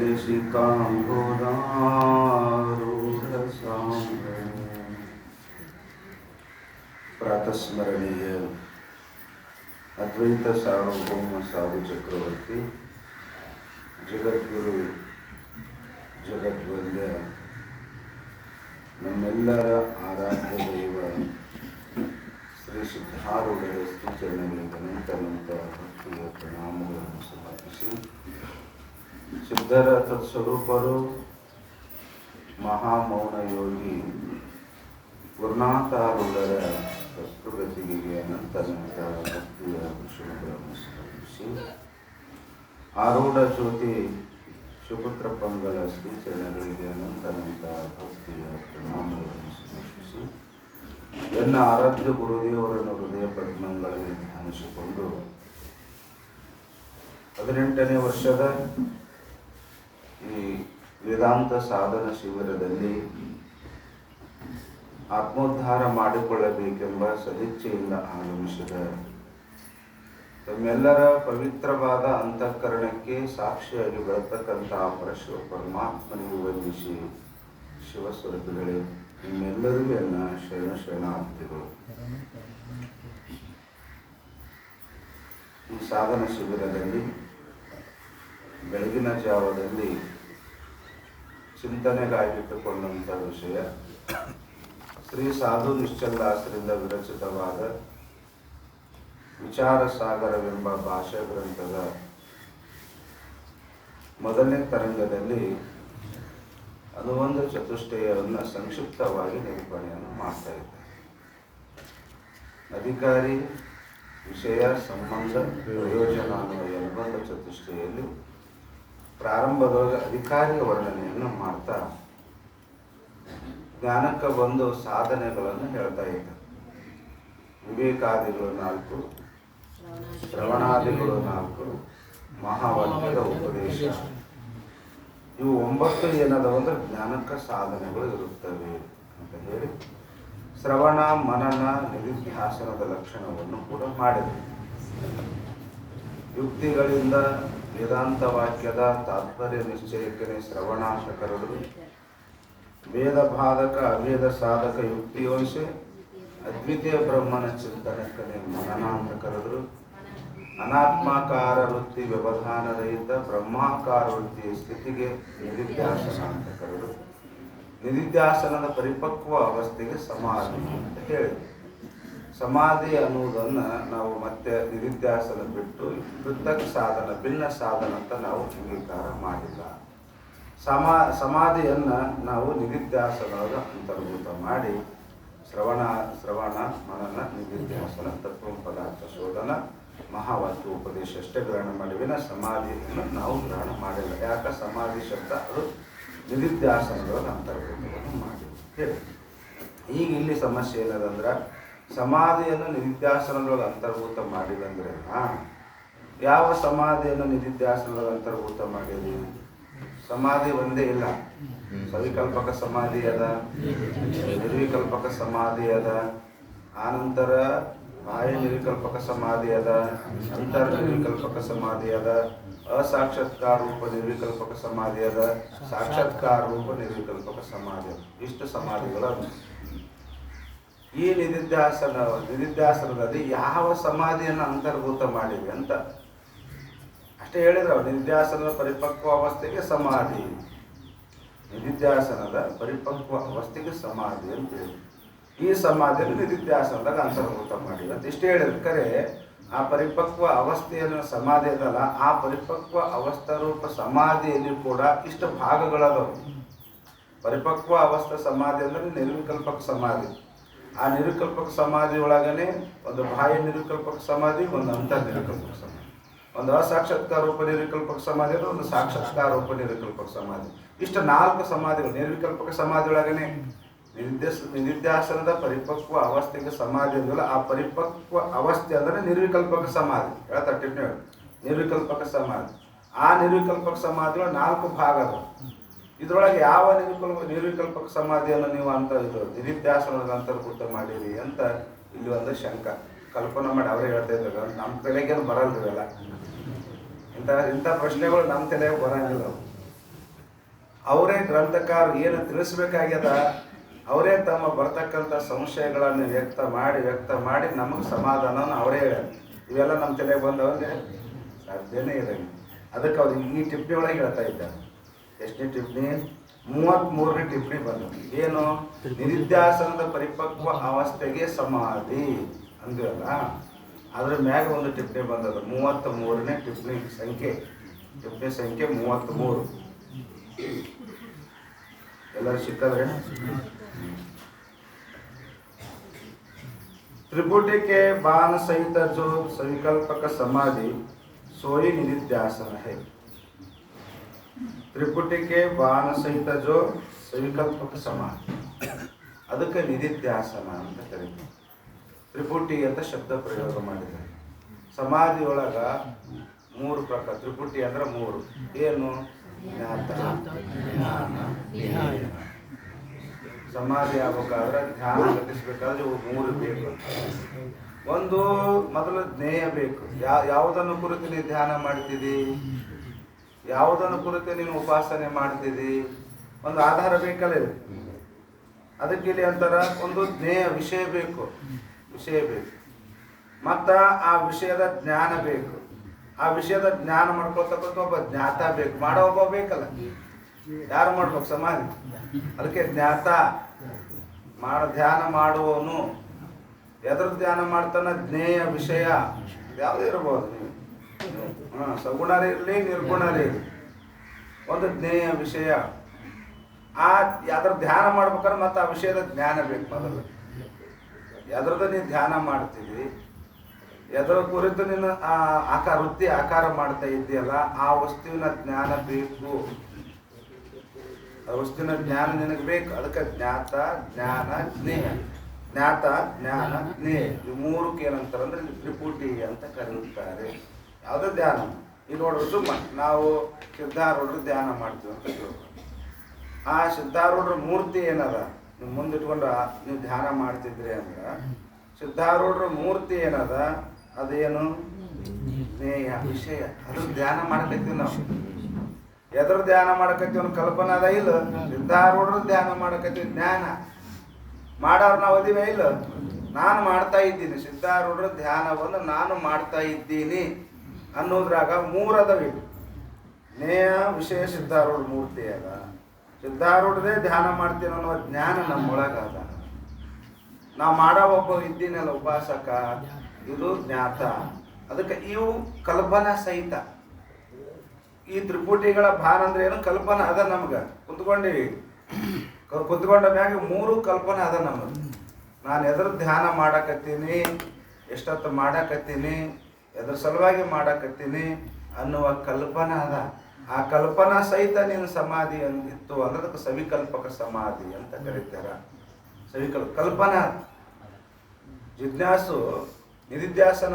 कलिशिकाम्बुदारूढसाम्ये प्रातस्मरणीय अद्वैत सार्वभौम साधु चक्रवर्ती जगद्गुರು ಜಗದ್ವಂದ್ಯ ನಮ್ಮೆಲ್ಲರ ಆರಾಧ್ಯ ದೈವ ಶ್ರೀ ಸಿದ್ಧಾರೂಢರ ಶ್ರೀಚರಣಗಳಿಗೆ ಅನಂತ ಭಕ್ತಿಯ ಪ್ರಣಾಮಗಳನ್ನು ಸಮರ್ಪಿಸಿ ಸಿದ್ಧರ ತತ್ಸ್ವರೂಪರು ಮಹಾಮೌನ ಯೋಗಿ ಗುರುನಾಥಾರೂಢರ ತತ್ವಗತಿಗೆ ಅನಂತ ಭಕ್ತಿಯ ಶುಭಗಳನ್ನು ಸಮರ್ಪಿಸಿ ಆರೂಢ ಜ್ಯೋತಿ ಸುಪುತ್ರ ಪಂಗಳ ಶ್ರೀಚರಣಗಳಿಗೆ ಅನಂತ ಭಕ್ತಿಯ ಪ್ರಣಾಮಗಳನ್ನು ಸಮರ್ಪಿಸಿ ಎನ್ನ ಆರಾಧ್ಯ ಗುರುದೇವರನ್ನು ಹೃದಯ ಪದ್ಮಗಳಲ್ಲಿ ಧ್ಯಾನಿಸಿಕೊಂಡು 18ನೇ ವರ್ಷದ ಈ ವೇದಾಂತ ಸಾಧನ ಶಿಬಿರದಲ್ಲಿ ಆತ್ಮೋದ್ಧಾರ ಮಾಡಿಕೊಳ್ಳಬೇಕೆಂಬ ಸದಿಚ್ಛೆಯಿಂದ ಆಗಮಿಸಿದ ತಮ್ಮೆಲ್ಲರ ಪವಿತ್ರವಾದ ಅಂತಃಕರಣಕ್ಕೆ ಸಾಕ್ಷಿಯಾಗಿ ಬೆಳತಕ್ಕಂತಹ ಪರಶಿವ ಪರಮಾತ್ಮನಿಗೆ ವಂದಿಸಿ ಶಿವಸ್ವರೂಪಿಗಳೇ, ನಿಮ್ಮೆಲ್ಲರಿಗೂ ಎನ್ನ ಶರಣಾರ್ಥಿಗಳು. ಈ ಸಾಧನ ಶಿಬಿರದಲ್ಲಿ ಬೆಳಗಿನ ಜಾವದಲ್ಲಿ ಚಿಂತನೆಗಾಗಿಟ್ಟುಕೊಂಡಂಥ ವಿಷಯ ಶ್ರೀ ಸಾಧು ನಿಶ್ಚಲ್ದಾಸರಿಂದ ವಿರಚಿತವಾದ ವಿಚಾರ ಸಾಗರವೆಂಬ ಭಾಷಾ ಗ್ರಂಥದ ಮೊದಲನೇ ತರಂಗದಲ್ಲಿ ಅನುಬಂಧ ಚತುಷ್ಟಯವನ್ನು ಸಂಕ್ಷಿಪ್ತವಾಗಿ ನಿರೂಪಣೆಯನ್ನು ಮಾಡ್ತಾ ಇದ್ದಾರೆ. ಅಧಿಕಾರಿ, ವಿಷಯ, ಸಂಬಂಧ, ಪ್ರಯೋಜನ ಅನ್ನುವ ಅನುಬಂಧ ಚತುಷ್ಟಯಲ್ಲಿ ಪ್ರಾರಂಭದೊಳಗೆ ಅಧಿಕಾರಿಯ ವರ್ಣನೆಯನ್ನು ಮಾಡ್ತಾ ಜ್ಞಾನಕ್ಕೆ ಬಂದು ಸಾಧನೆಗಳನ್ನು ಹೇಳ್ತಾ ಇದ್ದಾರೆ. ವಿವೇಕಾದಿಗಳು 4, ಶ್ರವಣಾದಿಗಳು 4, ಮಹಾವಾಕ್ಯದ ಉಪದೇಶ, ಇವು 9 ಏನದವಂದ್ರೆ ಜ್ಞಾನಕ್ಕೆ ಸಾಧನೆಗಳು ಇರುತ್ತವೆ ಅಂತ ಹೇಳಿ ಶ್ರವಣ, ಮನನ, ನಿಧಿಧ್ಯಾಸನದ ಲಕ್ಷಣವನ್ನು ಕೂಡ ಮಾಡಿದೆ. ಯುಕ್ತಿಗಳಿಂದ ವೇದಾಂತ ವಾಕ್ಯದ ತಾತ್ಪರ್ಯ ನಿಶ್ಚಯಕ್ಕೆ ಶ್ರವಣ ಅಂತ ಕರೆದರು. ವೇದ ಬಾಧಕ ಅವೇದ ಸಾಧಕ ಯುಕ್ತಿಯೋಂಶ ಅದ್ವಿತೀಯ ಬ್ರಹ್ಮನ ಚಿಂತನಕ್ಕೆ ಮನನ ಅಂತ ಕರೆದರು. ಅನಾತ್ಮಾಕಾರ ವೃತ್ತಿ ವ್ಯವಧಾನ ರಹಿತ ಬ್ರಹ್ಮಾಕಾರ ವೃತ್ತಿಯ ಸ್ಥಿತಿಗೆ ನಿಧಿಧ್ಯಾಸನ ಅಂತ ಕರೆದರು. ನಿಧಿಧ್ಯಾಸನದ ಪರಿಪಕ್ವ ಅವಸ್ಥೆಗೆ ಸಮಾಧಿ ಅಂತ ಹೇಳಿದರು. ಸಮಾಧಿ ಅನ್ನುವುದನ್ನು ನಾವು ಮತ್ತೆ ನಿಧಿಧ್ಯಾಸನ ಬಿಟ್ಟು ಪೃಥಕ್ ಸಾಧನ, ಭಿನ್ನ ಸಾಧನ ಅಂತ ನಾವು ಅಂಗೀಕಾರ ಮಾಡಿಲ್ಲ. ಸಮಾಧಿಯನ್ನು ನಾವು ನಿಧಿಧ್ಯಾಸನದ ಅಂತರ್ಭೂತ ಮಾಡಿ ಶ್ರವಣ, ಮನನ, ನಿಧಿಧ್ಯಾಸನ, ತತ್ವ ಪದಾರ್ಥ ಶೋಧನ, ಮಹಾವಾಕ್ಯ ಉಪದೇಶ ಅಷ್ಟೇ ಗ್ರಹಣ ಮಾಡಿವಿನ ಸಮಾಧಿಯನ್ನು ನಾವು ಗ್ರಹಣ ಮಾಡಿಲ್ಲ. ಯಾಕೆ? ಸಮಾಧಿ ಶಬ್ದ ಅದು ನಿಧಿಧ್ಯಾಸನಗಳ ಅಂತರ್ಭೂತವನ್ನು ಮಾಡಿ ಹೇಳಿ. ಈಗ ಇಲ್ಲಿ ಸಮಸ್ಯೆ ಏನದಂದ್ರೆ, ಸಮಾಧಿಯನ್ನು ನಿಧಿಧ್ಯಾಸನದೊಳಗೆ ಅಂತರ್ಭೂತ ಮಾಡಿದಂದ್ರೆ ಯಾವ ಸಮಾಧಿಯನ್ನು ನಿಧಿಧ್ಯಾಸನದೊಳಗೆ ಅಂತರ್ಭೂತ ಮಾಡಿದ್ವಿ? ಸಮಾಧಿ ಒಂದೇ ಇಲ್ಲ. ಸವಿಕಲ್ಪಕ ಸಮಾಧಿ ಅದ, ನಿರ್ವಿಕಲ್ಪಕ ಸಮಾಧಿ ಅದ, ಆನಂತರ ಬಾಹ್ಯ ನಿರ್ವಿಕಲ್ಪಕ ಸಮಾಧಿ ಅದ, ಅಂತರ್ ನಿರ್ವಿಕಲ್ಪಕ ಸಮಾಧಿ ಅದ, ಅಸಾಕ್ಷಾತ್ಕಾರ ರೂಪ ನಿರ್ವಿಕಲ್ಪಕ ಸಮಾಧಿ ಅದ, ಸಾಕ್ಷಾತ್ಕಾರ ರೂಪ ನಿರ್ವಿಕಲ್ಪಕ ಸಮಾಧಿ ಅದ. ಇಷ್ಟು ಸಮಾಧಿಗಳು. ಈ ನಿಧಿಧ್ಯಾಸನದಲ್ಲಿ ಯಾವ ಸಮಾಧಿಯನ್ನು ಅಂತರ್ಭೂತ ಮಾಡಿವೆ ಅಂತ ಅಷ್ಟೇ ಹೇಳಿದ್ರು. ನಿಧಿಧ್ಯಾಸನದ ಪರಿಪಕ್ವ ಅವಸ್ಥೆಗೆ ಸಮಾಧಿ, ನಿಧಿಧ್ಯಾಸನದ ಪರಿಪಕ್ವ ಅವಸ್ಥೆಗೆ ಸಮಾಧಿ ಅಂತ ಹೇಳಿ ಈ ಸಮಾಧಿಯನ್ನು ನಿಧಿಧ್ಯಾಸನದಾಗ ಅಂತರ್ಭೂತ ಮಾಡಿವೆ ಅಂತ ಇಷ್ಟೇ ಹೇಳಿದ್ರು. ಕರೆ ಆ ಪರಿಪಕ್ವ ಅವಸ್ಥೆಯನ್ನು ಸಮಾಧಿ ಅದಲ್ಲ, ಆ ಪರಿಪಕ್ವ ಅವಸ್ಥಾರೂಪ ಸಮಾಧಿಯಲ್ಲಿ ಕೂಡ ಇಷ್ಟು ಭಾಗಗಳದವು. ಪರಿಪಕ್ವ ಅವಸ್ಥೆ ಸಮಾಧಿ ಅಂದರೆ ನಿರ್ವಿಕಲ್ಪಕ ಸಮಾಧಿ. ಆ ನಿರ್ವಿಕಲ್ಪಕ ಸಮಾಧಿ ಒಳಗನೆ ಒಂದು ಬಾಹ್ಯ ನಿರ್ವಿಕಲ್ಪಕ ಸಮಾಧಿ, ಒಂದು ಅಂತರ್ ನಿರ್ವಿಕಲ್ಪಕ ಸಮಾಧಿ, ಒಂದು ಅಸಾಕ್ಷಾತ್ಕಾರ ರೂಪ ನಿರ್ವಿಕಲ್ಪಕ ಸಮಾಧಿ, ಒಂದು ಸಾಕ್ಷಾತ್ಕಾರ ರೂಪ ನಿರ್ವಿಕಲ್ಪಕ ಸಮಾಧಿ. ಇಷ್ಟು 4 ಸಮಾಧಿಗಳು. ನಿರ್ವಿಕಲ್ಪಕ ಸಮಾಧಿ ಒಳಗನೆ ನಿಧಿಧ್ಯಾಸನದ ಪರಿಪಕ್ವ ಅವಸ್ಥೆಗೆ ಸಮಾಧಿ ಅಂದಿಲ್ಲ. ಆ ಪರಿಪಕ್ವ ಅವಸ್ಥೆ ಅಂದರೆ ನಿರ್ವಿಕಲ್ಪಕ ಸಮಾಧಿ. ಹೇಳ್ತಾರೆ ನಿರ್ವಿಕಲ್ಪಕ ಸಮಾಧಿ. ಆ ನಿರ್ವಿಕಲ್ಪಕ ಸಮಾಧಿಗಳು 4 ಭಾಗ ಅದಾವೆ. ಇದರೊಳಗೆ ಯಾವ ನಿರ್ವಿಕಲ್ಪಕ ಸಮಾಧಿಯನ್ನು ನೀವು ಅಂತ ನಿಧಿಧ್ಯಾಸನದ ಅಂತರ್ಭೂತ ಮಾಡಿರಿ ಅಂತ ಇಲ್ಲಿ ಒಂದು ಶಂಕ ಕಲ್ಪನೆ ಮಾಡಿ ಅವರೇ ಹೇಳ್ತಾ ಇದ್ರು. ನಮ್ಮ ತಲೆಗೇನು ಬರಲ್ರಿ ಇವೆಲ್ಲ. ಇಂಥ ಪ್ರಶ್ನೆಗಳು ನಮ್ಮ ತಲೆಗೆ ಬರಂಗಿಲ್ಲ. ಅವರೇ ಗ್ರಂಥಕಾರರು ಏನು ತಿಳಿಸ್ಬೇಕಾಗ್ಯದ ಅವರೇ ತಮ್ಮ ಬರ್ತಕ್ಕಂಥ ಸಂಶಯಗಳನ್ನು ವ್ಯಕ್ತ ಮಾಡಿ ನಮಗೆ ಸಮಾಧಾನವನ್ನು ಅವರೇ ಹೇಳ್ಯಾರ. ಇವೆಲ್ಲ ನಮ್ಮ ತಲೆಗೆ ಬಂದವಂದ್ರೆ ಸಾಧ್ಯನೇ ಇರಲಿ. ಅದಕ್ಕೆ ಅವ್ರು ಈ ಟಿಪ್ಪಣಿ ಒಳಗೆ ಹೇಳ್ತಾ ಇದ್ದಾರೆ. ಎಷ್ಟನೇ ಟಿಪ್ಪಣಿ? 33ನೇ ಟಿಪ್ಪಣಿ ಬಂದದ್ದು. ಏನು? ನಿಧಿಧ್ಯಾಸನದ ಪರಿಪಕ್ವ ಅವಸ್ಥೆಗೆ ಸಮಾಧಿ ಅಂದ್ರಲ್ಲ, ಅದ್ರ ಮ್ಯಾಗ ಒಂದು ಟಿಪ್ಪಣಿ ಬಂದದ್ದು. 33ನೇ ಟಿಪ್ಪಣಿ ಸಂಖ್ಯೆ 33. ಎಲ್ಲರೂ ಸಿಕ್ಕದ್ರೆ त्रिपुटी के बाण सहित जो सविकल्पक समाधि सोई निधिध्यासन है. त्रिपुटी के बाण सहित जो सविकल्पक समाधि ಅದಕ್ಕೆ ನಿಧಿಧ್ಯಾಸನ ಅಂತ ಕರೀತಾರೆ. ತ್ರಿಪುಟಿ ಅಂತ ಶಬ್ದ ಪ್ರಯೋಗ ಮಾಡಿದ್ದಾರೆ. ಸಮಾಧಿಯೊಳಗ 3 ಪ್ರಕಾರ. ತ್ರಿಪುಟಿ ಅಂದ್ರೆ 3. ಏನು? ಜ್ಞಾತ, ಜ್ಞಾನ, ಜ್ಞೇಯ. ಸಮಾಧಿ ಆಗ್ಬೇಕಾದ್ರೆ ಧ್ಯಾನ ಗತಿಸ್ಬೇಕಾದ್ರೆ ಇವು 3 ಬೇಕು. ಒಂದು ಮೊದಲು ಜ್ಞೇಯ ಬೇಕು. ಯಾವುದನ್ನು ಕುರಿತು ನೀನು ಧ್ಯಾನ ಮಾಡ್ತಿದ್ದಿ, ಯಾವುದನ್ನು ಕುರಿತು ನೀನು ಉಪಾಸನೆ ಮಾಡ್ತಿದ್ದಿ, ಒಂದು ಆಧಾರ ಬೇಕಲ್ಲ. ಅದಕ್ಕೆ ಇಲ್ಲಿ ಅಂತಾರ ಒಂದು ಜ್ಞೇಯ ವಿಷಯ ಬೇಕು. ಮತ್ತು ಆ ವಿಷಯದ ಜ್ಞಾನ ಬೇಕು. ಆ ವಿಷಯದ ಜ್ಞಾನ ಮಾಡ್ಕೊಳ್ತಕ್ಕಂಥ ಒಬ್ಬ ಜ್ಞಾತ ಬೇಕು. ಮಾಡೋ ಒಬ್ಬ ಬೇಕಲ್ಲ. ಯಾರು ಮಾಡ್ಬೇಕು? ಸಮಾಧಿ. ಅದಕ್ಕೆ ಜ್ಞಾತ ಧ್ಯಾನ ಮಾಡುವವನು. ಎದ್ರ ಧ್ಯಾನ ಮಾಡ್ತಾನ? ಜ್ಞೇಯ ವಿಷಯ ಯಾವುದೇ ಇರ್ಬೋದು. ನೀವು ಸಗುಣರೇ ಇರಲಿ, ನಿರ್ಗುಣರೇ ಇರಲಿ, ಒಂದು ಜ್ಞೇಯ ವಿಷಯ. ಅದ್ರ ಧ್ಯಾನ ಮಾಡ್ಬೇಕಾದ್ರೆ ಮತ್ತೆ ಆ ವಿಷಯದ ಜ್ಞಾನ ಬೇಕು. ಮೊದಲು ಎದ್ರದ್ದು ನೀನು ಧ್ಯಾನ ಮಾಡ್ತೀವಿ, ಎದರ ಕುರಿತು ನೀನು ವೃತ್ತಿ ಆಕಾರ ಮಾಡ್ತಾ ಇದ್ದೀಯಲ್ಲ, ಆ ವಸ್ತುವಿನ ಜ್ಞಾನ ಬೇಕು. ಆ ವಸ್ತುವಿನ ಜ್ಞಾನ ನಿನಗೆ ಬೇಕು. ಅದಕ್ಕೆ ಜ್ಞಾತ, ಜ್ಞಾನ, ಜ್ಞೇಯ. ಜ್ಞಾತ, ಜ್ಞಾನ, ಜ್ಞೇಯ ಇವು 3ಕ್ಕೆ ಏನಂತಾರೆ ಅಂದ್ರೆ ತ್ರಿಪುಟಿ ಅಂತ ಕರೆಯುತ್ತಾರೆ. ಯಾವುದೇ ಧ್ಯಾನ ಈಗ ನೋಡ್ರಿ, ಸುಮ್ಮನೆ ನಾವು ಸಿದ್ಧಾರೂಢರು ಧ್ಯಾನ ಮಾಡ್ತೀವಿ ಅಂತ ತಿಳ್ಕೊಂಡು, ಆ ಸಿದ್ಧಾರೂಢರ ಮೂರ್ತಿ ಏನದ ನೀವು ಮುಂದಿಟ್ಕೊಂಡು ನೀವು ಧ್ಯಾನ ಮಾಡ್ತಿದ್ರಿ ಅಂದ್ರೆ, ಸಿದ್ಧಾರೂಢರ ಮೂರ್ತಿ ಏನದ ಅದೇನು? ಜ್ಞೇಯ ವಿಷಯ. ಅದ್ರ ಧ್ಯಾನ ಮಾಡಕತ್ತೀವಿ ನಾವು. ಎದ್ರ ಧ್ಯಾನ ಮಾಡಕತ್ತೀವಿ ಅನ್ನೋ ಕಲ್ಪನೆ ಅದ ಇಲ್ಲ. ಸಿದ್ಧಾರೂಢರು ಧ್ಯಾನ ಮಾಡಕತ್ತೀವಿ. ಜ್ಞಾನ ಮಾಡೋರು ನಾವು ಅದೀವ ಇಲ್ಲ. ನಾನು ಮಾಡ್ತಾ ಇದ್ದೀನಿ, ಸಿದ್ಧಾರೂಢರ ಧ್ಯಾನವನ್ನು ನಾನು ಮಾಡ್ತಾ ಇದ್ದೀನಿ ಅನ್ನೋದ್ರಾಗ 3 ಅದಾವ. ಜ್ಞೇಯ ವಿಷಯ ಸಿದ್ಧಾರೂಢ ಮೂರ್ತಿ ಅದ. ಸಿದ್ಧಾರೂಢದೇ ಧ್ಯಾನ ಮಾಡ್ತೀನಿ ಅನ್ನೋ ಜ್ಞಾನ ನಮ್ಮೊಳಗ ಅದ. ನಾವು ಮಾಡೋ ಒಬ್ಬ ಇದ್ದೀನಲ್ಲ ಉಪಾಸಕ, ಇದು ಜ್ಞಾತ. ಅದಕ್ಕೆ ಇವು ಕಲ್ಪನಾ ಸಹಿತ. ಈ ತ್ರಿಪುಟಿಗಳ ಭಾನ ಅಂದ್ರೆ ಏನು? ಕಲ್ಪನಾ ಅದ. ನಮ್ಗೆ ಕುತ್ಕೊಂಡ ಮ್ಯಾಗ 3 ಕಲ್ಪನೆ ಅದ ನಮಗೆ. ನಾನು ಎದ್ರ ಧ್ಯಾನ ಮಾಡಕತ್ತೀನಿ, ಎಷ್ಟೊತ್ತು ಮಾಡಕತ್ತೀನಿ, ಎದ್ರ ಸಲುವಾಗಿ ಮಾಡಕತ್ತೀನಿ ಅನ್ನುವ ಕಲ್ಪನಾ ಅದ. ಆ ಕಲ್ಪನಾ ಸಹಿತ ನೀನು ಸಮಾಧಿ ಅಂದಿತ್ತು ಅಂದ್ರೆ ಅದಕ್ಕೆ ಸವಿಕಲ್ಪಕ ಸಮಾಧಿ ಅಂತ ಕರೀತಾರ. ಕಲ್ಪನಾ. ಜಿಜ್ಞಾಸು ನಿಧಿಧ್ಯಾಸನ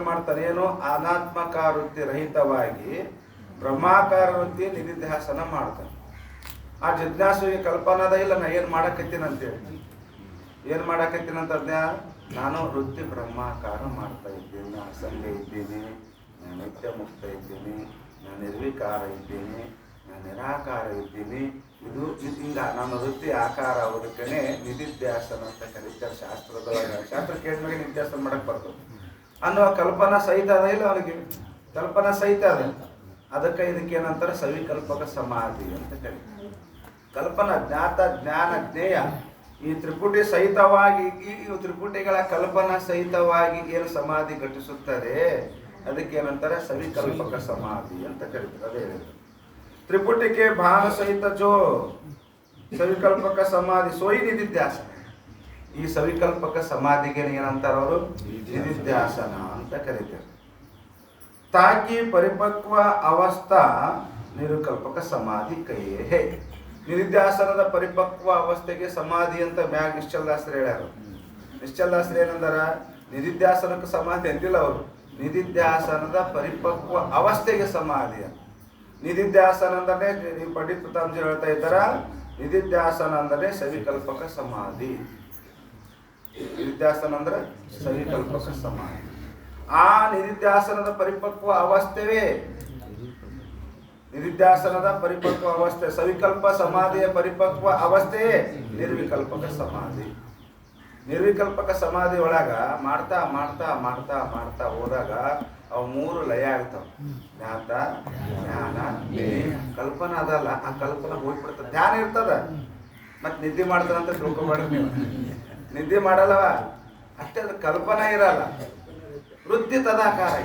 ಮಾಡ್ತಾನೆ. ಏನು? ಅನಾತ್ಮಕಾರ ವೃತ್ತಿ ರಹಿತವಾಗಿ ಬ್ರಹ್ಮಾಕಾರ ವೃತ್ತಿ ನಿಧಿಧ್ಯಾಸನ ಮಾಡ್ತಾನೆ. ಆ ಜಿಜ್ಞಾಸುವಿಗೆ ಕಲ್ಪನಾದ ಇಲ್ಲ, ನಾ ಏನು ಮಾಡಕತ್ತೀನಂತೇಳಿ. ಏನು ಮಾಡಕತ್ತೀನಂತ ನಾನು ವೃತ್ತಿ ಬ್ರಹ್ಮಾಕಾರ ಮಾಡ್ತಾ ಇದ್ದೀನಿ, ನಾನು ಅಸಂಗ ಇದ್ದೀನಿ, ನಾನು ನಿತ್ಯ ಮುಕ್ತ ಇದ್ದೀನಿ, ನಾನು ನಿರ್ವಿಕಾರ ಇದ್ದೀನಿ, ನಾನು ನಿರಾಕಾರ ಇದ್ದೀನಿ. ಇದು ಹಿಂಗ ನನ್ನ ವೃತ್ತಿ ಆಕಾರ ಆಗೋದಕ್ಕೇ ನಿಧಿಧ್ಯಾಸನ ಅಂತ ಕರೀತಾರೆ ಶಾಸ್ತ್ರದೊಳಗೆ. ಶಾಸ್ತ್ರ ಕೇಳಿದ್ಮೇಲೆ ನಿಧಿಧ್ಯಾಸನ ಮಾಡಕ್ಕೆ ಬರ್ತದೆ ಅನ್ನುವ ಕಲ್ಪನಾ ಸಹಿತ ಅದ ಇಲ್ಲ ಅವನಿಗೆ. ಕಲ್ಪನಾ ಸಹಿತ ಅದ. ಅದಕ್ಕೆ ಇದಕ್ಕೇನಂತಾರೆ? ಸವಿಕಲ್ಪಕ ಸಮಾಧಿ ಅಂತ ಕರೀತಾರೆ. ಕಲ್ಪನಾ, ಜ್ಞಾತ, ಜ್ಞಾನ, ಜ್ಞೇಯ ಈ ತ್ರಿಪುಟಿ ಸಹಿತವಾಗಿ, ಈ ತ್ರಿಪುಟಿಗಳ ಕಲ್ಪನಾ ಸಹಿತವಾಗಿ ಏನು ಸಮಾಧಿ ಘಟಿಸುತ್ತದೆ ಅದಕ್ಕೇನಂತಾರೆ? ಸವಿಕಲ್ಪಕ ಸಮಾಧಿ ಅಂತ ಕರೀತಾರೆ. ಅದೇ ಹೇಳಿದ್ರು. ತ್ರಿಪುಟಿಕೆ ಭಾನ ಸಹಿತ ಜೋ ಸವಿಕಲ್ಪಕ ಸಮಾಧಿ ಸೋಯಿ ನಿಧಿಧ್ಯಾಸನ. ಈ ಸವಿಕಲ್ಪಕ ಸಮಾಧಿಗೆ ಏನಂತಾರ ಅವರು? ನಿಧಿಧ್ಯಾಸನ ಅಂತ ಕರೀತಾರೆ. ತಾಕಿ ಪರಿಪಕ್ವ ಅವಸ್ಥಾ ನಿರುಕಲ್ಪಕ ಸಮಾಧಿ ಕೈಯೇ ಹೇ. ನಿಧಿಧ್ಯಾಸನದ ಪರಿಪಕ್ವ ಅವಸ್ಥೆಗೆ ಸಮಾಧಿ ಅಂತ ಮ್ಯಾಗ ನಿಶ್ಚಲದಾಸರು ಹೇಳ್ಯಾರ. ನಿಶ್ಚಲದಾಸರು ಏನಂದಾರ? ನಿಧಿಧ್ಯಾಸನಕ್ಕೆ ಸಮಾಧಿ ಅಂತಿಲ್ಲ ಅವರು. ನಿಧಿಧ್ಯಾಸನದ ಪರಿಪಕ್ವ ಅವಸ್ಥೆಗೆ ಸಮಾಧಿ ಅಂತ. ನಿಧಿಧ್ಯಾಸನ ಅಂದ್ರೆ ನೀವು ಪಂಡಿತ್ ಪ್ರತಾಪ್ಜಿ ಹೇಳ್ತಾ ಇದ್ದಾರ, ನಿಧಿಧ್ಯಾಸನ ಅಂದರೆ ಸವಿಕಲ್ಪಕ ಸಮಾಧಿ. ನಿಧಿಧ್ಯಾಸನ ಅಂದ್ರೆ ಸವಿಕಲ್ಪಕ ಸಮಾಧಿ. ಆ ನಿಧಿಧ್ಯಾಸನದ ಪರಿಪಕ್ವ ಅವಸ್ಥೆವೇ ನಿಧಿಧ್ಯಾಸನದ ಪರಿಪಕ್ವ ಅವಸ್ಥೆ. ಸವಿಕಲ್ಪ ಸಮಾಧಿಯ ಪರಿಪಕ್ವ ಅವಸ್ಥೆಯೇ ನಿರ್ವಿಕಲ್ಪಕ ಸಮಾಧಿ. ನಿರ್ವಿಕಲ್ಪಕ ಸಮಾಧಿ ಒಳಗ ಮಾಡ್ತಾ ಮಾಡ್ತಾ ಮಾಡ್ತಾ ಮಾಡ್ತಾ ಹೋದಾಗ ಅವು 3 ಲಯ ಆಗ್ತಾವ. ಜ್ಞಾತ, ಜ್ಞಾನ, ಕಲ್ಪನಾ ಅದಲ್ಲ. ಆ ಕಲ್ಪನಾ ಹೋಗ್ಬಿಡ್ತದೆ. ಧ್ಯಾನ ಇರ್ತದ, ಮತ್ತೆ ನಿದ್ದೆ ಮಾಡ್ತಾರಂತ ತಿಳ್ಕೊಬೇಡ್ರಿ ನೀವು. ನಿದ್ದೆ ಮಾಡಲ್ಲವ ಅಷ್ಟೇ, ಅದು ಕಲ್ಪನಾ ಇರಲ್ಲ. ವೃತ್ತಿ ತದಾಕಾರ.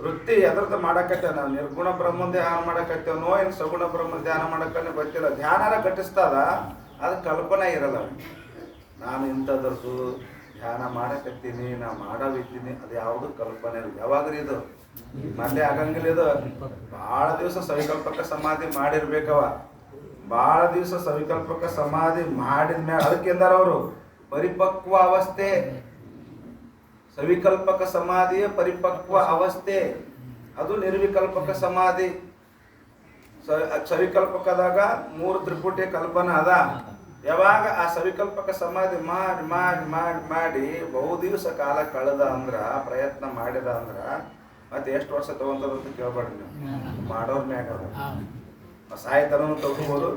ವೃತ್ತಿ ಎದ್ರದ್ದು ಮಾಡಕತ್ತೆ. ನಾವು ನಿರ್ಗುಣ ಬ್ರಹ್ಮ ಧ್ಯಾನ ಮಾಡಕತ್ತೇವನೋ ಏನು ಸಗುಣ ಬ್ರಹ್ಮ ಧ್ಯಾನ ಮಾಡಕ್ಕೇ ಗೊತ್ತಿಲ್ಲ. ಧ್ಯಾನ ಘಟಿಸ್ತದ, ಅದು ಕಲ್ಪನಾ ಇರಲ್ಲ. ನಾನು ಇಂಥದ್ರದ್ದು ಧ್ಯಾನ ಮಾಡಕತ್ತೀನಿ, ನಾ ಮಾಡವಿದ್ದೀನಿ, ಅದು ಯಾವುದು ಕಲ್ಪನೆ ಇಲ್ಲ. ಯಾವಾಗ್ರಿ ಇದು ಮಂಡೆ ಆಗಂಗಿಲ್ಲ. ಇದು ಭಾಳ ದಿವಸ ಸವಿಕಲ್ಪಕ ಸಮಾಧಿ ಮಾಡಿರ್ಬೇಕವ. ಭಾಳ ದಿವಸ ಸವಿಕಲ್ಪಕ ಸಮಾಧಿ ಮಾಡಿದ ಮೇಲೆ ಅದಕ್ಕೆಂದಾರ ಅವರು ಪರಿಪಕ್ವ ಅವಸ್ಥೆ. ಸವಿಕಲ್ಪಕ ಸಮಾಧಿಯ ಪರಿಪಕ್ವ ಅವಸ್ಥೆ ಅದು ನಿರ್ವಿಕಲ್ಪಕ ಸಮಾಧಿ. ಸವಿಕಲ್ಪಕದಾಗ 3 ತ್ರಿಪುಟಿ ಕಲ್ಪನಾ ಅದ. ಯಾವಾಗ ಆ ಸವಿಕಲ್ಪಕ ಸಮಾಧಿ ಮಾಡಿ ಮಾಡಿ ಮಾಡಿ ಮಾಡಿ ಬಹು ದಿವಸ ಕಾಲ ಕಳೆದ ಅಂದ್ರ, ಪ್ರಯತ್ನ ಮಾಡಿದ ಅಂದ್ರ ಮತ್ತೆ ಎಷ್ಟು ವರ್ಷ ತಗೊಂತದಂತ ಕೇಳ್ಬೇಡ್ರಿ ನೀವು. ಮಾಡೋರ್ ಮ್ಯಾಗ ಸಾಹಿತ್ಯನೂ ತಗೋಬೋದು,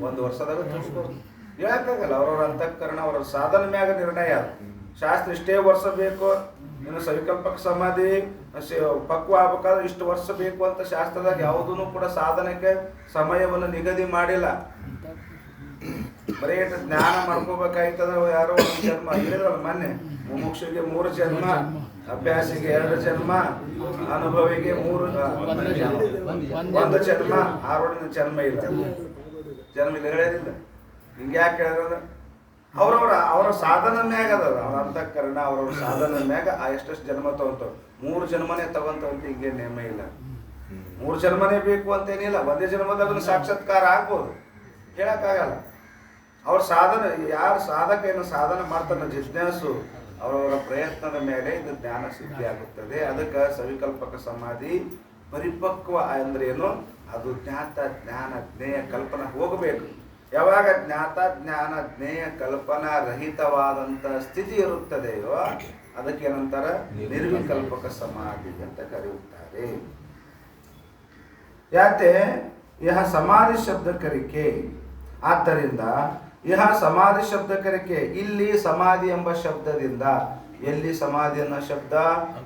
1 ವರ್ಷದಾಗ ತಗೋಬೋದು. ಹೇಳಕ್ಕಾಗಲ್ಲ. ಅವ್ರವ್ರ ಅಂತಃಕರಣ ಅವ್ರ ಸಾಧನ ಮ್ಯಾಗ ನಿರ್ಣಯ. ಶಾಸ್ತ್ರ ಇಷ್ಟೇ ವರ್ಷ ಬೇಕು, ಇನ್ನು ಸವಿಕಲ್ಪಕ ಸಮಾಧಿ ಪಕ್ವ ಆಗ್ಬೇಕಾದ್ರೆ ಇಷ್ಟು ವರ್ಷ ಬೇಕು ಅಂತ ಶಾಸ್ತ್ರದಾಗ ಯಾವುದೂ ಕೂಡ ಸಾಧನಕ್ಕೆ ಸಮಯವನ್ನು ನಿಗದಿ ಮಾಡಿಲ್ಲ. ಬರೀ ಜ್ಞಾನ ಮಾಡ್ಕೋಬೇಕಾಯ್ತಂದ್ರೆ ಯಾರೋ ಒಂದು ಜನ್ಮ ಹೇಳಿದ್ರಲ್ಲ ಮೊನ್ನೆ, ಮುಮುಕ್ಷಿಗೆ 3 ಜನ್ಮ, ಅಭ್ಯಾಸಿಗೆ 2 ಜನ್ಮ, ಅನುಭವಿಗೆ 1 ಜನ್ಮ, ಆರೋಡಿನ ಜನ್ಮ ಇಲ್ಲ. ಜನ್ಮ ಇಲ್ಲ ಹೇಳೋದಿಲ್ಲ. ಹಿಂಗೆ ಯಾಕೆ ಹೇಳಿದ್ರೆ ಅವ್ರ ಸಾಧನ ಮ್ಯಾಗ ಅದ. ಅವ್ರ ಅಂತಃಕರಣ ಅವ್ರವ್ರ ಸಾಧನ ಮ್ಯಾಗ ಎಷ್ಟೆಷ್ಟು ಜನ್ಮ ತಗೊಂತಾವ. 3 ಜನ್ಮನೇ ತಗೊಂತವಂತ ಹಿಂಗೆ ನೇಮ ಇಲ್ಲ. 3 ಜನ್ಮನೇ ಬೇಕು ಅಂತೇನಿಲ್ಲ. 1 ಜನ್ಮದಾಗ ಸಾಕ್ಷಾತ್ಕಾರ ಆಗ್ಬೋದು, ಹೇಳಕ್ಕಾಗಲ್ಲ. ಅವ್ರ ಸಾಧನ, ಯಾರು ಸಾಧಕ ಏನು ಸಾಧನ ಮಾಡ್ತಾನೆ ಜಿಜ್ಞಾಸು, ಅವರವರ ಪ್ರಯತ್ನದ ಮೇಲೆ ಇದು ಜ್ಞಾನ ಸಿದ್ಧಿ ಆಗುತ್ತದೆ. ಅದಕ್ಕೆ ಸವಿಕಲ್ಪಕ ಸಮಾಧಿ ಪರಿಪಕ್ವ ಅಂದ್ರೆ ಏನು, ಅದು ಜ್ಞಾತ ಜ್ಞಾನ ಜ್ಞೇಯ ಕಲ್ಪನಾ ಹೋಗಬೇಕು. ಯಾವಾಗ ಜ್ಞಾತ ಜ್ಞಾನ ಜ್ಞೇಯ ಕಲ್ಪನಾ ರಹಿತವಾದಂಥ ಸ್ಥಿತಿ ಇರುತ್ತದೆಯೋ ಅದಕ್ಕೇನಂತಾರೆ ನಿರ್ವಿಕಲ್ಪಕ ಸಮಾಧಿ ಅಂತ ಕರೆಯುತ್ತಾರೆ. ಯಾಕೆ ಯಹ ಸಮಾಧಿ ಶಬ್ದಕರಿಕೆ. ಆದ್ದರಿಂದ ಯಹ ಸಮಾಧಿ ಶಬ್ದಕರಿಕೆ, ಇಲ್ಲಿ ಸಮಾಧಿ ಎಂಬ ಶಬ್ದದಿಂದ, ಎಲ್ಲಿ ಸಮಾಧಿ ಅನ್ನೋ ಶಬ್ದ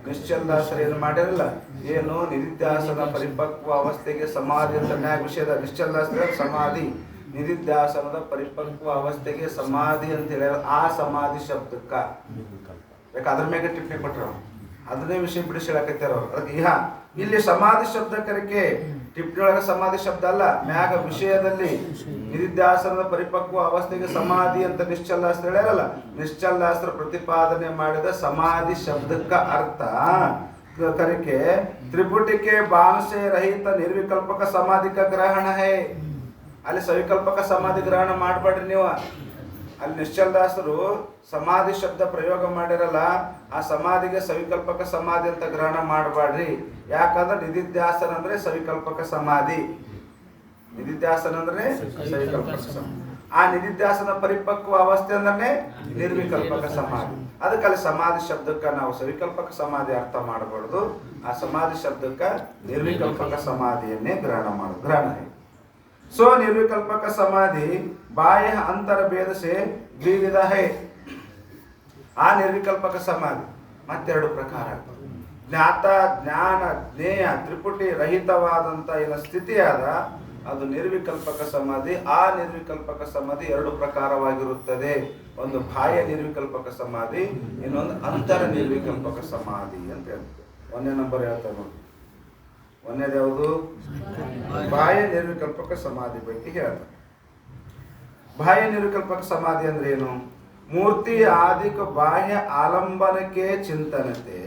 ನಿಶ್ಚಲದಾಸರು ಏನು ಮಾಡಿರಲ್ಲ, ಏನು ನಿಧಿಧ್ಯಾಸನ ಪರಿಪಕ್ವ ಅವಸ್ಥೆಗೆ ಸಮಾಧಿ ಅಂತ ನ್ಯಾಯ ವಿಷಯದ ನಿಶ್ಚಲದಾಸರ ಸಮಾಧಿ ನಿಧಿಧ್ಯಾಸನದ ಪರಿಪಕ್ವ ಅವಸ್ಥೆಗೆ ಸಮಾಧಿ ಅಂತ ಹೇಳ. ಆ ಸಮಾಧಿ ಶಬ್ದಕ್ಕ ಯಾಕೆ ಅದ್ರ ಮ್ಯಾಗ ಟಿಪ್ಪಣಿ ಕೊಟ್ಟರು, ಅದನ್ನೇ ವಿಷಯ ಬಿಡಿಸಿ ಹೇಳಕತ್ತಾರ ಅವ್ರು. ಅದಕ್ಕೆ ಇಹ ಇಲ್ಲಿ ಸಮಾಧಿ ಶಬ್ದಕರಿಕೆ ಟಿಪ್ಪಣಿ ಒಳಗೆ ಸಮಾಧಿ ಶಬ್ದ ಅಲ್ಲ, ಮ್ಯಾಗ ವಿಷಯದಲ್ಲಿ ನಿಧಿಧ್ಯಾಸನದ ಪರಿಪಕ್ವ ಅವಸ್ಥೆಗೆ ಸಮಾಧಿ ಅಂತ ನಿಶ್ಚಲದಾಸರು ಹೇಳ್ಯಾರಲ್ಲ. ನಿಶ್ಚಲದಾಸರು ಪ್ರತಿಪಾದನೆ ಮಾಡಿದ ಸಮಾಧಿ ಶಬ್ದಕ್ಕ ಅರ್ಥ ಕರಿಕೆ ತ್ರಿಪುಟಿಕೆ ಬಾಣಸೆ ರಹಿತ ನಿರ್ವಿಕಲ್ಪಕ ಸಮಾಧಿಕ ಗ್ರಹಣ ಹೇ. ಅಲ್ಲಿ ಸವಿಕಲ್ಪಕ ಸಮಾಧಿ ಗ್ರಹಣ ಮಾಡಬೇಡ್ರಿ ನೀವು. ಅಲ್ಲಿ ನಿಶ್ಚಲದಾಸರು ಸಮಾಧಿ ಶಬ್ದ ಪ್ರಯೋಗ ಮಾಡಿರಲ್ಲ, ಆ ಸಮಾಧಿಗೆ ಸವಿಕಲ್ಪಕ ಸಮಾಧಿ ಅಂತ ಗ್ರಹಣ ಮಾಡಬೇಡ್ರಿ. ಯಾಕಂದ್ರೆ ನಿಧಿಧ್ಯಾಸನ ಅಂದ್ರೆ ಸವಿಕಲ್ಪಕ ಸಮಾಧಿ. ನಿಧಿಧ್ಯಾಸನ ಅಂದ್ರೆ ಸವಿಕಲ್ಪಕ ಸಮಾಧಿ. ಆ ನಿಧಿಧ್ಯಾಸನ ಪರಿಪಕ್ವ ಅವಸ್ಥೆ ಅಂದ್ರೆ ನಿರ್ವಿಕಲ್ಪಕ ಸಮಾಧಿ. ಅದಕ್ಕೆ ಅಲ್ಲಿ ಸಮಾಧಿ ಶಬ್ದಕ್ಕೆ ನಾವು ಸವಿಕಲ್ಪಕ ಸಮಾಧಿ ಅರ್ಥ ಮಾಡಬಾರ್ದು. ಆ ಸಮಾಧಿ ಶಬ್ದಕ್ಕೆ ನಿರ್ವಿಕಲ್ಪಕ ಸಮಾಧಿಯನ್ನೇ ಗ್ರಹಣ ಮಾಡೋದು. ಗ್ರಹಣ सो निर्विकल्पक समाधि बाह्य अंतर भेद से द्विविध है. आ निर्विकल्पक समाधि मत्तेरಡು ಪ್ರಕಾರ. ಜ್ಞಾತ ಜ್ಞಾನ ಜ್ಞೇಯ ತ್ರಿಪುಟಿ ರಹಿತವಾದಂಥ ಏನು ಸ್ಥಿತಿ ಅದ ಅದು ನಿರ್ವಿಕಲ್ಪಕ ಸಮಾಧಿ. ಆ ನಿರ್ವಿಕಲ್ಪಕ ಸಮಾಧಿ 2 ಪ್ರಕಾರವಾಗಿರುತ್ತದೆ. ಒಂದು ಬಾಹ್ಯ ನಿರ್ವಿಕಲ್ಪಕ ಸಮಾಧಿ, ಇನ್ನೊಂದು ಅಂತರ ನಿರ್ವಿಕಲ್ಪಕ ಸಮಾಧಿ ಅಂತ ಹೇಳ್ತಾರೆ. 1ನೇ ನಂಬರ್ ಹೇಳ್ತಾರೆ ನೋಡಿ. 1ನೇದು ಯಾವುದು? ಬಾಹ್ಯ ನಿರ್ವಿಕಲ್ಪಕ ಸಮಾಧಿ ಬಗ್ಗೆ ಹೇಳ್ತಾರೆ. ಬಾಹ್ಯ ನಿರ್ವಿಕಲ್ಪಕ ಸಮಾಧಿ ಅಂದ್ರೆ ಏನು? ಮೂರ್ತಿ ಆದಿಕ ಬಾಹ್ಯ ಆಲಂಬನಕ್ಕೆ ಚಿಂತನತೆ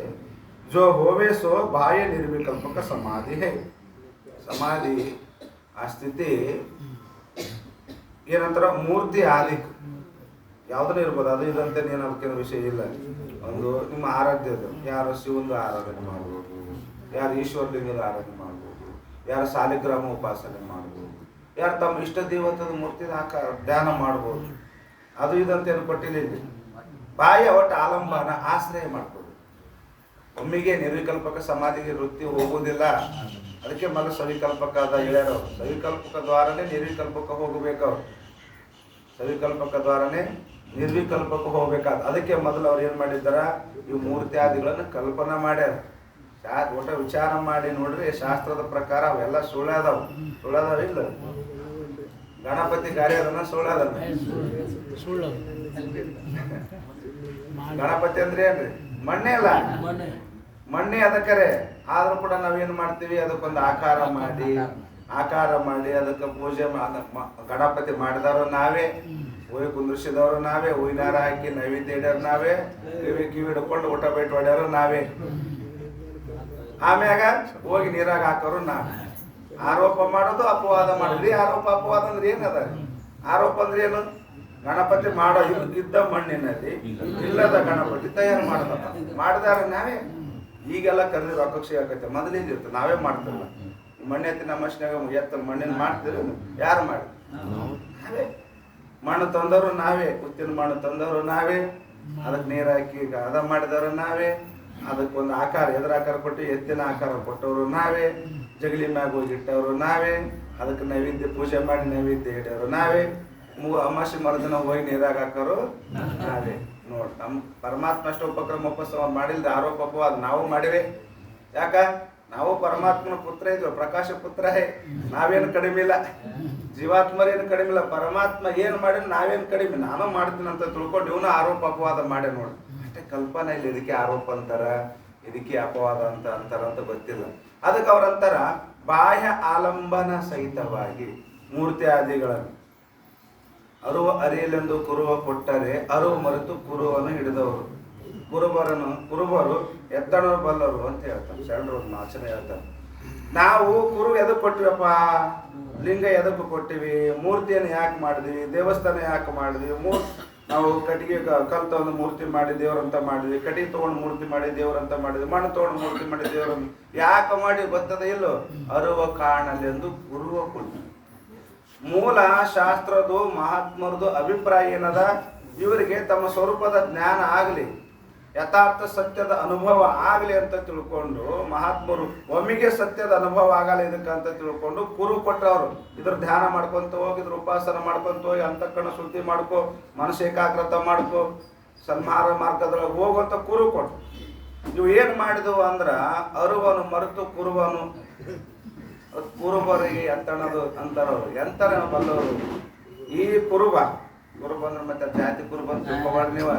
जो होवे सो बाह्य निर्विकल्पक समाधि है. समाधಿ ಆ ಸ್ಥಿತಿ ಏನಂತರ ಮೂರ್ತಿ ಆದಿಕ ಯಾವುದನ್ನ ಇರ್ಬೋದು, ಅದು ಇದಂತೆ ಏನು ಅದಕ್ಕೇನು ವಿಷಯ ಇಲ್ಲ. ಒಂದು ನಿಮ್ಮ ಆರಾಧ್ಯದ, ಯಾರು ಶಿವಂದು ಆರಾಧನೆ ಮಾಡ್ಬೋದು, ಯಾರು ಈಶ್ವರಲಿಂಗದ ಆರಾಧನೆ ಮಾಡ್ಬೋದು, ಯಾರು ಸಾಲಿಗ್ರಾಮ ಉಪಾಸನೆ ಮಾಡ್ಬೋದು, ಯಾರು ತಮ್ಮ ಇಷ್ಟ ದೇವತದ ಮೂರ್ತಿದ ಧ್ಯಾನ ಮಾಡ್ಬೋದು. ಅದು ಇದಂತೆ ಏನು ಕೊಟ್ಟಿಲ್ಲ. ಇಲ್ಲಿ ಬಾಹ್ಯ ಒಟ್ಟು ಆಲಂಬನ ಆಶ್ರಯ ಮಾಡ್ಬೋದು. ಒಮ್ಮೆಗೆ ನಿರ್ವಿಕಲ್ಪಕ ಸಮಾಧಿಗೆ ವೃತ್ತಿ ಹೋಗುವುದಿಲ್ಲ. ಅದಕ್ಕೆ ಮೊದಲು ಸವಿಕಲ್ಪಕದ ಹೇಳ್ಯಾರ. ಸವಿಕಲ್ಪಕ ದ್ವಾರನೇ ನಿರ್ವಿಕಲ್ಪಕ ಹೋಗಬೇಕು. ಅವ್ರು ಸವಿಕಲ್ಪಕ ದ್ವಾರನೇ ನಿರ್ವಿಕಲ್ಪಕ ಹೋಗ್ಬೇಕಾದ. ಅದಕ್ಕೆ ಮೊದಲು ಅವ್ರು ಏನು ಮಾಡಿದ್ದಾರ, ಇವು ಮೂರ್ತ್ಯಾದಿಗಳನ್ನು ಕಲ್ಪನಾ ಮಾಡ್ಯಾರ. ಒಟ್ಟ ವಿಚಾರ ಮಾಡಿ ನೋಡ್ರಿ, ಶಾಸ್ತ್ರದ ಪ್ರಕಾರ ಅವೆಲ್ಲ ಸುಳ್ಳಾದವು. ಇಲ್ಲ ಗಣಪತಿ ಕಾರ್ಯದನ್ನ ಸುಳ್ಳಾದಲ್ಲ. ಗಣಪತಿ ಅಂದ್ರೆ ಏನ್ರಿ? ಮಣ್ಣೆ ಅಲ್ಲ, ಮಣ್ಣೆ ಅದಕ್ಕರೆ. ಆದ್ರೂ ಕೂಡ ನಾವೇನ್ ಮಾಡ್ತೀವಿ, ಅದಕ್ಕೊಂದು ಆಕಾರ ಮಾಡಿ ಅದಕ್ಕೆ ಪೂಜೆ ಗಣಪತಿ ಮಾಡಿದವರು ನಾವೇ, ಹೋಗಿ ಕುಂದ್ರಿಸಿದವರು ನಾವೇ, ಹೂವಿನಾರ ಹಾಕಿ ನೈವೇದ್ಯ ಇಡ್ಯಾರ ನಾವೇ, ಕಿವಿ ಹಿಡ್ಕೊಂಡು ಊಟ ಬೈಟ್ ಹೊಡ್ಯಾರು ನಾವೇ. ಆಮ್ಯಾಗ ಹೋಗಿ ನೀರಾಗ ಹಾಕೋರು ನಾವೇ. ಆರೋಪ ಮಾಡೋದು, ಅಪವಾದ ಮಾಡಿದ್ರಿ. ಆರೋಪ ಅಪವಾದ ಅಂದ್ರೆ ಏನದ? ಆರೋಪ ಅಂದ್ರೆ ಏನು? ಗಣಪತಿ ಮಾಡೋ ಇದ್ದ ಮಣ್ಣಿನಲ್ಲಿ ಇಲ್ಲದ ಗಣಪತಿ ತಯಾರು ಮಾಡಿದಾರ ನಾವೇ. ಈಗೆಲ್ಲ ಕರೆದಿ ರೊಕ್ಕ ಸಿಗತ್ತೆ, ಮೊದಲಿಂದ ಇರ್ತದೆ, ನಾವೇ ಮಾಡ್ತಿಲ್ಲ. ಮಣ್ಣೆತ್ತಿನ ಮಷಿನಾಗ ಎತ್ತಲು ಮಣ್ಣಿನ ಮಾಡ್ತೀವಿ, ಯಾರು ಮಾಡಿ? ನಾವೇ. ಮಣ್ಣು ತಂದವರು ನಾವೇ, ಉತ್ತಿನ ಮಣ್ಣು ತಂದವರು ನಾವೇ, ಅದಕ್ಕೆ ನೀರು ಹಾಕಿ ಅದ ಮಾಡಿದವರು ನಾವೇ, ಅದಕ್ಕೊಂದು ಆಕಾರ ಎದುರು ಆಕಾರ ಕೊಟ್ಟು ಎತ್ತಿನ ಆಕಾರ ಕೊಟ್ಟವರು ನಾವೇ, ಜಗಲಿ ಮ್ಯಾಗ ಹೋಗಿಟ್ಟವರು ನಾವೇ, ಅದಕ್ಕೆ ನೈವೇದ್ಯ ಪೂಜೆ ಮಾಡಿ ನೈವೇದ್ಯ ಇಟ್ಟವರು ನಾವೇ, ಅಮಾಸೆ ಮರದಿನ ಹೋಗಿ ನೀರಾಗ ಹಾಕೋರು ನಾವೇ. ನೋಡಿ, ನಮ್ಮ ಪರಮಾತ್ಮ ಅಷ್ಟು ಉಪಕ್ರಮ ಮಾಡಿಲ್ದ ಆರೋಪ ಅಪವಾದ ನಾವು ಮಾಡಿವೆ. ಯಾಕ? ನಾವು ಪರಮಾತ್ಮನ ಪುತ್ರ ಇದ್ವಿ, ಪ್ರಕಾಶ ಪುತ್ರ ಹೇ. ನಾವೇನು ಕಡಿಮೆ ಇಲ್ಲ, ಜೀವಾತ್ಮರೇನು ಕಡಿಮೆ ಇಲ್ಲ. ಪರಮಾತ್ಮ ಏನು ಮಾಡಿದ್ರೆ ನಾವೇನು ಕಡಿಮೆ, ನಾನು ಮಾಡ್ತೀನಿ ಅಂತ ತಿಳ್ಕೊಂಡು ಇವನು ಆರೋಪ ಅಪವಾದ ಮಾಡಿ ನೋಡಿ. ಅಷ್ಟೇ ಕಲ್ಪನೆ ಇಲ್ಲ. ಇದಕ್ಕೆ ಆರೋಪ ಅಂತಾರ, ಇದಕ್ಕೆ ಅಪವಾದ ಅಂತಾರ ಗೊತ್ತಿಲ್ಲ. ಅದಕ್ಕೆ ಅವ್ರಂತಾರ, ಬಾಹ್ಯ ಆಲಂಬನ ಸಹಿತವಾಗಿ ಮೂರ್ತಿ ಆದಿಗಳನ್ನು ಅರುವ ಅರಿಯಲೆಂದು ಕುರುವ ಕೊಟ್ಟರೆ ಅರಿವು ಮರೆತು ಕುರುವನ್ನು ಹಿಡಿದವರು. ಕುರುಬರು ಎತ್ತಣರು ಬಲ್ಲರು ಅಂತ ಹೇಳ್ತಾರೆ. ಶರಣರು ಮಾಚನೆ ಹೇಳ್ತಾರೆ. ನಾವು ಕುರು ಎದಕ್ಕೆ ಕೊಟ್ಟಿವಪ್ಪ? ಲಿಂಗ ಎದಕ್ಕೆ ಕೊಟ್ಟಿವಿ? ಮೂರ್ತಿಯನ್ನು ಯಾಕೆ ಮಾಡಿದ್ವಿ? ದೇವಸ್ಥಾನ ಯಾಕೆ ಮಾಡಿದ್ವಿ? ನಾವು ಕಟ್ಟಿಗೆ ಕಲ್ ತಗೊಂಡು ಮೂರ್ತಿ ಮಾಡಿ ದೇವ್ರಂತ ಮಾಡಿದ್ವಿ, ಕಟ್ಟಿಗೆ ತಗೊಂಡು ಮೂರ್ತಿ ಮಾಡಿ ದೇವ್ರಂತ ಮಾಡಿದ್ವಿ, ಮಣ್ಣು ತಗೊಂಡು ಮೂರ್ತಿ ಮಾಡಿ ದೇವ್ರಂತ ಯಾಕೆ ಮಾಡಿ ಗೊತ್ತದ ಇಲ್ಲೋ? ಅರುವ ಕಾರಣಲೆಂದು ಕುರುವ ಕೊಟ್ಟು. ಮೂಲ ಶಾಸ್ತ್ರದ್ದು ಮಹಾತ್ಮರದು ಅಭಿಪ್ರಾಯ ಏನದ? ಇವರಿಗೆ ತಮ್ಮ ಸ್ವರೂಪದ ಜ್ಞಾನ ಆಗಲಿ, ಯಥಾರ್ಥ ಸತ್ಯದ ಅನುಭವ ಆಗಲಿ ಅಂತ ತಿಳ್ಕೊಂಡು ಮಹಾತ್ಮರು ಒಮ್ಮಿಗೆ ಸತ್ಯದ ಅನುಭವ ಆಗಲ್ಲ ಇದಕ್ಕಂತ ತಿಳ್ಕೊಂಡು ಕುರು ಕೊಟ್ಟವರು. ಇದ್ರ ಧ್ಯಾನ ಮಾಡ್ಕೊಂತ ಹೋಗಿ, ಇದ್ರ ಉಪಾಸನ ಮಾಡ್ಕೊಂತ ಹೋಗಿ, ಅಂತಃಕರಣ ಶುದ್ಧಿ ಮಾಡ್ಕೊ, ಮನಸ್ಸು ಏಕಾಗ್ರತೆ ಮಾಡ್ಕೊ, ಸನ್ಮಾರ್ಗ ಮಾರ್ಗದೊಳಗೆ ಹೋಗುವಂತ ಕುರು ಕೊಟ್ಟು. ಇವು ಏನು ಮಾಡಿದವು ಅಂದ್ರ ಅರುವನು ಮರೆತು ಕುರುವನು. ಕುರುಬರಿಗೆ ಎತ್ತಣದು ಅಂತಾರವ್ರು. ಎಂತರ ಬಲ್ಲವರು ಈ ಕುರುಬ ಅಂದ್ರೆ ಮತ್ತೆ ಜಾತಿ ಕುರುಬನ್ ತಿಳ್ಕೊಬಾರ್ದು ನೀವು.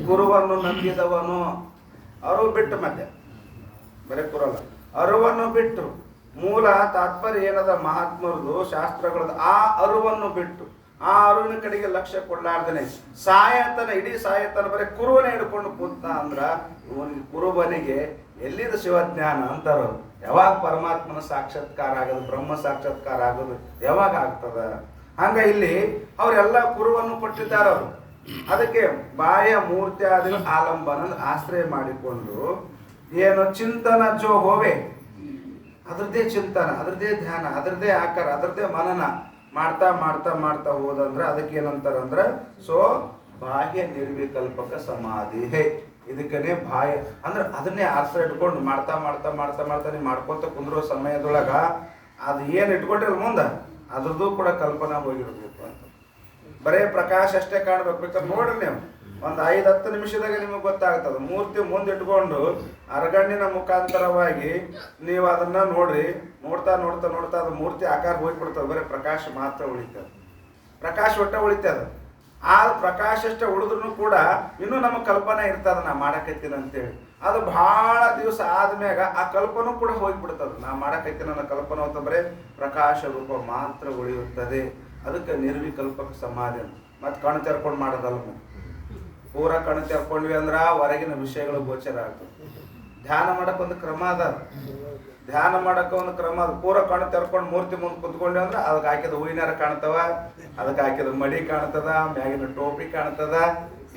ಕುರುವನ್ನು ನಂಬಿದವನು ಅರು ಬಿಟ್ಟು, ಮತ್ತೆ ಬರೀ ಕುರಲ್ಲ, ಅರುವನ್ನು ಬಿಟ್ಟು. ಮೂಲ ತಾತ್ಪರ್ಯ ಏನದ ಮಹಾತ್ಮರದು ಶಾಸ್ತ್ರಗಳದ ಆ ಅರುವನ್ನು ಬಿಟ್ಟು, ಆ ಅರುವಿನ ಕಡೆಗೆ ಲಕ್ಷ್ಯ ಕೊಡ್ಲಾರ್ದನೆ ಸಾಯತನ, ಇಡೀ ಸಾಯತನ ಬರೀ ಕುರುವನೇ ಹಿಡ್ಕೊಂಡು ಕೂತ ಅಂದ್ರ ಇವನಿಗೆ ಕುರುಬನಿಗೆ ಎಲ್ಲಿದ ಶಿವಜ್ಞಾನ ಅಂತಾರ. ಯಾವಾಗ ಪರಮಾತ್ಮನ ಸಾಕ್ಷಾತ್ಕಾರ ಆಗೋದು, ಬ್ರಹ್ಮ ಸಾಕ್ಷಾತ್ಕಾರ ಆಗೋದು ಯಾವಾಗ ಆಗ್ತದ? ಹಂಗ ಇಲ್ಲಿ ಅವರೆಲ್ಲ ಕುರುವನ್ನು ಕೊಟ್ಟಿದ್ದಾರೆ ಅವರು. ಅದಕ್ಕೆ ಬಾಹ್ಯ ಮೂರ್ತಿ ಆದ ಆಲಂಬನ ಆಶ್ರಯ ಮಾಡಿಕೊಂಡು ಏನು ಚಿಂತನ ಜೋ ಹೋವೆ, ಅದ್ರದ್ದೇ ಚಿಂತನ, ಅದ್ರದ್ದೇ ಧ್ಯಾನ, ಅದ್ರದ್ದೇ ಆಕಾರ, ಅದ್ರದ್ದೇ ಮನನ ಮಾಡ್ತಾ ಮಾಡ್ತಾ ಮಾಡ್ತಾ ಹೋದಂದ್ರೆ ಅದಕ್ಕೆ ಏನಂತಾರಂದ್ರ ಬಾಹ್ಯ ನಿರ್ವಿಕಲ್ಪಕ ಸಮಾಧಿ. ಇದಕ್ಕನೇ ಬಾಹ್ಯ ಅಂದ್ರೆ ಅದನ್ನೇ ಆಶ್ರಯ ಇಟ್ಕೊಂಡು ಮಾಡ್ತಾ ಮಾಡ್ತಾ ಮಾಡ್ತಾ ಮಾಡ್ತಾ ನೀವು ಮಾಡ್ಕೊಂತ ಕುಂದ್ರೋ ಸಮಯದೊಳಗ ಅದು ಏನು ಇಟ್ಕೊಂಡಿರಲ್ಲ ಮುಂದೆ ಅದ್ರದ್ದು ಕೂಡ ಕಲ್ಪನಾ ಹೋಗಿರ್ಬೇಕು ಅಂತ. ಬರೇ ಪ್ರಕಾಶ ಅಷ್ಟೇ ಕಾಣ್ಬೇಕು. ಬೇಕಾದ್ರೆ ನೋಡ್ರಿ ನೀವು ಒಂದು 5-10 ನಿಮಿಷದಾಗ ನಿಮಗೆ ಗೊತ್ತಾಗ್ತದೆ. ಮೂರ್ತಿ ಮುಂದೆ ಇಟ್ಕೊಂಡು ಅರಗಣ್ಣಿನ ಮುಖಾಂತರವಾಗಿ ನೀವು ಅದನ್ನ ನೋಡ್ರಿ, ನೋಡ್ತಾ ನೋಡ್ತಾ ನೋಡ್ತಾ ಅದು ಮೂರ್ತಿ ಆಕಾರ ಹೋಗ್ಬಿಡ್ತದೆ. ಬರೀ ಪ್ರಕಾಶ ಮಾತ್ರ ಉಳಿತದೆ, ಪ್ರಕಾಶ ಒಟ್ಟ ಉಳಿತದೆ. ಆ ಪ್ರಕಾಶ ಅಷ್ಟೇ ಉಳಿದ್ರು ಕೂಡ ಇನ್ನೂ ನಮಗೆ ಕಲ್ಪನೆ ಇರ್ತದೆ, ನಾ ಮಾಡಕತ್ತೀನಿ ಅಂತೇಳಿ. ಅದು ಬಹಳ ದಿವಸ ಆದ್ಮ್ಯಾಗ ಆ ಕಲ್ಪನೂ ಕೂಡ ಹೋಗ್ಬಿಡ್ತದೆ. ನಾ ಮಾಡಕತ್ತೀನಿ ಅನ್ನೋ ಕಲ್ಪನೆ ಹೋಗ್ತಾ ಬರೀ ಪ್ರಕಾಶ ರೂಪ ಮಾತ್ರ ಉಳಿಯುತ್ತದೆ. ಅದಕ್ಕೆ ನಿರ್ವಿಕಲ್ಪಕ ಸಮಾಧಿ ಅಂತ. ಮತ್ತೆ ಕಣ್ಣು ತೆರ್ಕೊಂಡು ಮಾಡೋದಲ್ಲ, ಪೂರ ಕಣ್ಣು ತೆರ್ಕೊಂಡ್ವಿ ಅಂದ್ರೆ ಹೊರಗಿನ ವಿಷಯಗಳು ಗೋಚರ ಆಗ್ತದೆ. ಧ್ಯಾನ ಮಾಡಕ್ಕೊಂದು ಕ್ರಮ ಅದ, ಧ್ಯಾನ ಮಾಡಕ್ಕೆ ಒಂದು ಕ್ರಮ ಅದ. ಪೂರ ಕಣ್ಣು ತೆರ್ಕೊಂಡು ಮೂರ್ತಿ ಮುಂದೆ ಕುತ್ಕೊಂಡ್ವಿ ಅಂದ್ರೆ ಅದಕ್ಕೆ ಹಾಕಿದ ಹೂವಿನಾರ ಕಾಣ್ತವ, ಅದಕ್ಕೆ ಹಾಕಿದ ಮಡಿ ಕಾಣ್ತದ, ಮ್ಯಾಗಿನ ಟೋಪಿ ಕಾಣ್ತದ,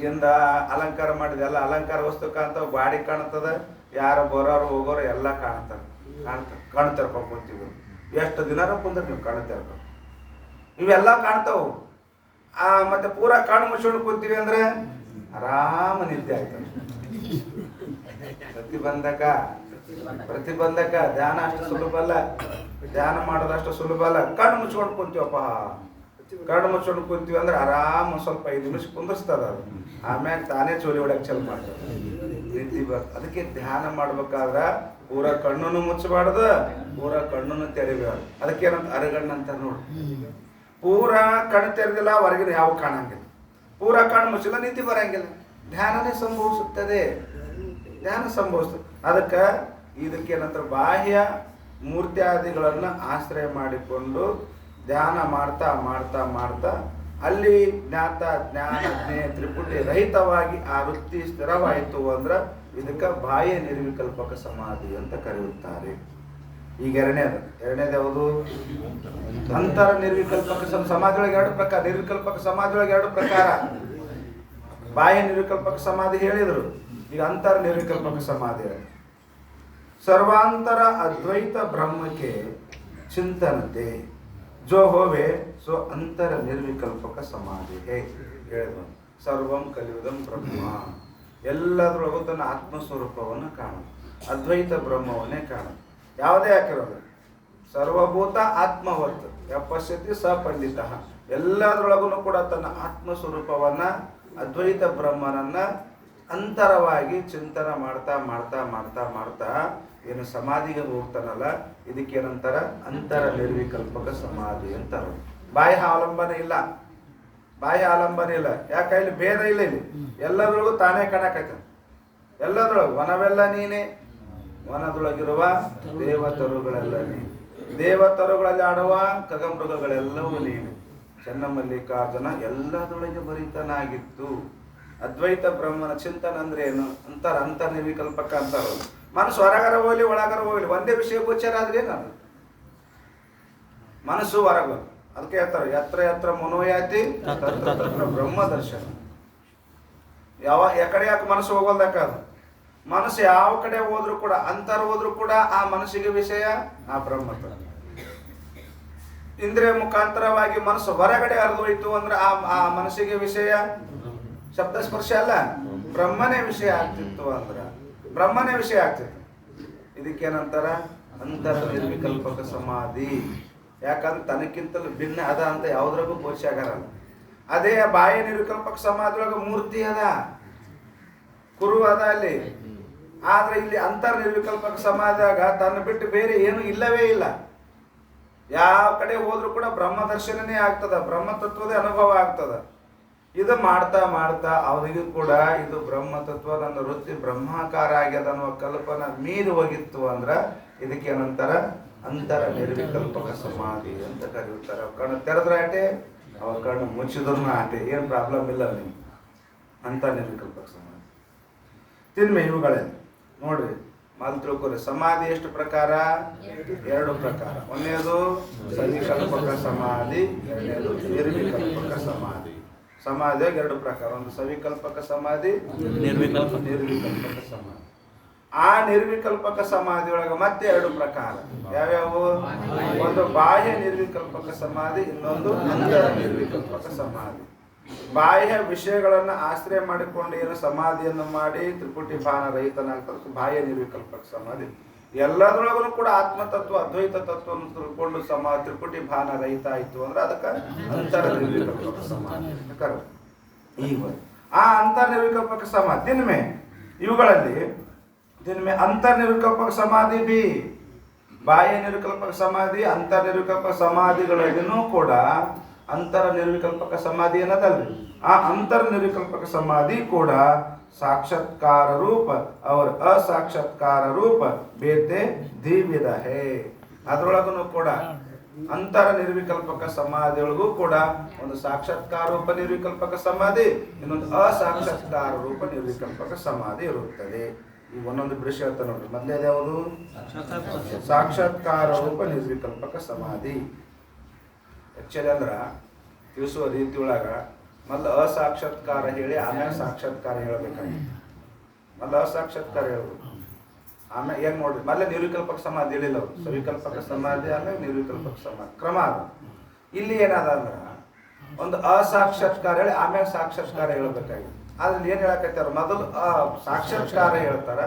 ಇಂದ ಅಲಂಕಾರ ಮಾಡಿದ ಎಲ್ಲ ಅಲಂಕಾರ ವಸ್ತು ಕಾಣ್ತಾವ, ಗಾಡಿ ಕಾಣ್ತದ, ಯಾರು ಬರೋರು ಹೋಗೋರು ಎಲ್ಲ ಕಾಣ್ತಾರೆ. ಕಣ್ಣು ತೆರ್ಕೊಂಡು ಕುಂತೀವಿ. ಎಷ್ಟು ದಿನಾರ ಕುಂದ್ರೆ ನೀವು ಕಣ್ಣು ತೆರ್ಕೊಂಡು ಇವೆಲ್ಲ ಕಾಣ್ತಾವು. ಮತ್ತೆ ಪೂರಾ ಕಣ್ಣು ಮುಚ್ಕೊಂಡು ಕುಂತೀವಿ ಅಂದ್ರೆ ಆರಾಮ ನಿದ್ದೆ ಆಯ್ತದೆ. ಸತಿ ಬಂದಾಗ ಪ್ರತಿಬಂಧಕ. ಧ್ಯಾನ ಅಷ್ಟು ಸುಲಭ ಅಲ್ಲ, ಧ್ಯಾನ ಮಾಡೋದಷ್ಟು ಸುಲಭ ಅಲ್ಲ. ಕಣ್ಣು ಮುಚ್ಕೊಂಡು ಕುಂತೀವಪ್ಪ, ಕಣ್ಣು ಮುಚ್ಕೊಂಡು ಕುಂತೀವಿ ಅಂದ್ರೆ ಆರಾಮ್ ಸ್ವಲ್ಪ 5 ನಿಮಿಷ ಕುಂದಿಸ್ತದ ಅದು, ಆಮ್ಯಾಗ ತಾನೇ ಚೋಲಿ ಹೊಡಕ್ ಚಲ್ ಮಾಡ್ತದೆ, ನಿಂತಿ ಬರ್ತದೆ. ಅದಕ್ಕೆ ಧ್ಯಾನ ಮಾಡ್ಬೇಕಾದ್ರ ಪೂರ ಕಣ್ಣನ್ನು ಮುಚ್ಚಬಾರ್ದು, ಪೂರ ಕಣ್ಣನ್ನು ತೆರಿಬಾರ್ದು. ಅದಕ್ಕೇನಂತ ಅರಗಣ್ಣ ಅಂತ ನೋಡಿ, ಪೂರ ಕಣ್ಣು ತೆರೆದಿಲ್ಲ ಹೊರಗಿನ ಯಾವ ಕಾಣಂಗಿಲ್ಲ, ಪೂರ ಕಣ್ಣು ಮುಚ್ಚಿಲ್ಲ ನಿಂತಿ ಬರಂಗಿಲ್ಲ, ಧ್ಯಾನನೇ ಸಂಭವಿಸುತ್ತದೆ, ಧ್ಯಾನ ಸಂಭವಿಸ್ತದೆ. ಅದಕ್ಕೆ ಇದಕ್ಕೇನಂತ ಬಾಹ್ಯ ಮೂರ್ತ್ಯಾದಿಗಳನ್ನು ಆಶ್ರಯ ಮಾಡಿಕೊಂಡು ಧ್ಯಾನ ಮಾಡ್ತಾ ಮಾಡ್ತಾ ಮಾಡ್ತಾ ಅಲ್ಲಿ ಜ್ಞಾತ ಜ್ಞಾನ ಜ್ಞೇಯ ತ್ರಿಪುಟಿ ರಹಿತವಾಗಿ ಆ ವೃತ್ತಿ ಸ್ಥಿರವಾಯಿತು ಅಂದ್ರೆ ಇದಕ್ಕೆ ಬಾಹ್ಯ ನಿರ್ವಿಕಲ್ಪಕ ಸಮಾಧಿ ಅಂತ ಕರೆಯುತ್ತಾರೆ. ಈಗ ಎರಡನೇದು ಯಾವುದು? ಅಂತರ ನಿರ್ವಿಕಲ್ಪಕ ಸಮಾಧಿಯೊಳಗೆ 2 ಪ್ರಕಾರ. ನಿರ್ವಿಕಲ್ಪಕ ಸಮಾಧಿಯೊಳಗೆ 2 ಪ್ರಕಾರ. ಬಾಹ್ಯ ನಿರ್ವಿಕಲ್ಪಕ ಸಮಾಧಿ ಹೇಳಿದ್ರು, ಈಗ ಅಂತರ ನಿರ್ವಿಕಲ್ಪಕ ಸಮಾಧಿ. ಸರ್ವಾಂತರ ಅದ್ವೈತ ಬ್ರಹ್ಮಕ್ಕೆ ಚಿಂತನತೆ ಜೋ ಹೋವೆ ಸೊ ಅಂತರ ನಿರ್ವಿಕಲ್ಪಕ ಸಮಾಧಿ ಹೇಳಿದ್ರು. ಸರ್ವಂ ಕಲಿಯುವುದಂ ಬ್ರಹ್ಮ, ಎಲ್ಲದರೊಳಗೂ ತನ್ನ ಆತ್ಮಸ್ವರೂಪವನ್ನು ಕಾಣುದು, ಅದ್ವೈತ ಬ್ರಹ್ಮವನ್ನೇ ಕಾಣುದು. ಯಾವುದೇ ಹಾಕಿರೋದು ಸರ್ವಭೂತ ಆತ್ಮವತ್ ಯಪಶ್ಯತಿ ಸ ಪಂಡಿತ, ಎಲ್ಲದರೊಳಗೂ ಕೂಡ ತನ್ನ ಆತ್ಮಸ್ವರೂಪವನ್ನ ಅದ್ವೈತ ಬ್ರಹ್ಮನನ್ನ ಅಂತರವಾಗಿ ಚಿಂತನ ಮಾಡ್ತಾ ಮಾಡ್ತಾ ಮಾಡ್ತಾ ಮಾಡ್ತಾ ಏನು ಸಮಾಧಿಗೆ ಹೋಗ್ತಾನಲ್ಲ, ಇದಕ್ಕೇನಂತಾರ? ಅಂತರ ನಿರ್ವಿಕಲ್ಪಕ ಸಮಾಧಿ ಅಂತಾರ. ಬಾಹ್ಯ ಅವಲಂಬನೆ ಇಲ್ಲ, ಬಾಹ್ಯ ಅವಲಂಬನೆ ಇಲ್ಲ. ಯಾಕ? ಇಲ್ಲಿ ಭೇದ ಇಲ್ಲ, ಇಲ್ಲಿ ಎಲ್ಲದ್ರೊಳಗೂ ತಾನೇ ಕಾಣಕತ್ತ. ಎಲ್ಲದ್ರೊಳಗು ವನವೆಲ್ಲ ನೀನೆ, ವನದೊಳಗಿರುವ ದೇವತರುಗಳೆಲ್ಲ ನೀನೆ, ದೇವತರುಗಳಲ್ಲಿ ಆಡುವ ಖಗಮೃಗಗಳೆಲ್ಲವೂ ನೀನೆ. ಚನ್ನಮಲ್ಲಿಕಾರ್ಜುನ ಎಲ್ಲದೊಳಗೆ ಭರಿತನಾಗಿತ್ತು. ಅದ್ವೈತ ಬ್ರಹ್ಮನ ಚಿಂತನ ಅಂದ್ರೆ ಏನು? ಅಂತರ ನಿರ್ವಿಕಲ್ಪಕ ಅಂತಾರ. ಮನಸ್ಸು ಹೊರಗರ ಹೋಗ್ಲಿ ಒಳಗರ ಹೋಗ್ಲಿ ಒಂದೇ ವಿಷಯ ಗೋಚರ ಆದ್ರೆ ಏನದು? ಮನಸ್ಸು ಹೊರಗ. ಅದಕ್ಕೆ ಹೇಳ್ತಾರೆ ಯತ್ರ ಯತ್ರ ಮನೋಯಾತಿ ತತ್ರ ಬ್ರಹ್ಮ ದರ್ಶನ. ಯಾಕಡೆ ಯಾಕೆ ಮನಸ್ಸು ಹೋಗೋದಕ್ಕ? ಮನಸ್ಸು ಯಾವ ಕಡೆ ಹೋದ್ರು ಕೂಡ, ಅಂತರ ಹೋದ್ರು ಕೂಡ ಆ ಮನಸ್ಸಿಗೆ ವಿಷಯ ಆ ಬ್ರಹ್ಮ. ಇಂದ್ರಿಯ ಮುಖಾಂತರವಾಗಿ ಮನಸ್ಸು ಹೊರಗಡೆ ಹರಿದೋಯ್ತು ಅಂದ್ರೆ ಆ ಮನಸ್ಸಿಗೆ ವಿಷಯ ಶಬ್ದ ಸ್ಪರ್ಶ ಅಲ್ಲ, ಬ್ರಹ್ಮನೇ ವಿಷಯ ಆಗ್ತಿತ್ತು ಅಂದ್ರೆ ಬ್ರಹ್ಮನೇ ವಿಷಯ ಆಗ್ತಿತ್ತು. ಇದಕ್ಕೇನಂತಾರ? ಅಂತರ ನಿರ್ವಿಕಲ್ಪಕ ಸಮಾಧಿ. ಯಾಕಂದ್ರೆ ತನಕ್ಕಿಂತಲೂ ಭಿನ್ನ ಅದ ಅಂತ ಯಾವ್ದ್ರಾಗೂ ಗೋಚರ ಆಗಲ್ಲ. ಅದೇ ಬಾಹ್ಯ ನಿರ್ವಿಕಲ್ಪಕ ಸಮಾಧಿ ಒಳಗ ಮೂರ್ತಿ ಅದ, ಕುರು ಅದ ಅಲ್ಲಿ. ಆದ್ರೆ ಇಲ್ಲಿ ಅಂತರ ನಿರ್ವಿಕಲ್ಪಕ ಸಮಾಧಿಯಾಗ ತನ್ನ ಬಿಟ್ಟು ಬೇರೆ ಏನು ಇಲ್ಲವೇ ಇಲ್ಲ. ಯಾವ ಕಡೆ ಹೋದ್ರು ಕೂಡ ಬ್ರಹ್ಮ ದರ್ಶನನೇ ಆಗ್ತದ, ಬ್ರಹ್ಮ ತತ್ವದ ಅನುಭವ ಆಗ್ತದ. ಇದು ಮಾಡ್ತಾ ಮಾಡ್ತಾ ಅವರಿಗೂ ಕೂಡ ಇದು ಬ್ರಹ್ಮ ತತ್ವ ನನ್ನ ವೃತ್ತಿ ಬ್ರಹ್ಮಾಕಾರ ಆಗ್ಯದ ಅನ್ನುವ ಕಲ್ಪನಾ ಮೀರಿ ಹೋಗಿತ್ತು ಅಂದ್ರ ಇದಕ್ಕೇನಂತಾರ? ಅಂತರ ನಿರ್ವಿಕಲ್ಪಕ ಸಮಾಧಿ ಅಂತ ಕರೆಯುತ್ತಾರೆ. ಕಣ್ಣು ತೆರೆದ್ರ ಆಟೆ, ಅವ ಕಣ್ಣು ಮುಚ್ಚಿದ್ರು ಆಟೆ, ಏನ್ ಪ್ರಾಬ್ಲಮ್ ಇಲ್ಲ ನಿಮ್ಗೆ. ಅಂತರ ನಿರ್ವಿಕಲ್ಪಕ ಸಮಾಧಿ ತಿನ್ಮೆ ಇವುಗಳೇ ನೋಡ್ರಿ. ಮೊದಲು ತಿಳ್ಕೊರಿ, ಸಮಾಧಿ ಎಷ್ಟು ಪ್ರಕಾರ? 2 ಪ್ರಕಾರ. ಒಂದನೇದು ಸವಿಕಲ್ಪಕ ಸಮಾಧಿ, ಎರಡನೇದು ನಿರ್ವಿಕಲ್ಪಕ ಸಮಾಧಿ. ಸಮಾಧಿಯಾಗ 2 ಪ್ರಕಾರ, ಒಂದು ಸವಿಕಲ್ಪಕ ಸಮಾಧಿ, ನಿರ್ವಿಕಲ್ಪಕ ಸಮಾಧಿ. ಆ ನಿರ್ವಿಕಲ್ಪಕ ಸಮಾಧಿ ಒಳಗ ಮತ್ತೆ 2 ಪ್ರಕಾರ. ಯಾವ್ಯಾವು? ಒಂದು ಬಾಹ್ಯ ನಿರ್ವಿಕಲ್ಪಕ ಸಮಾಧಿ, ಇನ್ನೊಂದು ಅಂತರ ನಿರ್ವಿಕಲ್ಪಕ ಸಮಾಧಿ. ಬಾಹ್ಯ ವಿಷಯಗಳನ್ನ ಆಶ್ರಯ ಮಾಡಿಕೊಂಡು ಏನು ಸಮಾಧಿಯನ್ನು ಮಾಡಿ ತ್ರಿಪುಟಿ ಭಾನ ರಹಿತನಾಗ್ತದೆ ಬಾಹ್ಯ ನಿರ್ವಿಕಲ್ಪಕ ಸಮಾಧಿ. ಎಲ್ಲದರೊಳಗೂ ಕೂಡ ಆತ್ಮತತ್ವ ಅದ್ವೈತ ತತ್ವವನ್ನು ತಿಳ್ಕೊಂಡು ತ್ರಿಪುಟಿ ಭಾನ ರಹಿತ ಆಯ್ತು ಅಂದ್ರೆ ಅದಕ್ಕೆ ಅಂತರ ನಿರ್ವಿಕಲ್ಪಕ ಸಮಾಧಿ ಅಂತ ಕರೆದು. ಈಗ ಆ ಅಂತರ ನಿರ್ವಿಕಲ್ಪಕ ಸಮಾಧಿ ದಿನಮೆ ಇವುಗಳಲ್ಲಿ ದಿನಮೆ ಅಂತರ ನಿರ್ವಿಕಲ್ಪಕ ಸಮಾಧಿ ಬಿ ಬಾಹ್ಯ ನಿರ್ವಿಕಲ್ಪಕ ಸಮಾಧಿ ಅಂತರ ನಿರ್ವಿಕಲ್ಪಕ ಸಮಾಧಿಗಳಲ್ಲಿನೂ ಕೂಡ ಅಂತರ ನಿರ್ವಿಕಲ್ಪಕ ಸಮಾಧಿ ಏನದಲ್ರಿ, ಆ ಅಂತರ ನಿರ್ವಿಕಲ್ಪಕ ಸಮಾಧಿ ಕೂಡ ಸಾಕ್ಷಾತ್ಕಾರ ರೂಪ और ಅಸಾಕ್ಷಾತ್ಕಾರ ರೂಪ ಬೇತೆ ದಿವ್ಯದ ಹೇ. ಅದರೊಳಗೂ ಕೂಡ ಅಂತರ ನಿರ್ವಿಕಲ್ಪಕ ಸಮಾಧಿಯೊಳಗೂ ಕೂಡ ಒಂದು ಸಾಕ್ಷಾತ್ಕಾರ ರೂಪ ನಿರ್ವಿಕಲ್ಪಕ ಸಮಾಧಿ, ಇನ್ನೊಂದು ಅಸಾಕ್ಷಾತ್ಕಾರ ರೂಪ ನಿರ್ವಿಕಲ್ಪಕ ಸಮಾಧಿ ಇರುತ್ತದೆ. ಈ ಒಂದೊಂದು ದೃಶ್ಯ ಹೇಳ್ತಾ ನೋಡ್ರಿ. ಮೊದಲೇದು ಯಾವುದು? ಸಾಕ್ಷಾತ್ಕಾರ ರೂಪ ನಿರ್ವಿಕಲ್ಪಕ ಸಮಾಧಿ. ಆಕ್ಚುಲಿ ಅಂದ್ರ ತಿಳಿಸುವ ರೀತಿ ಒಳಗ ಮೊದಲು ಅಸಾಕ್ಷಾತ್ಕಾರ ಹೇಳಿ ಆಮೇಲೆ ಸಾಕ್ಷಾತ್ಕಾರ ಹೇಳ್ಬೇಕಾಗಿತ್ತು. ಮೊದಲು ಅಸಾಕ್ಷಾತ್ಕಾರ ಹೇಳ್ಬೇಕು, ಆಮೇಲೆ ಏನ್ ನೋಡ್ರಿ ಮೊದಲೇ ನಿರ್ವಿಕಲ್ಪಕ ಸಮಾಧಿ ಹೇಳಿಲ್ಲ ಅವ್ರು. ಸವಿಕಲ್ಪಕ ಸಮಾಧಿ ಆಮೇಲೆ ನಿರ್ವಿಕಲ್ಪಕ ಸಮಾಧಿ ಕ್ರಮ ಅದ. ಇಲ್ಲಿ ಏನದ ಅಂದ್ರ ಒಂದು ಅಸಾಕ್ಷಾತ್ಕಾರ ಹೇಳಿ ಆಮೇಲೆ ಸಾಕ್ಷಾತ್ಕಾರ ಹೇಳ್ಬೇಕಾಗಿತ್ತು. ಆದ್ರೆ ಏನ್ ಹೇಳಕತ್ತಾರ? ಮೊದಲು ಸಾಕ್ಷಾತ್ಕಾರ ಹೇಳ್ತಾರ,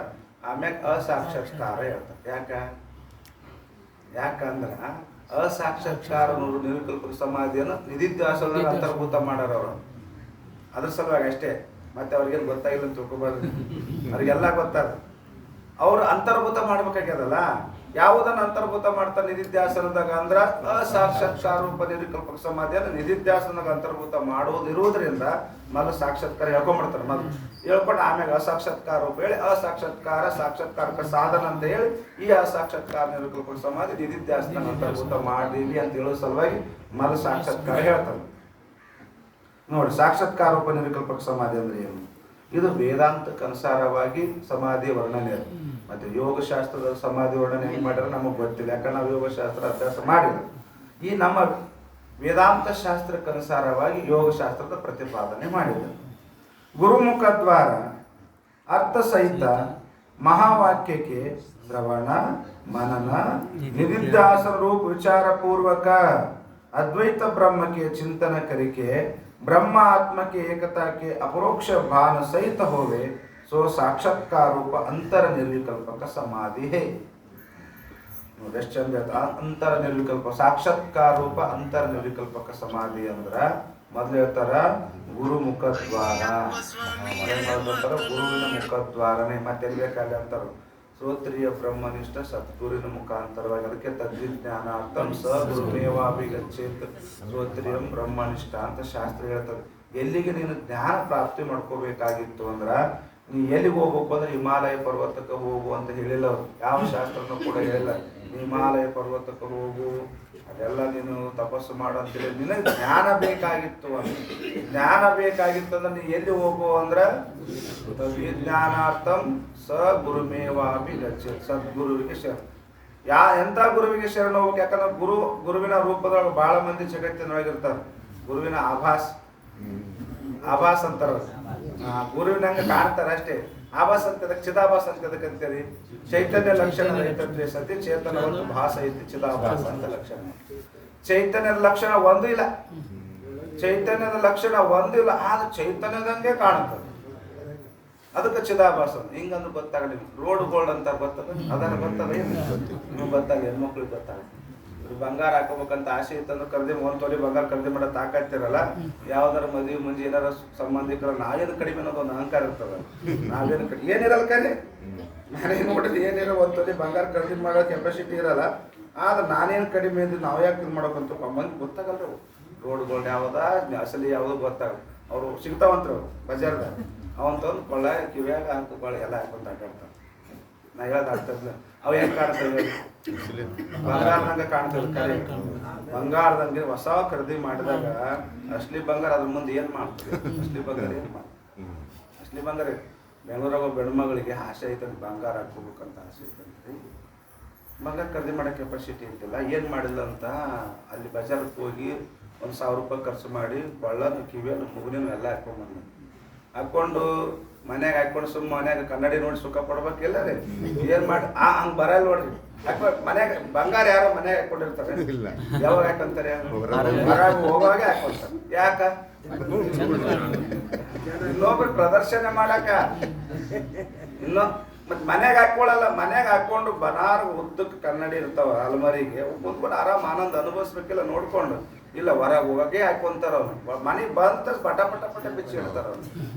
ಆಮ್ಯಾಗ ಅಸಾಕ್ಷಾತ್ಕಾರ ಹೇಳ್ತಾರೆ. ಯಾಕಂದ್ರೆ ಅಸಾಕ್ಷಾತ್ಕಾರ ನಿರ್ವಿಕಲ್ಪ ಸಮಾಧಿಯನ್ನು ನಿಧಿಧ್ಯಾಸನದಾಗ ಅಂತರ್ಭೂತ ಮಾಡ್ಯಾರ ಅವರು. ಅದ್ರ ಸಲುವಾಗಿ ಅಷ್ಟೇ, ಮತ್ತೆ ಅವ್ರಿಗೇನು ಗೊತ್ತಾಗಿಲ್ಲ ಅಂತ ತಿಳ್ಕೊಬಾರ್ದು, ಅವ್ರಿಗೆಲ್ಲ ಗೊತ್ತಾಗ. ಅವ್ರು ಅಂತರ್ಭೂತ ಮಾಡ್ಬೇಕಾಗ್ಯದಲ್ಲ. ಯಾವುದನ್ನು ಅಂತರ್ಭೂತ ಮಾಡ್ತಾರೆ ನಿಧಿಧ್ಯಾಸನದಾಗ ಅಂದ್ರೆ ಅಸಾಕ್ಷಾತ್ಕಾರ ರೂಪ ನಿರ್ವಿಕಲ್ಪ ಸಮಾಧಿಯನ್ನು ನಿಧಿಧ್ಯಾಸನದಾಗ ಅಂತರ್ಭೂತ ಮಾಡೋದಿರುವುದರಿಂದ ಮೊದಲು ಸಾಕ್ಷಾತ್ಕಾರ ಹೇಳ್ಕೊಂಡ್ಬಿಡ್ತಾರೆ. ಮೊದಲು ಹೇಳ್ಕೊಂಡು ಆಮ್ಯಾಗ ಅಸಾಕ್ಷಾತ್ಕಾರ ರೂಪ ಹೇಳಿ ಅಸಾಕ್ಷಾತ್ಕಾರ ಸಾಕ್ಷಾತ್ಕಾರಕ್ಕೆ ಸಾಧನ ಅಂತ ಹೇಳಿ ಈ ಅಸಾಕ್ಷಾತ್ಕಾರ ನಿರ್ವಿಕಲ್ಪ ಸಮಾಧಿ ನಿಧಿಧ್ಯಾಸನ ಅಂತರ್ಭೂತ ಮಾಡೀವಿ ಅಂತ ಹೇಳೋ ಸಲುವಾಗಿ ಮೊದಲು ಸಾಕ್ಷಾತ್ಕಾರ ಹೇಳ್ತಾರೆ. ನೋಡಿ, ಸಾಕ್ಷಾತ್ಕಾರ ರೂಪ ನಿರ್ವಿಕಲ್ಪ ಸಮಾಧಿ ಅಂದ್ರೆ ಏನು? ಇದು ವೇದಾಂತಕ್ಕೆ ಅನುಸಾರವಾಗಿ ಸಮಾಧಿ ವರ್ಣನೆ. ಮತ್ತೆ ಯೋಗಶಾಸ್ತ್ರದ ಸಮಾಧಿ ವರ್ಣನೆ ಹೆಂಗೆ ಮಾಡ್ಯಾರ ನಮಗೆ ಗೊತ್ತಿಲ್ಲ, ಯಾಕಂದ್ರೆ ನಾವು ಯೋಗಶಾಸ್ತ್ರ ಅಭ್ಯಾಸ ಮಾಡಿಲ್ಲ. ಈ ನಮ್ಮ ವೇದಾಂತ ಶಾಸ್ತ್ರಕ್ಕೆ ಅನುಸಾರವಾಗಿ ಯೋಗಶಾಸ್ತ್ರದ ಪ್ರತಿಪಾದನೆ ಮಾಡಿದ್ದಾರೆ. ಗುರುಮುಖ ದ್ವಾರ ಅರ್ಥ ಸಹಿತ ಮಹಾವಾಕ್ಯಕ್ಕೆ ಶ್ರವಣ ಮನನ ನಿಧಿಧ್ಯಾಸನ ರೂಪ ವಿಚಾರ ಪೂರ್ವಕ अद्वैत ब्रह्म के चिंतन करके ब्रह्म आत्मा के एकता के अपरोक्ष भान सहित होवे सो साक्षात्कार रूप अंतर निर्विकल्पक समाधि है. अंतर निर्विकल्प साक्षात्कार रूप अंतर निर्विकल्पक समाधि अंದ್ರ ಮೊದಲು ಹೇಳ್ತಾರ ಗುರು ಮುಖದ್ವಾರ, ಗುರುವಿನ ಮುಖದ್ವಾರನೇ. ಮತ್ತೆ ಬೇಕಾದ್ರೆ ಅಂತಾರ ಶ್ರೋತ್ರಿಯ ಬ್ರಹ್ಮನಿಷ್ಠ ಸದ್ಗುರುವಿನ ಮುಖಾಂತರವಾಗಿ. ಅದಕ್ಕೆ ತದ್ವಿಜ್ಞಾನಾರ್ಥಂ ಸ ಗುರುಮೇವಾಭಿಗಚ್ಚೇತ್ ಶ್ರೋತ್ರಿಯಂ ಬ್ರಹ್ಮನಿಷ್ಠ ಅಂತ ಶಾಸ್ತ್ರ ಹೇಳ್ತದೆ. ಎಲ್ಲಿಗೆ ನೀನು ಜ್ಞಾನ ಪ್ರಾಪ್ತಿ ಮಾಡ್ಕೋಬೇಕಾಗಿತ್ತು ಅಂದ್ರೆ ನೀ ಎಲ್ಲಿಗೆ ಹೋಗ್ಬೇಕು ಅಂದ್ರೆ ಹಿಮಾಲಯ ಪರ್ವತಕ್ಕೆ ಹೋಗು ಅಂತ ಹೇಳಿಲ್ಲ ಅವರು. ಯಾವ ಶಾಸ್ತ್ರನೂ ಕೂಡ ಹೇಳಿಲ್ಲ ಹಿಮಾಲಯ ಪರ್ವತಕ್ಕೆ ಹೋಗು ಅದೆಲ್ಲ ನೀನು ತಪಸ್ಸು ಮಾಡು ಅಂತೇಳಿ. ನಿನಗೆ ಜ್ಞಾನ ಬೇಕಾಗಿತ್ತು ಅಂತ. ಜ್ಞಾನ ಬೇಕಾಗಿತ್ತು ಅಂದ್ರೆ ನೀ ಎಲ್ಲಿ ಹೋಗು ಅಂದ್ರೆ ವಿಜ್ಞಾನಾರ್ಥಂ ಸ ಗುರುಮೇವಾಪಿ ಗಚ್ಚೇತ್ ಸದ್ಗುರುವಿಗೆ ಶರಣ. ಎಂಥ ಗುರುವಿಗೆ ಶರಣ ಹೋಗ್ಬೇಕು? ಯಾಕಂದ್ರೆ ಗುರುವಿನ ರೂಪದೊಳಗೆ ಬಹಳ ಮಂದಿ ಜಗತ್ತಿನೊಳಗಿರ್ತಾರೆ. ಗುರುವಿನ ಆಭಾಸ್ ಅಂತಾರ. ಗುರುವಿನ ಹಂಗೆ ಕಾಣ್ತಾರೆ ಅಷ್ಟೇ. ಆಭಾಸ್ ಅಂತ ಚಿದಾಭಾಸ್ ಅಂತ ಅಂತೇಳಿ ಚೈತನ್ಯ ಲಕ್ಷಣ ರಹಿತತ್ವೇ ಸತಿ ಚೇತನವನ್ನು ಭಾಸ ಐತಿ ಚಿದಾಭಾಸ ಅಂತ ಲಕ್ಷಣ. ಚೈತನ್ಯದ ಲಕ್ಷಣ ಒಂದು ಇಲ್ಲ, ಚೈತನ್ಯದ ಲಕ್ಷಣ ಒಂದಿಲ್ಲ, ಆದ್ರೆ ಚೈತನ್ಯದಂಗೆ ಕಾಣುತ್ತದೆ. ಅದಕ್ಕೆ ಚಿದಾಭಾಸ ಹಿಂಗಂದ್ರೆ ಗೊತ್ತಾಗಲಿ. ರೋಡ್ ಗೋಲ್ಡ್ ಅಂತ ಬರ್ತದೆ, ಅದನ್ನ ಬರ್ತದೆ ನಿಮ್ಗೆ ಗೊತ್ತಾಗ, ಹೆಣ್ಮಕ್ಳಿಗೆ ಗೊತ್ತಾಗ. ಬಂಗಾರ ಹಾಕೋಬೇಕಂತ ಆಸೆ ಇತ್ತಂದ್ರೆ ಖರೀದಿ 1 ತೊಲೆ ಬಂಗಾರ ಖರೀದಿ ಮಾಡೋ ತಾಕತ್ತಿರಲ್ಲ. ಯಾವ್ದಾರ ಮದುವೆ ಮುಂಜಿ ಏನಾರ ಸಂಬಂಧಿಕರ ನಾವೇನು ಕಡಿಮೆ ಅನ್ನೋದು ಒಂದು ಅಹಂಕಾರ ಇರ್ತದ. ನಾವೇನು ಕಡಿಮೆ ಏನಿರಲ್ಲ ಕಲಿ ನಾನೇನು ನೋಡಿದ್ರೆ ಏನಿರೋ 1 ತೊಲೆ ಬಂಗಾರ ಖರೀದಿ ಮಾಡೋ ಕೆಪಾಸಿಟಿ ಇರಲ್ಲ. ಆದ್ರೆ ನಾನೇನು ಕಡಿಮೆ ಅಂದ್ರೆ ನಾವು ಯಾಕೆ ಇದು ಮಾಡೋಕಂತ ಮಂದಿ ಗೊತ್ತಾಗಲ್ರಿ. ರೋಡ್ ಗೋಲ್ಡ್ ಯಾವ್ದ ಅಸಲಿ ಯಾವ್ದು ಗೊತ್ತಾಗಲ್ಲ. ಅವರು ಸಿಗ್ತಾವಂತ್ರಿ ಅವ್ರು ಬಜಾರ್ದಾಗ. ಅವಂತಂದು ಕೊಳ್ಳ ಕಿವ್ಯಾಗ ಹಾಕಿ ಎಲ್ಲ ಹಾಕೊಂತ ಆಟಾಡ್ತಾರೆ. ನಾ ಹೇಳೋದು ಆಗ್ತದ. ಅವು ಹೆಂಗೆ ಕಾಣ್ತವೆ? ಬಂಗಾರದಂಗೆ ಕಾಣ್ತದೆ. ಕರೆ ಬಂಗಾರದಂಗೆ ಹೊಸ ಖರೀದಿ ಮಾಡಿದಾಗ ಅಸ್ಲಿ ಬಂಗಾರ ಅದ್ರ ಮುಂದೆ ಏನು ಮಾಡ್ತದೆ? ಅಸ್ಲಿ ಬಂಗಾರ ಏನು ಮಾಡ್ತದೆ? ಅಸ್ಲಿ ಬಂಗಾರ ಬೆಂಗಳೂರಾಗ ಬೆಣ್ಮಗಳಿಗೆ ಆಸೆ ಐತಂತ ಬಂಗಾರ ಹಾಕೋಬೇಕಂತ ಆಸೆ ಐತಂತ್ರಿ. ಬಂಗಾರ ಖರೀದಿ ಮಾಡೋ ಕೆಪಾಸಿಟಿ ಇರ್ತಿಲ್ಲ. ಏನು ಮಾಡಿಲ್ಲ ಅಂತ ಅಲ್ಲಿ ಬಜಾರಕ್ಕೆ ಹೋಗಿ 1,000 ರೂಪಾಯಿ ಖರ್ಚು ಮಾಡಿ ಕೊಳ್ಳನು ಕಿವಿಯನ್ನು ಮುಗುನಿನೂ ಎಲ್ಲ ಹಾಕೊಂಡ್ಬಂದ. ಹಾಕ್ಕೊಂಡು ಮನ್ಯಾಗ ಹಾಕೊಂಡು ಸುಮ್ಮ ಮನ್ಯಾಗ ಕನ್ನಡಿ ನೋಡಿ ಸುಖ ಪಡ್ಬೇಕಿಲ್ಲ ರೀ. ಏನ್ ಮಾಡಿ ಹಂಗೆ ಬರಲ್ಲ ನೋಡ್ರಿ. ಮನ್ಯಾಗ ಬಂಗಾರ ಯಾರೋ ಮನ್ಯಾಗ ಹಾಕೊಂಡಿರ್ತಾರೆ. ಯಾವಾಗ ಹಾಕೊಂತಾರೆ? ಹೊರಗೆ ಹೋಗುವಾಗ ಹಾಕೊಂತಾರೆ. ಯಾಕ? ಇನ್ನೊಬ್ರು ಪ್ರದರ್ಶನ ಮಾಡಾಕ. ಮತ್ ಮನ್ಯಾಗ ಹಾಕೊಳ್ಳಲ್ಲ. ಮನ್ಯಾಗ ಹಾಕೊಂಡು ಬನಾರ್ ಉದ್ದಕ್ಕೆ ಕನ್ನಡಿ ಇರ್ತಾವ ಅಲ್ಮರಿಗೆ ಕುಂತ್ಕೊಂಡು ಆರಾಮ್ ಆನಂದ ಅನುಭವಿಸ್ಬೇಕಿಲ್ಲ ನೋಡ್ಕೊಂಡು. ಇಲ್ಲ ಹೊರಗೆ ಹೋಗಕ್ಕೆ ಹಾಕೊಂತಾರ. ಅವ್ನು ಮನೆಗೆ ಬಂತ ಪಟ ಪಟ ಪಟ ಬಿಚ್ಚಿ ಇಡ್ತಾರ.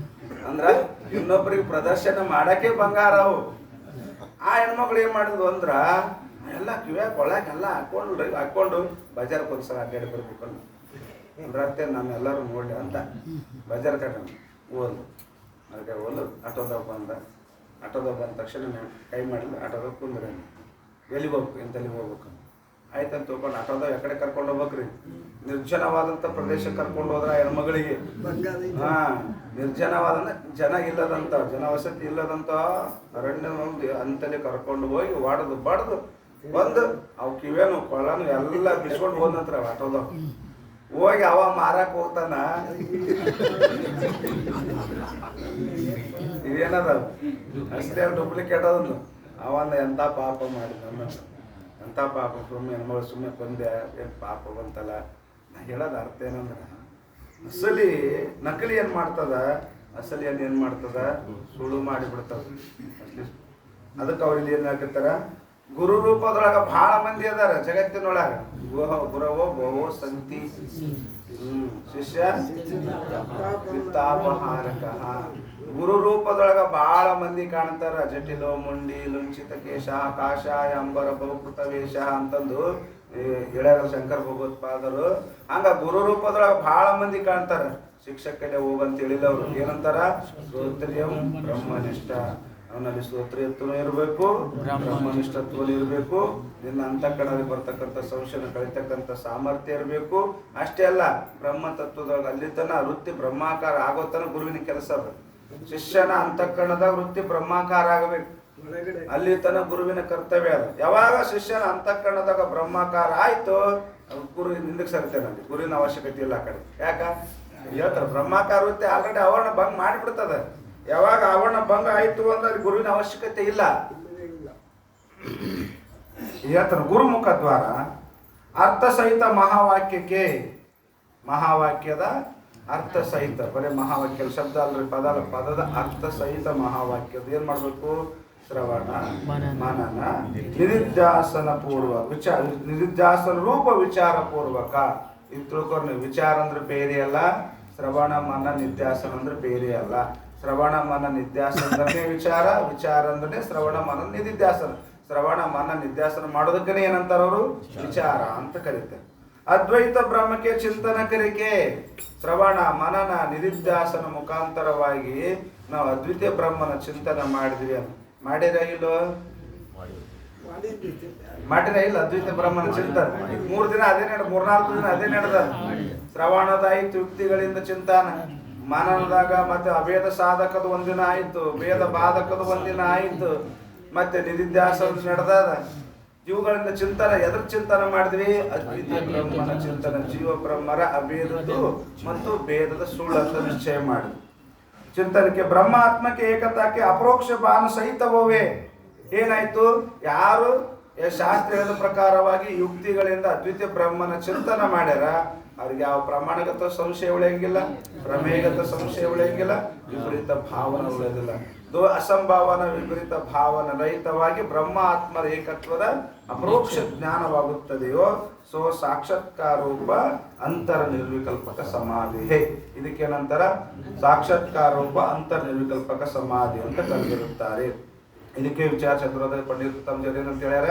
ಅಂದ್ರ ಇನ್ನೊಬ್ರಿಗೆ ಪ್ರದರ್ಶನ ಮಾಡಕ್ಕೆ ಬಂಗಾರ ಅವು. ಆ ಹೆಣ್ಮಕ್ಳು ಏನ್ ಮಾಡಿದ್ವು ಅಂದ್ರ ಎಲ್ಲ ಕಿವ್ಯಾಗ ಕೊಳ್ಳಾಕೆಲ್ಲ ಹಾಕೊಂಡು ಬಜಾರ್ಗೆ ಒಂದ್ಸಲ ಅಡ್ಡಾಡಿ ಬರ್ಬೇಕು ಅಂದ್ರತ್ತೆ ನಮ್ಮೆಲ್ಲರೂ ನೋಡಿ ಅಂತ ಬಜಾರ್ ಕಡೆ ಓದ್ಲು. ಅದಕ್ಕೆ ಓದ್ಲು ಆಟೋದಾಗ ಬಂದ ತಕ್ಷಣ ಕೈ ಮಾಡಿಲ್ಲ. ಆಟೋದಾಗ ಕುಂದ್ರೆ ಎಲ್ಲಿಗೆ ಹೋಗ್ಬೇಕು ಎಂತಲ್ಲಿಗೆ ಹೋಗ್ಬೇಕು ಆಯ್ತಂತ ತೊಗೊಂಡು ಆಟೋದಾಗ ಎಕಡೆ ಕರ್ಕೊಂಡು ಹೋಗ್ಬೇಕ್ರಿ? ನಿರ್ಜನವಾದಂಥ ಪ್ರದೇಶಕ್ಕೆ ಕರ್ಕೊಂಡು ಹೋದ್ರ ಹೆಣ್ಮಗಳಿಗೆ ನಿರ್ಜನವಾದ ಜನ ಇಲ್ಲದಂತ ಜನವಸತಿ ಇಲ್ಲದಂತ ಅರಣ್ಯ ಅಂತಲೇ ಕರ್ಕೊಂಡು ಹೋಗಿ ಬಡ್ದು ಬಂದು ಅವು ಕಿವೇನು ಕೊಳ್ಳನು ಎಲ್ಲ ಬಿಸ್ಕೊಂಡು ಹೋದಂತ್ರ ಆಟೋದಾಗ ಹೋಗಿ ಅವ ಮಾರಕ್ಕೆ ಹೋಗ್ತಾನ. ಇದೇನದ ಅಷ್ಟೇ ಡೂಪ್ಲಿಕೇಟ್ ಅದನ್ನು. ಅವನ್ನ ಎಂಥ ಪಾಪ ಮಾಡಿದ ಎಂಥ ಪಾಪ. ಸುಮ್ಮನೆ ಹೆಣ್ಮಗಳು ಸುಮ್ಮನೆ ಕೊಂದೆ ಏನು ಪಾಪ ಬಂತಲ್ಲ. ನಾ ಹೇಳೋದು ಅರ್ಥ ಏನಂದ್ರೆ ಅಸಲಿ ನಕಲಿ ಏನು ಮಾಡ್ತದ, ಅಸಲಿ ಏನು ಮಾಡ್ತದ? ಸುಳ್ಳು ಮಾಡಿಬಿಡ್ತದ. ಅಸಲಿ ಅದಕ್ಕೆ ಅವ್ರಿಗೆ ಏನ್ ಹಾಕಿರ್ತಾರ, ಗುರು ರೂಪದೊಳಗ ಬಹಳ ಮಂದಿ ಅದಾರ ಜಗತ್ತಿನೊಳಗ. ಗುರವೋ ಬಹು ಸಂತಿ, ಶಿಷ್ಯ ವಿತ್ತಾಪಹಾರಕ. ಗುರು ರೂಪದೊಳಗ ಬಹಳ ಮಂದಿ ಕಾಣ್ತಾರ. ಜಟಿಲೋ ಮುಂಡಿ ಲುಂಚಿತ ಕೇಶ ಕಾಷಾಯ ಅಂಬರ ಬಹುಕೃತ ವೇಷ ಅಂತಂದು ಹೇಳ್ಯಾರ ಶಂಕರ ಭಗವತ್ಪಾದರು. ಹಂಗ ಗುರು ರೂಪದೊಳಗ ಬಹಳ ಮಂದಿ ಕಾಣ್ತಾರ. ಶಿಕ್ಷಕರೇ ಹೋಗಂತ ಹೇಳಿಲ್ಲ ಅವ್ರು. ಏನಂತಾರ, ಶ್ರೋತ್ರಿಯಂ ಬ್ರಹ್ಮನಿಷ್ಠ, ಅವನಲ್ಲಿ ಶ್ರೋತ್ರಿಯತ್ವನೂ ಇರಬೇಕು, ಬ್ರಹ್ಮನಿಷ್ಠತ್ವನೂ ಇರಬೇಕು, ನಿನ್ನ ಅಂತಃಕರಣದಲ್ಲಿ ಬರ್ತಕ್ಕಂಥ ಸಂಶಯನ ಕಳಿತಕ್ಕಂಥ ಸಾಮರ್ಥ್ಯ ಇರಬೇಕು. ಅಷ್ಟೇ ಅಲ್ಲ, ಬ್ರಹ್ಮ ತತ್ವದೊಳಗೆ ಅಲ್ಲಿ ತನ ವೃತ್ತಿ ಬ್ರಹ್ಮಾಕಾರ ಆಗೋ ತನ ಗುರುವಿನ ಕೆಲಸ ಅದ. ಶಿಷ್ಯನ ಅಂತಃಕರಣದಾಗ ವೃತ್ತಿ ಬ್ರಹ್ಮಾಕಾರ ಆಗಬೇಕು, ಅಲ್ಲಿ ತನ ಗುರುವಿನ ಕರ್ತವ್ಯ ಅದ. ಯಾವಾಗ ಶಿಷ್ಯನ ಅಂತಃಕರಣದಾಗ ಬ್ರಹ್ಮಾಕಾರ ಆಯ್ತು, ಗುರು ಹಿಂದಕ್ಕೆ ಸರಿತೇನೆ, ಅಲ್ಲಿ ಗುರುವಿನ ಅವಶ್ಯಕತೆ ಇಲ್ಲ ಆ ಕಡೆ. ಯಾಕ ಹೇಳ್ತಾರೆ, ಬ್ರಹ್ಮಾಕಾರ ವೃತ್ತಿ ಆಲ್ರೆಡಿ ಆವರಣ ಭಂಗ ಮಾಡಿಬಿಡ್ತದ. ಯಾವಾಗ ಆವರಣ ಭಂಗ ಆಯ್ತು ಅಂದ್ರೆ ಅಲ್ಲಿ ಗುರುವಿನ ಅವಶ್ಯಕತೆ ಇಲ್ಲ. ಹೇಳ್ತಾರೆ, ಗುರುಮುಖ ದ್ವಾರ ಅರ್ಥ ಸಹಿತ ಮಹಾವಾಕ್ಯಕ್ಕೆ, ಮಹಾವಾಕ್ಯದ ಅರ್ಥ ಸಹಿತ, ಬರೀ ಮಹಾವಾಕ್ಯ ಶಬ್ದ ಅಲ್ರಿ, ಪದದ ಅರ್ಥ ಸಹಿತ ಮಹಾವಾಕ್ಯದ ಏನ್ ಮಾಡ್ಬೇಕು, ಶ್ರವಣ ಮನನ ನಿಧಿಧ್ಯಾಸನ ಪೂರ್ವ ನಿಧಿಧ್ಯಾಸನ ರೂಪ ವಿಚಾರ ಪೂರ್ವಕ. ಇದು ತಿಳ್ಕೊಂಡು, ವಿಚಾರ ಅಂದ್ರೆ ಬೇರೆ ಅಲ್ಲ, ಶ್ರವಣ ಮನ ನಿಧ್ಯಾಸನ ಅಂದ್ರೆ ಬೇರೆ ಅಲ್ಲ. ಶ್ರವಣ ಮನ ನಿಧ್ಯಾಸನ ಅಂದ್ರೆ ವಿಚಾರ, ವಿಚಾರ ಅಂದ್ರೆ ಶ್ರವಣ ಮನ ನಿಧಿಧ್ಯಾಸನ. ಶ್ರವಣ ಮನ ನಿಧ್ಯಾಸನ ಮಾಡೋದಕ್ಕನೇ ಏನಂತಾರ ಅವರು, ವಿಚಾರ ಅಂತ ಕರೀತಾರೆ. ಅದ್ವೈತ ಬ್ರಹ್ಮಕ್ಕೆ ಚಿಂತನ ಕರಿಕೆ. ಶ್ರವಣ ಮನನ ನಿಧಿಧ್ಯಾಸನ ಮುಖಾಂತರವಾಗಿ ನಾವು ಅದ್ವಿತೀಯ ಬ್ರಹ್ಮನ ಚಿಂತನೆ ಮಾಡಿದ್ವಿ. ಮಾಡಿರ ಇಲ್ಲೋ, ಮಾಡಿರ ಇಲ್ಲ ಅದ್ವೈತ ಬ್ರಹ್ಮನ ಚಿಂತನೆ. 3 ದಿನ ಅದೇ ನಡೆದ, 4 ದಿನ ಅದೇ ನಡೆದ. ಶ್ರವಣದಾಯಿತು ಯುಕ್ತಿಗಳಿಂದ ಚಿಂತನ, ಮನನದಾಗ ಮತ್ತೆ ಅಭೇದ ಸಾಧಕದ ಒಂದಿನ ಆಯ್ತು, ಭೇದ ಬಾಧಕದ ಒಂದಿನ ಆಯ್ತು, ಮತ್ತೆ ನಿಧಿಧ್ಯಾಸ ನಡೆದ. ಇವುಗಳಿಂದ ಚಿಂತನೆ, ಎದ್ರ ಚಿಂತನೆ ಮಾಡಿದ್ವಿ, ಅದ್ವಿತೀಯ ಬ್ರಹ್ಮನ ಚಿಂತನೆ. ಜೀವ ಬ್ರಹ್ಮರ ಅಭೇದದ್ದು ಮತ್ತು ಭೇದದ ಸುಳ್ಳನ್ನು ನಿಶ್ಚಯ ಮಾಡಿದ್ವಿ. ಚಿಂತನಕ್ಕೆ ಬ್ರಹ್ಮಾತ್ಮಕ್ಕೆ ಏಕತಾಕ್ಕೆ ಅಪರೋಕ್ಷ ಭಾನ ಸಹಿತವೇ ಏನಾಯ್ತು, ಯಾರು ಶಾಸ್ತ್ರದ ಪ್ರಕಾರವಾಗಿ ಯುಕ್ತಿಗಳಿಂದ ಅದ್ವಿತೀಯ ಬ್ರಹ್ಮನ ಚಿಂತನೆ ಮಾಡ್ಯಾರ ಅವ್ರಿಗೆ ಯಾವ ಪ್ರಮಾಣಗತ ಸಂಶಯ ಉಳಿಯಂಗಿಲ್ಲ, ಪ್ರಮೇಯಗತ ಸಂಶಯ ಉಳಿಯಂಗಿಲ್ಲ, ವಿಪರೀತ ಭಾವನೆ ಉಳಿಯೋದಿಲ್ಲ. ಅಸಂಭಾವನ ವಿಪರೀತ ಭಾವನ ರಹಿತವಾಗಿ ಬ್ರಹ್ಮ ಆತ್ಮರ ಏಕತ್ವದ ಅಪರೋಕ್ಷ ಜ್ಞಾನವಾಗುತ್ತದೆಯೋ ಸೋ ಸಾಕ್ಷಾತ್ಕಾರೋಪ ಅಂತರ ನಿರ್ವಿಕಲ್ಪಕ ಸಮಾಧಿ. ಇದಕ್ಕೇನಂತರ, ಸಾಕ್ಷಾತ್ಕಾರೋಪ ಅಂತರ ನಿರ್ವಿಕಲ್ಪಕ ಸಮಾಧಿ ಅಂತ ಕರೆದಿರುತ್ತಾರೆ. ಇದಕ್ಕೆ ವಿಚಾರ ಚತುರೋದಯ ಪಂಡಿತ ತಮ್ಮ ಏನಂತ ಹೇಳ್ಯಾರ,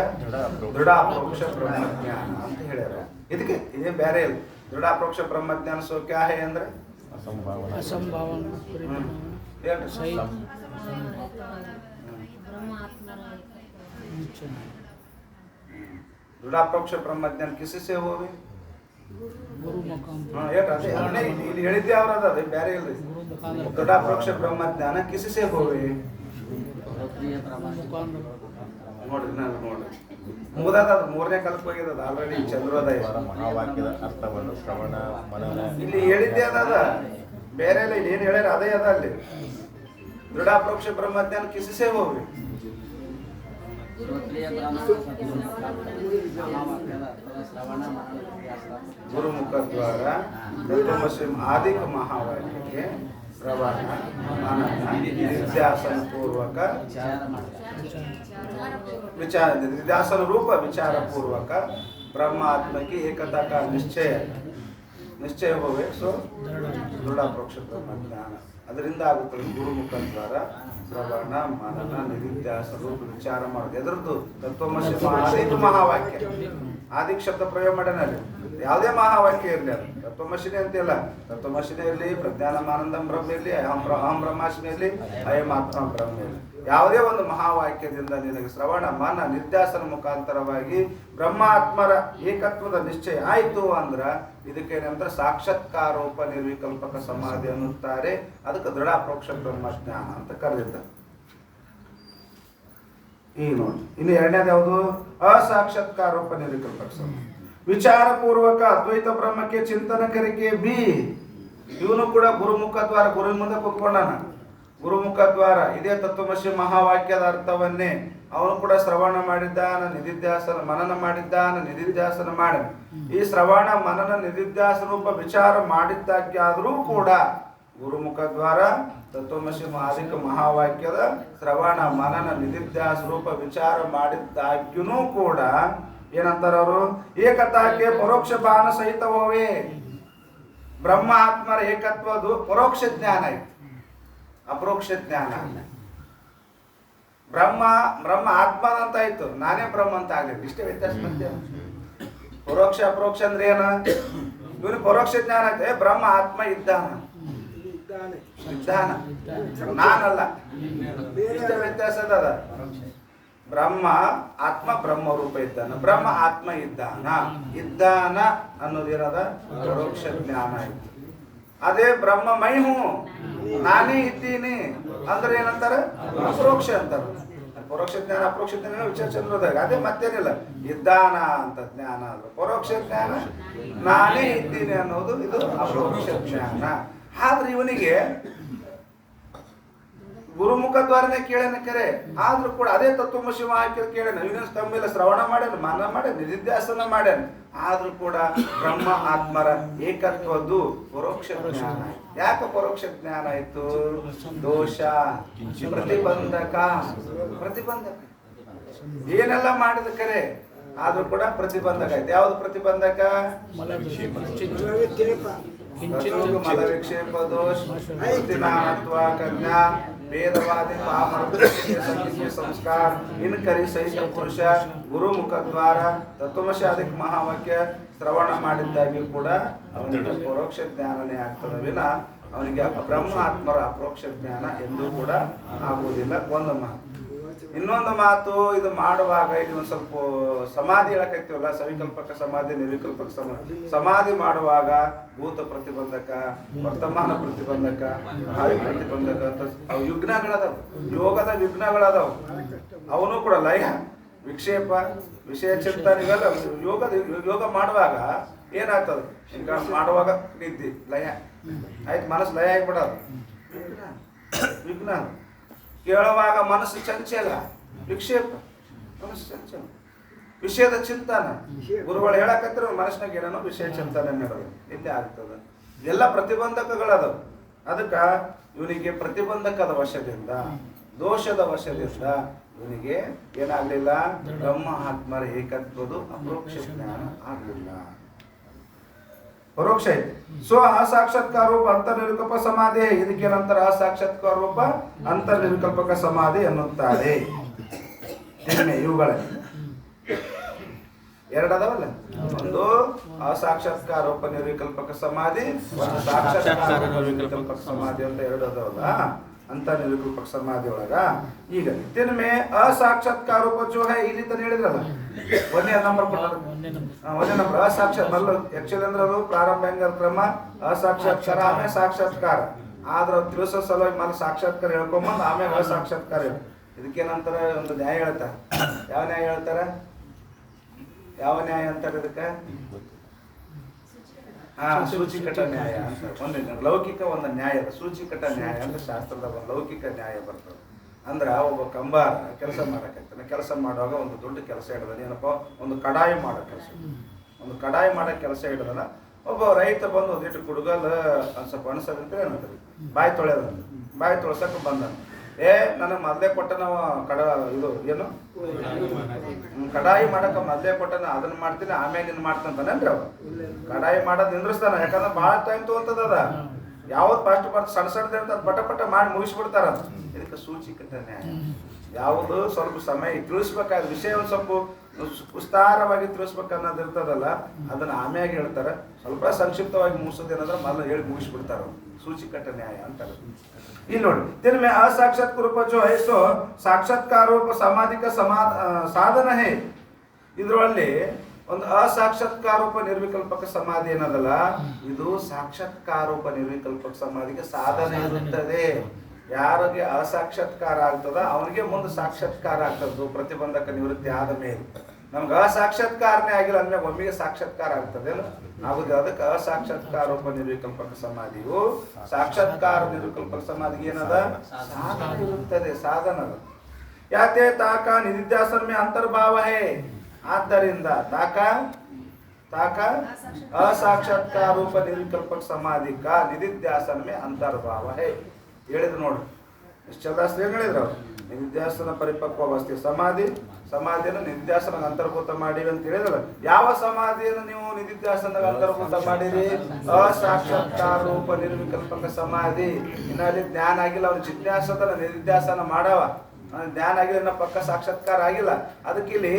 ದೃಢ ಅಪರೋಕ್ಷ ಬ್ರಹ್ಮಜ್ಞಾನ ಅಂತ ಹೇಳ್ಯಾರ. ಇದಕ್ಕೆ ಇದೇ ಬೇರೆ ಇಲ್ಲ. ದೃಢ ಅಪರೋಕ್ಷ ಬ್ರಹ್ಮಜ್ಞಾನ ಸೋ ಕ್ಯಾ ಹೈ ಅಂದ್ರೆ दृढ़ अप्रोक्ष ब्रह्म ज्ञान किससे होवे, ಇಲ್ಲಿ ಹೇಳಿದ್ದೆ ಅವರದ ಬೇರೆ ಇಲ್ರಿ. ದೃಢ ಅಪ್ರೋಕ್ಷ ಬ್ರಹ್ಮ ಜ್ಞಾನ ಕಿಸೆ ಹೋವೆ ನೋಡ್ರಿ, ನಾನು ನೋಡ್ರಿ ಮುಗ್ದದ, 3ನೇ ಕಲ್ಪಕ್ಕೆ ಹೋಗಿದ ಆಲ್ರೆಡಿ. ಚಂದ್ರೋದಯ ಮಹಾವಾಕ್ಯದ ಅರ್ಥವನ್ನು ಶ್ರವಣ ಮನನ ಇಲ್ಲಿ ಹೇಳಿದ್ದೆ ಅದ, ಬೇರೆ ಇಲ್ಲ. ಇಲ್ಲಿ ಏನು ಹೇಳ್ಯಾರ ಅದೇ ಅದ ಅಲ್ಲಿ. ದೃಢ ಅಪ್ರೋಕ್ಷ ಬ್ರಹ್ಮ ಜ್ಞಾನ ಕಿಸೆ ಹೋವೆ ಗುರುಮುಖ ದ್ವಾರ ತತ್ವಮಸಿ ಆದಿಕ ಮಹಾವಾಕ್ಯಕ್ಕೆ ಶ್ರವಣ ಮನನ ನಿಧ್ಯಾಸನ ಪೂರ್ವಕ ವಿಚಾರ, ನಿಧ್ಯಾಸನ ರೂಪ ವಿಚಾರ ಪೂರ್ವಕ ಬ್ರಹ್ಮಾತ್ಮಕ್ಕೆ ಏಕತಾ का ನಿಶ್ಚಯ ಹೋವೆ ಸೋ ದೃಢ ಅಪರೋಕ್ಷ ಬ್ರಹ್ಮ ಜ್ಞಾನ. ಅದರಿಂದ ಆಗುತ್ತದೆ ಗುರುಮುಖ ದ್ವಾರ ಶ್ರವಣ ಮನನ ನಿಧಿಧ್ಯಾಸ ರೂಪ ವಿಚಾರ ಮಾಡೋದು. ಎದ್ರದ್ದು ತತ್ವಮಸಿ ಆದಿಕ ಮಹಾವಾಕ್ಯ. ಆದಿಕ್ ಶಬ್ದ ಪ್ರಯೋಗ ಮಾಡ್ಯಾನ ಅಲ್ಲಿ. ಯಾವುದೇ ಮಹಾವಾಕ್ಯ ಇರಲಿ, ಅದು ತತ್ವಮಸಿನೇ ಅಂತಿಲ್ಲ. ತತ್ವಮಸಿನೇ ಇರಲಿ, ಪ್ರಜ್ಞಾನಮಾನಂದಂ ಬ್ರಹ್ಮ ಇರಲಿ, ಅಹಂ ಬ್ರಹ್ಮಾಸ್ಮಿ ಇರಲಿ, ಅಯಂ ಆತ್ಮ ಬ್ರಹ್ಮ ಇರಲಿ, ಯಾವುದೇ ಒಂದು ಮಹಾವಾಕ್ಯದಿಂದ ನಿನಗೆ ಶ್ರವಣ ಮನ ನಿರ್ಧ್ಯಾಸನ ಮುಖಾಂತರವಾಗಿ ಬ್ರಹ್ಮಾತ್ಮರ ಏಕತ್ವದ ನಿಶ್ಚಯ ಆಯ್ತು ಅಂದ್ರ ಇದಕ್ಕೇನಂದ್ರೆ ಸಾಕ್ಷಾತ್ಕಾರೋಪ ನಿರ್ವಿಕಲ್ಪಕ ಸಮಾಧಿ ಅನ್ನುತ್ತಾರೆ. ಅದಕ್ಕೆ ದೃಢ ಅಪರೋಕ್ಷ ಬ್ರಹ್ಮಜ್ಞಾನ ಅಂತ ಕರೆದಿದ್ದಾರೆ. ಈಗ ನೋಡಿ, ಇನ್ನು ಎರಡನೇದು ಯಾವುದು, ಅಸಾಕ್ಷಾತ್ಕಾರೋಪ ನಿರ್ವಿಕಲ್ಪಕ ಸಮಾಧಿ. ವಿಚಾರ ಪೂರ್ವಕ ಅದ್ವೈತ ಬ್ರಹ್ಮಕ್ಕೆ ಚಿಂತನ ಕರಿಕೆ ಬಿ. ಇವನು ಕೂಡ ಗುರುಮುಖ ದ್ವಾರ, ಗುರುವಿನ ಮುಂದೆ ಕೂತ್ಕೊಂಡಾನ. ಗುರುಮುಖ ದ್ವಾರ ಇದೇ ತತ್ವಮಸಿ ಮಹಾವಾಕ್ಯದ ಅರ್ಥವನ್ನೇ ಅವನು ಕೂಡ ಶ್ರವಣ ಮಾಡಿದ್ದಾನ, ನಿಧಿಧ್ಯಾಸನ ಮನನ ಮಾಡಿದ್ದಾನ, ನಿಧಿಧ್ಯಾಸನ ಮಾಡ. ಈ ಶ್ರವಣ ಮನನ ನಿಧಿಧ್ಯಾಸ ರೂಪ ವಿಚಾರ ಮಾಡಿದ್ದಾಗ್ಯಾದರೂ ಕೂಡ ಗುರುಮುಖದ್ವಾರ ತತ್ವಮಸಿ ಆದಿಕ ಮಹಾವಾಕ್ಯದ ಶ್ರವಣ ಮನನ ನಿಧಿಧ್ಯಾಸ ರೂಪ ವಿಚಾರ ಮಾಡಿದ್ದಾಗ್ಯೂ ಕೂಡ ಏನಂತಾರ ಅವರು, ಏಕತಾಕ್ಕೆ ಪರೋಕ್ಷ ಬಾಣ ಸಹಿತವೇ ಬ್ರಹ್ಮ ಆತ್ಮರ ಏಕತ್ವದು ಪರೋಕ್ಷ ಜ್ಞಾನ ಐತಿ, ಅಪರೋಕ್ಷ ಜ್ಞಾನ. ಬ್ರಹ್ಮ ಬ್ರಹ್ಮ ಆತ್ಮದಂತ ಆಯ್ತು, ನಾನೇ ಬ್ರಹ್ಮ ಅಂತ ಆಗಲಿಲ್ಲ, ಇಷ್ಟೇ ವ್ಯತ್ಯಾಸ. ಮತ್ತೆ ಪರೋಕ್ಷ ಅಪರೋಕ್ಷ ಅಂದ್ರೆ ಏನ? ಇವನು ಪರೋಕ್ಷ ಜ್ಞಾನ ಐತೆ, ಬ್ರಹ್ಮ ಆತ್ಮ ಇದ್ದಾನ, ನಾನಲ್ಲ, ಇಷ್ಟೇ ವ್ಯತ್ಯಾಸ ಅದ. ಬ್ರಹ್ಮ ಆತ್ಮ ಬ್ರಹ್ಮ ರೂಪ ಇದ್ದಾನ, ಬ್ರಹ್ಮ ಆತ್ಮ ಇದ್ದಾನ ಅನ್ನೋದೇನದ ಪರೋಕ್ಷ ಜ್ಞಾನ ಆಯ್ತು. ಅದೇ ಬ್ರಹ್ಮ ಮೈಹು ನಾನೇ ಇದ್ದೀನಿ ಅಂದ್ರೆ ಏನಂತಾರ? ಅಪರೋಕ್ಷ ಅಂತಾರ. ಪರೋಕ್ಷ ಜ್ಞಾನ ಅಪರೋಕ್ಷ ಜ್ಞಾನ ವಿಚಾರ ಚಂದ್ರದಾಗ ಅದೇ, ಮತ್ತೇನಿಲ್ಲ. ಇದ್ದಾನ ಅಂತ ಜ್ಞಾನ ಅಂದ್ರೆ ಪರೋಕ್ಷ ಜ್ಞಾನ, ನಾನೇ ಇದ್ದೀನಿ ಅನ್ನೋದು ಇದು ಅಪರೋಕ್ಷ ಜ್ಞಾನ. ಆದ್ರೆ ಇವನಿಗೆ ಗುರುಮುಖ ದ್ವಾರನೇ ಕೇಳೇನ ಕರೆ, ಆದ್ರೂ ಕೂಡ ಅದೇ ತತ್ವಮಸಿ ವಾಕ್ಯ ಕೇಳೇನ, ಇವನ ಕಮ್ಮಿಲ್ಲ, ಶ್ರವಣ ಮಾಡ್ಯಾನ, ಮನ ಮಾಡ್ಯಾನ, ನಿಧಿಧ್ಯಾಸನ ಮಾಡ್ಯಾನ, ಆದ್ರೂ ಕೂಡ ಬ್ರಹ್ಮ ಆತ್ಮರ ಏಕತ್ವದ್ದು ಪರೋಕ್ಷ ಜ್ಞಾನ. ಯಾಕೆ ಪರೋಕ್ಷ ಜ್ಞಾನ ಆಯ್ತು? ದೋಷ, ಪ್ರತಿಬಂಧಕ. ಏನೆಲ್ಲ ಮಾಡಿದ ಕರೆ ಆದ್ರೂ ಕೂಡ ಪ್ರತಿಬಂಧಕ ಆಯ್ತು. ಯಾವ್ದು ಪ್ರತಿಬಂಧಕ? ಮಲ ವಿಕ್ಷೇಪ ದೋಷ, ಕನ್ಯಾ ವೇದವಾದಿ ಸಂಸ್ಕಾರ ಇನ್ಕರಿ ಸಹಿತ ಪುರುಷ ಗುರುಮುಖದ್ವಾರ ತತ್ವಮಸಿ ಆದಿಕ ಮಹಾವಾಕ್ಯ ಶ್ರವಣ ಮಾಡಿದ್ದಾಗ್ಯೂ ಕೂಡ ಅವನಿಗೆ ಪರೋಕ್ಷ ಜ್ಞಾನನೇ ಆಗ್ತದೆ ವಿನ ಅವನಿಗೆ ಬ್ರಹ್ಮ ಆತ್ಮರ ಅಪರೋಕ್ಷ ಜ್ಞಾನ ಎಂದೂ ಕೂಡ ಆಗುವುದಿಲ್ಲ. ಒಂದು ಮಾತು. ಇನ್ನೊಂದು ಮಾತು, ಇದು ಮಾಡುವಾಗ ಇದು ಒಂದು ಸ್ವಲ್ಪ ಸಮಾಧಿ ಹೇಳಕೈತಿವಲ್ಲ, ಸವಿಕಲ್ಪಕ ಸಮಾಧಿ, ನಿರ್ವಿಕಲ್ಪಕ ಸಮಾಧಿ ಮಾಡುವಾಗ ಭೂತ ಪ್ರತಿಬಂಧಕ, ವರ್ತಮಾನ ಪ್ರತಿಬಂಧಕ, ಭಾವಿ ಪ್ರತಿಬಂಧಕ ಅಂತ ಅವು ವಿಘ್ನಗಳದಾವ, ಯೋಗದ ವಿಘ್ನಗಳದಾವ. ಅವನು ಕೂಡ ಲಯ, ವಿಕ್ಷೇಪ, ವಿಷಯ ಚಿಂತನೆಗೆಲ್ಲ ಯೋಗ ಮಾಡುವಾಗ ಏನಾಗ್ತದೆ? ಈಗ ಮಾಡುವಾಗ ನಿದ್ದೆ ಲಯ ಆಯ್ತು, ಮನಸ್ಸು ಲಯ ಆಗಿಬಿಡೋದು, ವಿಘ್ನ. ಕೇಳುವಾಗ ಮನಸ್ಸು ಚಂಚಲ, ವಿಕ್ಷೇಪ, ಮನಸ್ಸು ಚಂಚಲ, ವಿಷಯದ ಚಿಂತನ. ಗುರುಗಳು ಹೇಳಕತ್ತಿರ ಮನಸ್ಸಿನಾಗ ಏನೇನೋ ವಿಷಯ ಚಿಂತನೆ ನಡೆದು ಇಲ್ಲೇ ಆಗ್ತದೆ. ಎಲ್ಲ ಪ್ರತಿಬಂಧಕಗಳದವು. ಅದಕ್ಕೆ ಇವನಿಗೆ ಪ್ರತಿಬಂಧಕದ ವಶದಿಂದ, ದೋಷದ ವಶದಿಂದ ಇವನಿಗೆ ಏನಾಗಲಿಲ್ಲ? ಬ್ರಹ್ಮ ಆತ್ಮರ ಏಕತ್ವದು ಅಪರೋಕ್ಷ ಜ್ಞಾನ ಆಗಲಿಲ್ಲ. ಪರೋಕ್ಷ ಐತಿ. ಸೊ ಅಸಾಕ್ಷಾತ್ಕಾರ ರೂಪ ಅಂತರ್ನಿರ್ವಿಕಲ್ಪ ಸಮಾಧಿ. ಇದಕ್ಕೆ ನಂತರ ಅಸಾಕ್ಷಾತ್ಕಾರ ರೂಪ ಅಂತರ್ನಿರ್ವಿಕಲ್ಪಕ ಸಮಾಧಿ ಎನ್ನುತ್ತಾರೆ. ಇವುಗಳಲ್ಲಿ ಎರಡದವಲ್ಲ, ಒಂದು ಅಸಾಕ್ಷಾತ್ಕಾರ ರೂಪ ನಿರ್ವಿಕಲ್ಪಕ ಸಮಾಧಿ, ಒಂದು ಸಾಕ್ಷಾತ್ಕಾರ ನಿರ್ವಿಕಲ್ಪಕ ಸಮಾಧಿ ಅಂತ ಎರಡು ಅದಾವಲ್ಲ, ಅಂತ ನಿರ್ವಿಕಲ್ಪಕ ಸಮಾಧಿ ಒಳಗ. ಈಗ ತಿನ್ಮೆ ಅಸಾಕ್ಷಾತ್ಕಾರ ರೂಪ ಜೋ ಹೈ, ಇಲ್ಲಿ ತನ ಹೇಳಿದ್ರಲ್ಲ, ಒಂದೇ ನಂಬರ್ ಕೊಟ್ಟಾರ, ಒಂದೇ ನಂಬರ್ ಅಸಾಕ್ಷಾತ್. ಮೊದಲು ಆಕ್ಚುಲಿ ಅಂದ್ರೆ ಅದು ಪ್ರಾರಂಭ ಹೆಂಗ ಕ್ರಮ, ಅಸಾಕ್ಷಾತ್ಕಾರ ಆಮೇಲೆ ಸಾಕ್ಷಾತ್ಕಾರ. ಆದ್ರೆ ತಿಳಿಸೋ ಸಲುವಾಗಿ ಮೊದಲು ಸಾಕ್ಷಾತ್ಕಾರ ಹೇಳ್ಕೊಂಬಂದು ಆಮೇಲೆ ಅಸಾಕ್ಷಾತ್ಕಾರ ಹೇಳಿ. ಇದಕ್ಕೇನಂತಾರ? ಒಂದು ನ್ಯಾಯ ಹೇಳ್ತಾರೆ. ಯಾವ ನ್ಯಾಯ ಹೇಳ್ತಾರ? ಯಾವ ನ್ಯಾಯ ಅಂತಾರೆ ಇದಕ್ಕೆ? ಸೂಚಿಕಟ ನ್ಯಾಯ ಅಂತ. ಒಂದು ಲೌಕಿಕ ಒಂದು ನ್ಯಾಯ, ಸೂಚಿಕಟ ನ್ಯಾಯ ಅಂದ್ರೆ ಶಾಸ್ತ್ರದ ಒಂದು ಲೌಕಿಕ ನ್ಯಾಯ ಬರ್ತದೆ. ಅಂದ್ರೆ ಒಬ್ಬ ಕಂಬಾರ ಕೆಲಸ ಮಾಡಕೈತಾನೆ, ಕೆಲಸ ಮಾಡುವಾಗ ಒಂದು ದೊಡ್ಡ ಕೆಲಸ ಹಿಡಿದಾನೆ. ಏನಪ್ಪ? ಒಂದು ಕಡಾಯಿ ಮಾಡೋ ಕೆಲಸ, ಒಂದು ಕಡಾಯಿ ಮಾಡೋ ಕೆಲಸ ಹಿಡಿದಲ್ಲ. ಒಬ್ಬ ರೈತ ಬಂದು ಒಂದಿಟ್ಟು ಕುಡುಗಲ್ ಸ್ವಲ್ಪ ಅಣಸದಂತ ಏನಂತಾರೆ, ಬಾಯಿ ತೊಳೆದಂತ, ಬಾಯಿ ತೊಳ್ಸಕ್ಕೆ ಬಂದ. ನನಗೆ ಮೊದಲೇ ಕೊಟ್ಟನ ಇದು ಏನು ಕಡಾಯಿ ಮಾಡಕ ಮೊದಲೇ ಕೊಟ್ಟನ, ಅದನ್ನ ಮಾಡ್ತೀನಿ ಆಮೇಲೆ ನಿನ್ ಮಾಡ್ತಂತಾನೇನ್ರಿ ಅವ. ಕಡಾಯಿ ಮಾಡೋದು ನಿಂದ್ರಿಸ್ತಾನ, ಯಾಕಂದ್ರೆ ಭಾಳ ಟೈಮ್ ತಗೊಂತದ. ಯಾವ್ದು ಫಸ್ಟ್ ಬರ್ತ ಸಣ್ಣ ಸಣ್ಣದ ಅಂತ ಪಟ ಪಟ ಮಾಡಿ ಮುಗಿಸ್ಬಿಡ್ತಾರ. ಇದಕ್ಕೆ ಸೂಚಿಕತೆ ನ್ಯಾಯ. ಯಾವುದು ಸ್ವಲ್ಪ ಸಮಯ ತಿಳಿಸ್ಬೇಕಾದ ವಿಷಯ ಒಂದು ಸ್ವಲ್ಪ ವಿಸ್ತಾರವಾಗಿ ತಿಳಿಸ್ಬೇಕನ್ನೋದು ಇರ್ತದಲ್ಲ, ಅದನ್ನ ಆಮ್ಯಾಗ ಹೇಳ್ತಾರೆ. ಸ್ವಲ್ಪ ಸಂಕ್ಷಿಪ್ತವಾಗಿ ಮುಗಿಸೋದೇನಂದ್ರೆ ಮೊದಲು ಹೇಳಿ ಮುಗಿಸ್ಬಿಡ್ತಾರ. ಸೂಚಿಕಟ ನ್ಯಾಯ ಅಂತಾರೆ. ಇಲ್ಲಿ ನೋಡಿ, ತಿನ್ಮೆ ಅಸಾಕ್ಷಾತ್ಕಾರ ರೂಪ ಜೋ ಹೈ ಸೋ ಸಾಕ್ಷಾತ್ಕಾರ ರೂಪ ಸಾಮಾಜಿಕ ಸಾಧನ ಹೇ. ಇದರಲ್ಲಿ ಒಂದು ಅಸಾಕ್ಷಾತ್ಕಾರ ರೂಪ ನಿರ್ವಿಕಲ್ಪಕ ಸಮಾಧಿ ಏನದಲ್ಲ, ಇದು ಸಾಕ್ಷಾತ್ಕಾರ ರೂಪ ನಿರ್ವಿಕಲ್ಪಕ ಸಮಾಧಿಗೆ ಸಾಧನೆ ಇರುತ್ತದೆ. ಯಾರಿಗೆ ಅಸಾಕ್ಷಾತ್ಕಾರ ಆಗ್ತದ ಅವನಿಗೆ ಮುಂದೆ ಸಾಕ್ಷಾತ್ಕಾರ ಆಗ್ತದ್ದು, ಪ್ರತಿಬಂಧಕ ನಿವೃತ್ತಿ ಆದ ಮೇಲೆ. ನಮ್ಗೆ ಅಸಾಕ್ಷಾತ್ಕಾರನೇ ಆಗಿಲ್ಲ ಅಂದ್ಮೇಲೆ ಒಮ್ಮೆಗೆ ಸಾಕ್ಷಾತ್ಕಾರ ಆಗ್ತದೆ ಆಗುದು. ಅದಕ್ಕೆ ಅಸಾಕ್ಷಾತ್ಕಾರ ರೂಪ ನಿರ್ವಿಕಲ್ಪಕ ಸಮಾಧಿಯು ಸಾಕ್ಷಾತ್ಕಾರ ನಿರ್ವಿಕಲ್ಪಕ ಸಮಾಧಿಗೆ ಏನದ ಸಾಧನ ಇರುತ್ತದೆ, ಸಾಧನ. ಯಾಕೆ? ತಾಕ ನಿಧಿಧ್ಯಾಸನ ಮೇ ಅಂತರ್ಭಾವ ಹೇ. ಆದ್ದರಿಂದ ತಾಕ ताका असाक्षात्कार रूप निर्विकल्पक समाधि का निधिध्यासन में अंतर्भाव है ಹೇಳಿದ್ರು ನೋಡ್ರಿ ನಿಶ್ಚಲದಾಸ್ತ್ರ ಏನು ಹೇಳಿದ್ರು ಅವ್ರು ನಿಧಿಧ್ಯಾಸನ ಪರಿಪಕ್ವ ಅವಸ್ಥೆ ಸಮಾಧಿ ಸಮಾಧಿಯನ್ನು ನಿಧಿಧ್ಯಾಸನ ಅಂತರ್ಭೂತ ಮಾಡಿರಿ ಅಂತ ಹೇಳಿದ್ರು ಯಾವ ಸಮಾಧಿಯನ್ನು ನೀವು ನಿಧಿಧ್ಯಾಸನದಾಗ ಅಂತರ್ಭೂತ ಮಾಡಿರಿ ಅಸಾಕ್ಷಾತ್ಕಾರ ರೂಪ ನಿರ್ವಿಕಲ್ಪಕ ಸಮಾಧಿ ಇನ್ನಲ್ಲಿ ಜ್ಞಾನ ಆಗಿಲ್ಲ ಅವ್ರು ಜಿಜ್ಞಾಸದ ನಿಧಿಧ್ಯಾಸನ ಮಾಡವ ಜ್ಞಾನ ಆಗಿಲ್ಲ ಪಕ್ಕ ಸಾಕ್ಷಾತ್ಕಾರ ಆಗಿಲ್ಲ ಅದಕ್ಕೆ ಇಲ್ಲಿ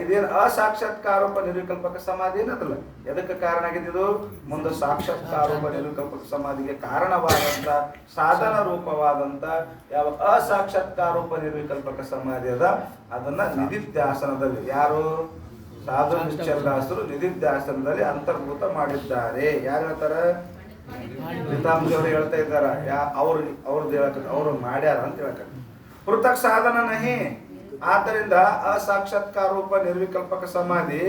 ಇದೇನು ಅಸಾಕ್ಷಾತ್ಕಾರೋಪ ನಿರ್ವಿಕಲ್ಪಕ ಸಮಾಧಿ ಏನದಲ್ಲ ಎದಕ್ಕೆ ಕಾರಣ ಆಗಿದ್ದು ಮುಂದೆ ಸಾಕ್ಷಾತ್ಕಾರೋಪ ನಿರ್ವಿಕಲ್ಪಕ ಸಮಾಧಿಗೆ ಕಾರಣವಾದಂತ ಸಾಧನ ರೂಪವಾದಂತ ಯಾವ ಅಸಾಕ್ಷಾತ್ಕಾರೋಪ ನಿರ್ವಿಕಲ್ಪಕ ಸಮಾಧಿ ಅದ ಅದನ್ನ ನಿಧಿಧ್ಯಾಸನದಲ್ಲಿ ಯಾರು ಸಾಧು ನಿಶ್ಚಲದಾಸರು ನಿಧಿಧ್ಯಾಸನದಲ್ಲಿ ಅಂತರ್ಭೂತ ಮಾಡಿದ್ದಾರೆ ಯಾರು ಹೇಳ್ತಾರ ಪಿತಾಂಬರು ಹೇಳ್ತಾ ಇದ್ದಾರ ಅವ್ರದ್ದು ಹೇಳಕ ಅವ್ರು ಮಾಡ್ಯಾರ ಅಂತ ಹೇಳ್ತಾರೆ ಪೃಥಕ್ ಸಾಧನ ನಹಿ ಆದ್ದರಿಂದ ಅಸಾಕ್ಷಾತ್ಕಾರ ರೂಪ ನಿರ್ವಿಕಲ್ಪಕ ಸಮಾಧಿ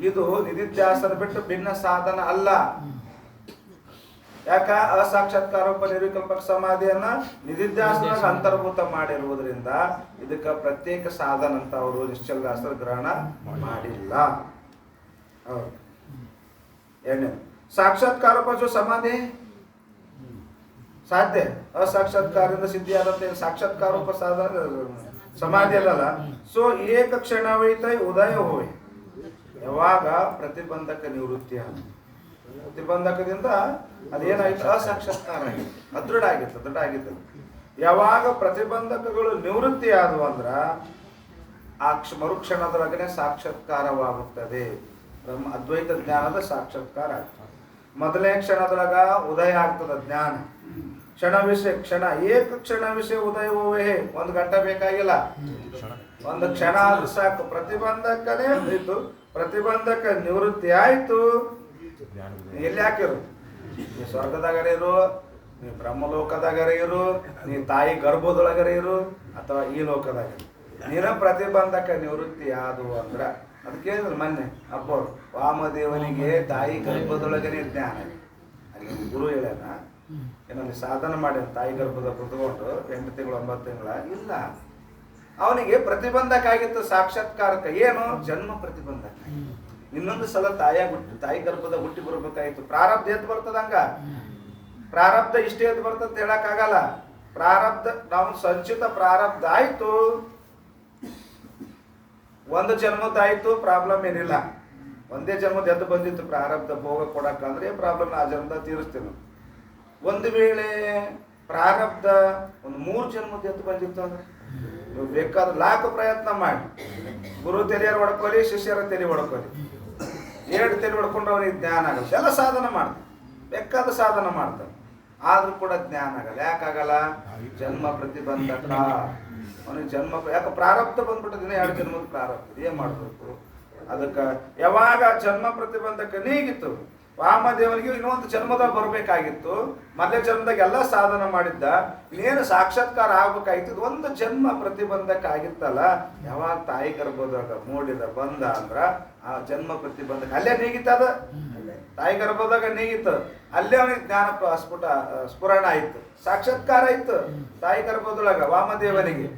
ಇದು ನಿಧಿಧ್ಯಾಸನ ಬಿಟ್ಟು ಭಿನ್ನ ಸಾಧನ ಅಲ್ಲ ಯಾಕ ಅಸಾಕ್ಷಾತ್ಕಾರ ರೂಪ ನಿರ್ವಿಕಲ್ಪಕ ಸಮಾಧಿಯನ್ನ ನಿಧಿಧ್ಯಾಸನದಾಗ ಅಂತರ್ಭೂತ ಮಾಡಿರುವುದರಿಂದ ಇದಕ್ಕೆ ಪ್ರತ್ಯೇಕ ಸಾಧನ ಅಂತ ಅವರು ನಿಶ್ಚಲದಾಸರು ಗ್ರಹಣ ಮಾಡಿಲ್ಲ ಎರಡನೇ ಸಾಕ್ಷಾತ್ಕಾರ ರೂಪ ಜೋ ಸಮಾಧಿ ಸಾಧ್ಯ ಅಸಾಕ್ಷಾತ್ಕಾರದಿಂದ ಸಿದ್ಧಿಯಾದಂತೆ ಸಾಕ್ಷಾತ್ಕಾರ ರೂಪ ಸಾಧನ ಸಮಾಧಿ ಅಲ್ಲಲ್ಲ ಸೊ ಏಕ ಕ್ಷಣವೈತ ಉದಯ ಹೋವೆ ಯಾವಾಗ ಪ್ರತಿಬಂಧಕ ನಿವೃತ್ತಿ ಆದ ಪ್ರತಿಬಂಧಕದಿಂದ ಅದೇನಾಯ್ತು ಅಸಾಕ್ಷಾತ್ಕಾರ ಆಗಿತ್ತು ಅದೃಢ ಆಗಿತ್ತು ಯಾವಾಗ ಪ್ರತಿಬಂಧಕಗಳು ನಿವೃತ್ತಿ ಆದವು ಅಂದ್ರ ಆ ಮರುಕ್ಷಣದೊಳಗನೆ ಸಾಕ್ಷಾತ್ಕಾರವಾಗುತ್ತದೆ ಬ್ರಹ್ಮ ಅದ್ವೈತ ಜ್ಞಾನದ ಸಾಕ್ಷಾತ್ಕಾರ ಆಗ್ತದೆ ಮೊದಲನೇ ಕ್ಷಣದೊಳಗ ಉದಯ ಆಗ್ತದ ಜ್ಞಾನ ಕ್ಷಣ ವಿಷಯ ಕ್ಷಣ ಏಕ ಕ್ಷಣ ವಿಷಯ ಉದಯ ಹೋವೆ ಒಂದು ಗಂಟೆ ಬೇಕಾಗಿಲ್ಲ ಒಂದು ಕ್ಷಣ ಆದ್ರೂ ಸಾಕು ಪ್ರತಿಬಂಧಕನೇ ಇತ್ತು ಪ್ರತಿಬಂಧಕ ನಿವೃತ್ತಿ ಆಯ್ತು ಎಲ್ಲಿ ಹಾಕಿರು ನೀ ಸ್ವರ್ಗದಾಗರೆ ಇರು ನೀ ಬ್ರಹ್ಮಲೋಕದಾಗರೆ ಇರು ನೀ ತಾಯಿ ಗರ್ಭದೊಳಗರೆ ಇರು ಅಥವಾ ಈ ಲೋಕದಾಗ ನೀನ ಪ್ರತಿಬಂಧಕ ನಿವೃತ್ತಿ ಆದವು ಅಂದ್ರ ಅದಕ್ಕೆ ಮೊನ್ನೆ ಅಪ್ಪ ವಾಮದೇವನಿಗೆ ತಾಯಿ ಗರ್ಭದೊಳಗನೆ ಜ್ಞಾನ ಅಲ್ಲಿ ಗುರು ಹೇಳ್ಯಾನ ಏನಲ್ಲಿ ಸಾಧನ ಮಾಡಿ ತಾಯಿ ಗರ್ಭದ ಕುತ್ಕೊಂಡು 8 ತಿಂಗಳು 9 ತಿಂಗಳ ಇಲ್ಲ ಅವನಿಗೆ ಪ್ರತಿಬಂಧಕ ಆಗಿತ್ತು ಸಾಕ್ಷಾತ್ಕಾರಕ್ಕೆ ಏನು ಜನ್ಮ ಪ್ರತಿಬಂಧಕ ಇನ್ನೊಂದು ಸಲ ತಾಯಿ ಗರ್ಭದ ಹುಟ್ಟಿ ಬರ್ಬೇಕಾಯ್ತು ಪ್ರಾರಬ್ಧ ಎದ್ದು ಬರ್ತದಂಗ ಪ್ರಾರಬ್ಧ ಇಷ್ಟೇ ಎದ್ದು ಬರ್ತಂತ ಹೇಳಕ್ ಆಗಲ್ಲ ಪ್ರಾರಬ್ಧ ನಾವು ಸಂಚಿತ ಪ್ರಾರಬ್ಧ ಆಯ್ತು ಒಂದು ಜನ್ಮದಾಯ್ತು ಪ್ರಾಬ್ಲಮ್ ಏನಿಲ್ಲ ಒಂದೇ ಜನ್ಮದ ಎದ್ದು ಬಂದಿತ್ತು ಪ್ರಾರಬ್ಧ ಭೋಗ ಕೊಡಕ್ಕ ಅಂದ್ರೆ ಪ್ರಾಬ್ಲಮ್ ಆ ಜನ್ಮದ ತೀರಿಸ್ತೀವಿ ಒಂದು ವೇಳೆ ಪ್ರಾರಬ್ಧ ಒಂದು 3 ಜನ್ಮದ ಎದ್ದು ಬಂದಿತ್ತು ಅಂದ್ರೆ ನೀವು ಬೇಕಾದ್ರೆ ಲಾಖ ಪ್ರಯತ್ನ ಮಾಡಿ ಗುರು ತೆರೆಯರು ಹೊಡ್ಕೊಳ್ಳಿ ಶಿಷ್ಯರ ತೆರೆ ಹೊಡ್ಕೊಳ್ಳಿ 2 ತೆರೆ ಹೊಡ್ಕೊಂಡ್ರೆ ಅವನಿಗೆ ಜ್ಞಾನ ಆಗಲ್ಲ ಎಲ್ಲ ಸಾಧನ ಮಾಡ್ತಾನೆ ಬೇಕಾದ ಸಾಧನ ಮಾಡ್ತಾನೆ ಆದ್ರೂ ಕೂಡ ಜ್ಞಾನ ಆಗಲ್ಲ ಯಾಕಾಗಲ್ಲ ಜನ್ಮ ಪ್ರತಿಬಂಧಕ ಅವನಿಗೆ ಜನ್ಮ ಯಾಕೆ ಪ್ರಾರಬ್ಧ ಬಂದ್ಬಿಟ್ಟಿದ್ದೀನಿ 2 ಜನ್ಮದ ಪ್ರಾರಬ್ಧ ಏನ್ ಮಾಡ್ಬೇಕು ಅದಕ್ಕೆ ಯಾವಾಗ ಜನ್ಮ ಪ್ರತಿಬಂಧಕ ನೀಗಿತ್ತು ವಾಮದೇವನಿಗೆ ಇನ್ನೊಂದು ಜನ್ಮದಾಗ ಬರ್ಬೇಕಾಗಿತ್ತು ಮೊದಲೇ ಜನ್ಮದಾಗ ಎಲ್ಲ ಸಾಧನ ಮಾಡಿದ್ದ ಇನ್ನೇನು ಸಾಕ್ಷಾತ್ಕಾರ ಆಗ್ಬೇಕಾಗಿತ್ತು ಒಂದು ಜನ್ಮ ಪ್ರತಿಬಂಧಕ ಆಗಿತ್ತಲ್ಲ ಯಾವಾಗ ತಾಯಿ ಗರ್ಭದಾಗ ಮೂಡಿದ ಬಂದ ಅಂದ್ರ ಆ ಜನ್ಮ ಪ್ರತಿಬಂಧಕ ಅಲ್ಲೇ ನೀಗಿತ್ತದ ತಾಯಿ ಗರ್ಭದಾಗ ನೀಗಿತ್ತು ಅಲ್ಲೇ ಅವನಿಗೆ ಜ್ಞಾನ ಸ್ಫುರಣ ಆಯ್ತು ಸಾಕ್ಷಾತ್ಕಾರ ಆಯ್ತು ತಾಯಿ ಗರ್ಭದೊಳಗ ವಾಮದೇವನಿಗೆ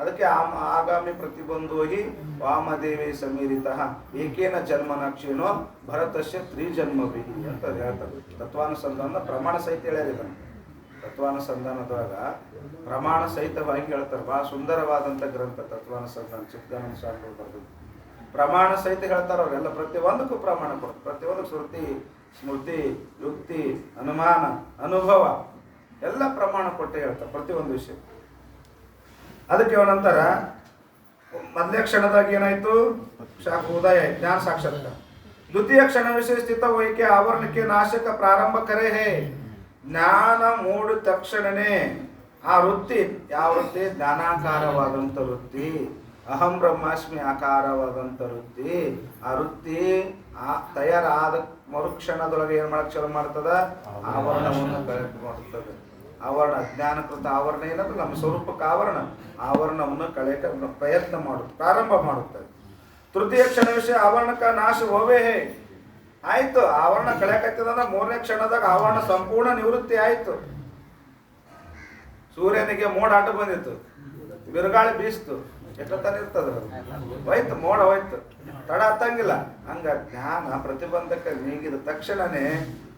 ಅದಕ್ಕೆ ಆಗಾಮಿ ಪ್ರತಿಬಂಧೋಹಿ ವಾಮದೇವಿ ಸಮೀರಿತ ಏಕೇನ ಜನ್ಮನ ಕ್ಷೀಣೋ ಭರತಸ್ಯ 3 ಜನ್ಮವಿಹಿ ಅಂತ ಹೇಳ್ತಾರೆ ತತ್ವಾನುಸಂಧಾನ ಪ್ರಮಾಣ ಸಹಿತ ಹೇಳ್ಯಾರ ತತ್ವಾನುಸಂಧಾನದೊಳಗ ಪ್ರಮಾಣ ಸಹಿತವಾಗಿ ಹೇಳ್ತಾರೆ ಬಹಳ ಸುಂದರವಾದಂಥ ಗ್ರಂಥ ತತ್ವಾನುಸಂಧಾನ ಚಿಕ್ಕದಾನಂದ ಸ್ವಾಮಿ ಬರೆದು ಪ್ರಮಾಣ ಸಹಿತ ಹೇಳ್ತಾರೆ ಅವರೆಲ್ಲ ಪ್ರತಿಯೊಂದಕ್ಕೂ ಪ್ರಮಾಣ ಕೊಡ್ತಾರೆ ಪ್ರತಿಯೊಂದಕ್ಕೂ ಶ್ರುತಿ ಸ್ಮೃತಿ ಯುಕ್ತಿ ಅನುಮಾನ ಅನುಭವ ಎಲ್ಲ ಪ್ರಮಾಣ ಕೊಟ್ಟೆ ಹೇಳ್ತಾರೆ ಪ್ರತಿಯೊಂದು ವಿಷಯ ಅದಕ್ಕೆ ಅವನಂತರ ಮೊದಲೇ ಕ್ಷಣದಾಗ ಏನಾಯ್ತು ಉದಯ ಜ್ಞಾನ ಸಾಕ್ಷಾತ್ಕಾರ ದ್ವಿತೀಯ ಕ್ಷಣ ವಿಷಯ ಸ್ಥಿತ ವೈಕೆ ಆವರಣಕ್ಕೆ ನಾಶಕ ಪ್ರಾರಂಭ ಕರೆ ಹೇ ಜ್ಞಾನ ಮೂಡಿದ ತಕ್ಷಣನೇ ಆ ವೃತ್ತಿ ಯಾವ ವೃತ್ತಿ ಜ್ಞಾನಾಕಾರವಾದಂಥ ವೃತ್ತಿ ಅಹಂ ಬ್ರಹ್ಮಾಸ್ಮಿ ಆಕಾರವಾದಂಥ ವೃತ್ತಿ ಆ ವೃತ್ತಿ ತಯಾರಾದ ಮರುಕ್ಷಣದೊಳಗೆ ಏನ್ ಮಾಡಕ್ ಶುರು ಮಾಡ್ತದ ಆವರಣವನ್ನು ಕಳೆದು ಮಾಡುತ್ತದೆ ಆವರಣ ಅಜ್ಞಾನಕೃತ ಆವರಣ ಏನಂದ್ರೆ ನಮ್ಮ ಸ್ವರೂಪಕ್ಕೆ ಆವರಣವನ್ನು ಕಳೆಯಕ ಪ್ರಯತ್ನ ಮಾಡುತ್ತೆ ಪ್ರಾರಂಭ ಮಾಡುತ್ತದೆ ತೃತೀಯ ಕ್ಷಣ ವಿಷಯ ಆವರಣಕ ನಾಶ ಹೋವೇ ಹೇ ಆಯ್ತು ಆವರಣ ಕಳೆಯಕತ್ತದಂದ್ರೆ 3ನೇ ಕ್ಷಣದಾಗ ಆವರಣ ಸಂಪೂರ್ಣ ನಿವೃತ್ತಿ ಆಯ್ತು ಸೂರ್ಯನಿಗೆ ಮೋಡ ಅಡ್ಡ ಬಂದಿತ್ತು ಬಿರುಗಾಳಿ ಬೀಸ್ತು ಎಷ್ಟೊತ್ತಾನ ಇರ್ತದ ಹೋಯ್ತು, ಮೋಡ ಹೋಯ್ತು, ತಡ ಹತ್ತಂಗಿಲ್ಲ. ಹಂಗ ಜ್ಞಾನ ಪ್ರತಿಬಂಧಕ ನೀಗಿದ ತಕ್ಷಣನೇ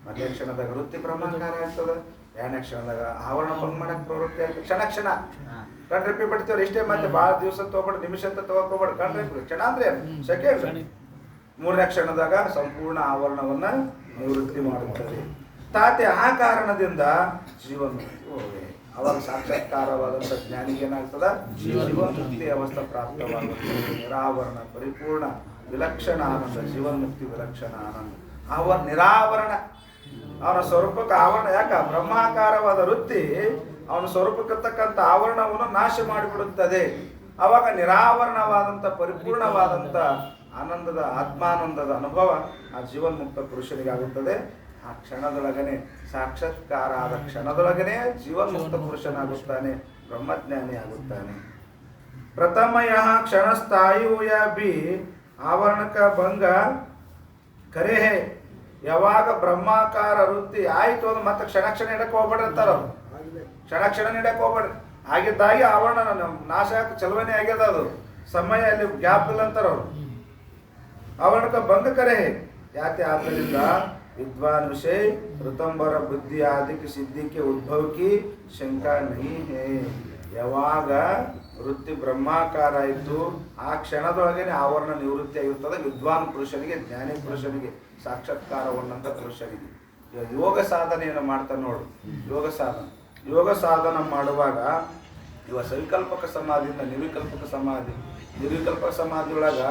ಅದೇ ಕ್ಷಣದಾಗ ವೃತ್ತಿ ಬ್ರಹ್ಮಾಕಾರ ಆಗ್ತದ, ಎರಡನೇ ಕ್ಷಣದಾಗ ಆವರಣ ಬಂದ್ ಮಾಡಕ್ ಪ್ರವೃತ್ತಿ ಆಗ್ತದೆ. ಕ್ಷಣ ಕಣ್ರಿಪ್ಪಿ ಬಿಡ್ತೀವ್ರಿ ಇಷ್ಟೇ, ಮತ್ತೆ ಭಾಳ ದಿವಸ ತಗೋಬೇಡ, ನಿಮಿಷ ಅಂತ ತಗೋಕೋಬೇಡ. ಕಣ್ರಿಪ್ಪಿ ಕ್ಷಣ ಅಂದ್ರೆ ಸೆಕೆಂಡ್. ಮೂರನೇ ಕ್ಷಣದಾಗ ಸಂಪೂರ್ಣ ಆವರಣವನ್ನ ನಿವೃತ್ತಿ ಮಾಡುತ್ತದೆ. ತಾತೆ ಆ ಕಾರಣದಿಂದ ಜೀವನ್ಮುಕ್ತಿ ಹೋಗಿ ಅವಾಗ ಸಾಕ್ಷಾತ್ಕಾರವಾದಂಥ ಜ್ಞಾನಿಗೆ ಏನಾಗ್ತದ, ಜೀವನ್ಮುಕ್ತಿ ಅವಸ್ಥೆ ಪ್ರಾಪ್ತವಾಗುತ್ತದೆ. ನಿರಾವರಣ ಪರಿಪೂರ್ಣ ವಿಲಕ್ಷಣ ಆನಂದ, ಜೀವನ್ಮುಕ್ತಿ ವಿಲಕ್ಷಣ ಆನಂದ. ನಿರಾವರಣ ಅವನ ಸ್ವರೂಪಕ್ಕೆ ಆವರಣ. ಯಾಕ ಬ್ರಹ್ಮಾಕಾರವಾದ ವೃತ್ತಿ ಅವನ ಸ್ವರೂಪಕ್ಕಿರ್ತಕ್ಕಂಥ ಆವರಣವನ್ನು ನಾಶ ಮಾಡಿಬಿಡುತ್ತದೆ. ಅವಾಗ ನಿರಾವರಣವಾದಂಥ ಪರಿಪೂರ್ಣವಾದಂಥ ಆನಂದದ ಆತ್ಮಾನಂದದ ಅನುಭವ ಆ ಜೀವನ್ಮುಕ್ತ ಪುರುಷನಿಗೆ ಆಗುತ್ತದೆ. ಆ ಕ್ಷಣದೊಳಗನೆ ಸಾಕ್ಷಾತ್ಕಾರ ಆದ ಕ್ಷಣದೊಳಗನೆ ಜೀವನ್ಮುಕ್ತ ಪುರುಷನಾಗುತ್ತಾನೆ, ಬ್ರಹ್ಮಜ್ಞಾನಿ ಆಗುತ್ತಾನೆ. ಪ್ರಥಮಯ ಕ್ಷಣಸ್ಥಾಯುಯ ಬಿ ಆವರಣಕ ಭಂಗ ಕರೆ ಹೇ. ಯಾವಾಗ ಬ್ರಹ್ಮಾಕಾರ ವೃತ್ತಿ ಆಯಿತು ಅಂದ್ರೆ ಮತ್ತೆ ಕ್ಷಣ ಇಡಕ್ಕೆ ಹೋಗ್ಬೇಡ್ರಿ ಅಂತಾರ. ಕ್ಷಣ ಇಡಕ್ಕೆ ಹೋಗ್ಬೇಡ್ರಿ. ಆಗಿದ್ದಾಗಿ ಆವರಣ ನಾಶ ಚಲವನೆ ಆಗ್ಯದ, ಅದು ಸಮಯ ಅಲ್ಲಿ ಗ್ಯಾಪ್ ಇಲ್ಲ ಅಂತಾರ ಅವರು. ಆವರಣಕ ಭಂಗ ಕರೆ ಹೇ. ಯಾಕೆ? ಆದ್ದರಿಂದ ವಿದ್ವಾನ್ ವಿಷಯ ಋತಂಬರ ಬುದ್ಧಿ ಆದಿಕ್ಕೆ ಸಿದ್ಧಿಕ್ಕೆ ಉದ್ಭವಕ್ಕೆ ಶಂಕಾ ನಹಿ ಹೇ. ಯಾವಾಗ ವೃತ್ತಿ ಬ್ರಹ್ಮಾಕಾರ ಆಯಿತು ಆ ಕ್ಷಣದೊಳಗೇನೆ ಆವರಣ ನಿವೃತ್ತಿ ಆಗಿರ್ತದೆ ವಿದ್ವಾನ್ ಪುರುಷನಿಗೆ, ಜ್ಞಾನಿ ಪುರುಷನಿಗೆ, ಸಾಕ್ಷಾತ್ಕಾರವನ್ನಂತ ಪುರುಷನಿಗೆ. ಯೋಗ ಸಾಧನೆಯನ್ನು ಮಾಡ್ತಾನೆ ನೋಡು. ಯೋಗ ಸಾಧನ ಮಾಡುವಾಗ ಇವ ಸವಿಕಲ್ಪಕ ಸಮಾಧಿಯಿಂದ ನಿರ್ವಿಕಲ್ಪಕ ಸಮಾಧಿ, ನಿರ್ವಿಕಲ್ಪಕ ಸಮಾಧಿಯೊಳಗ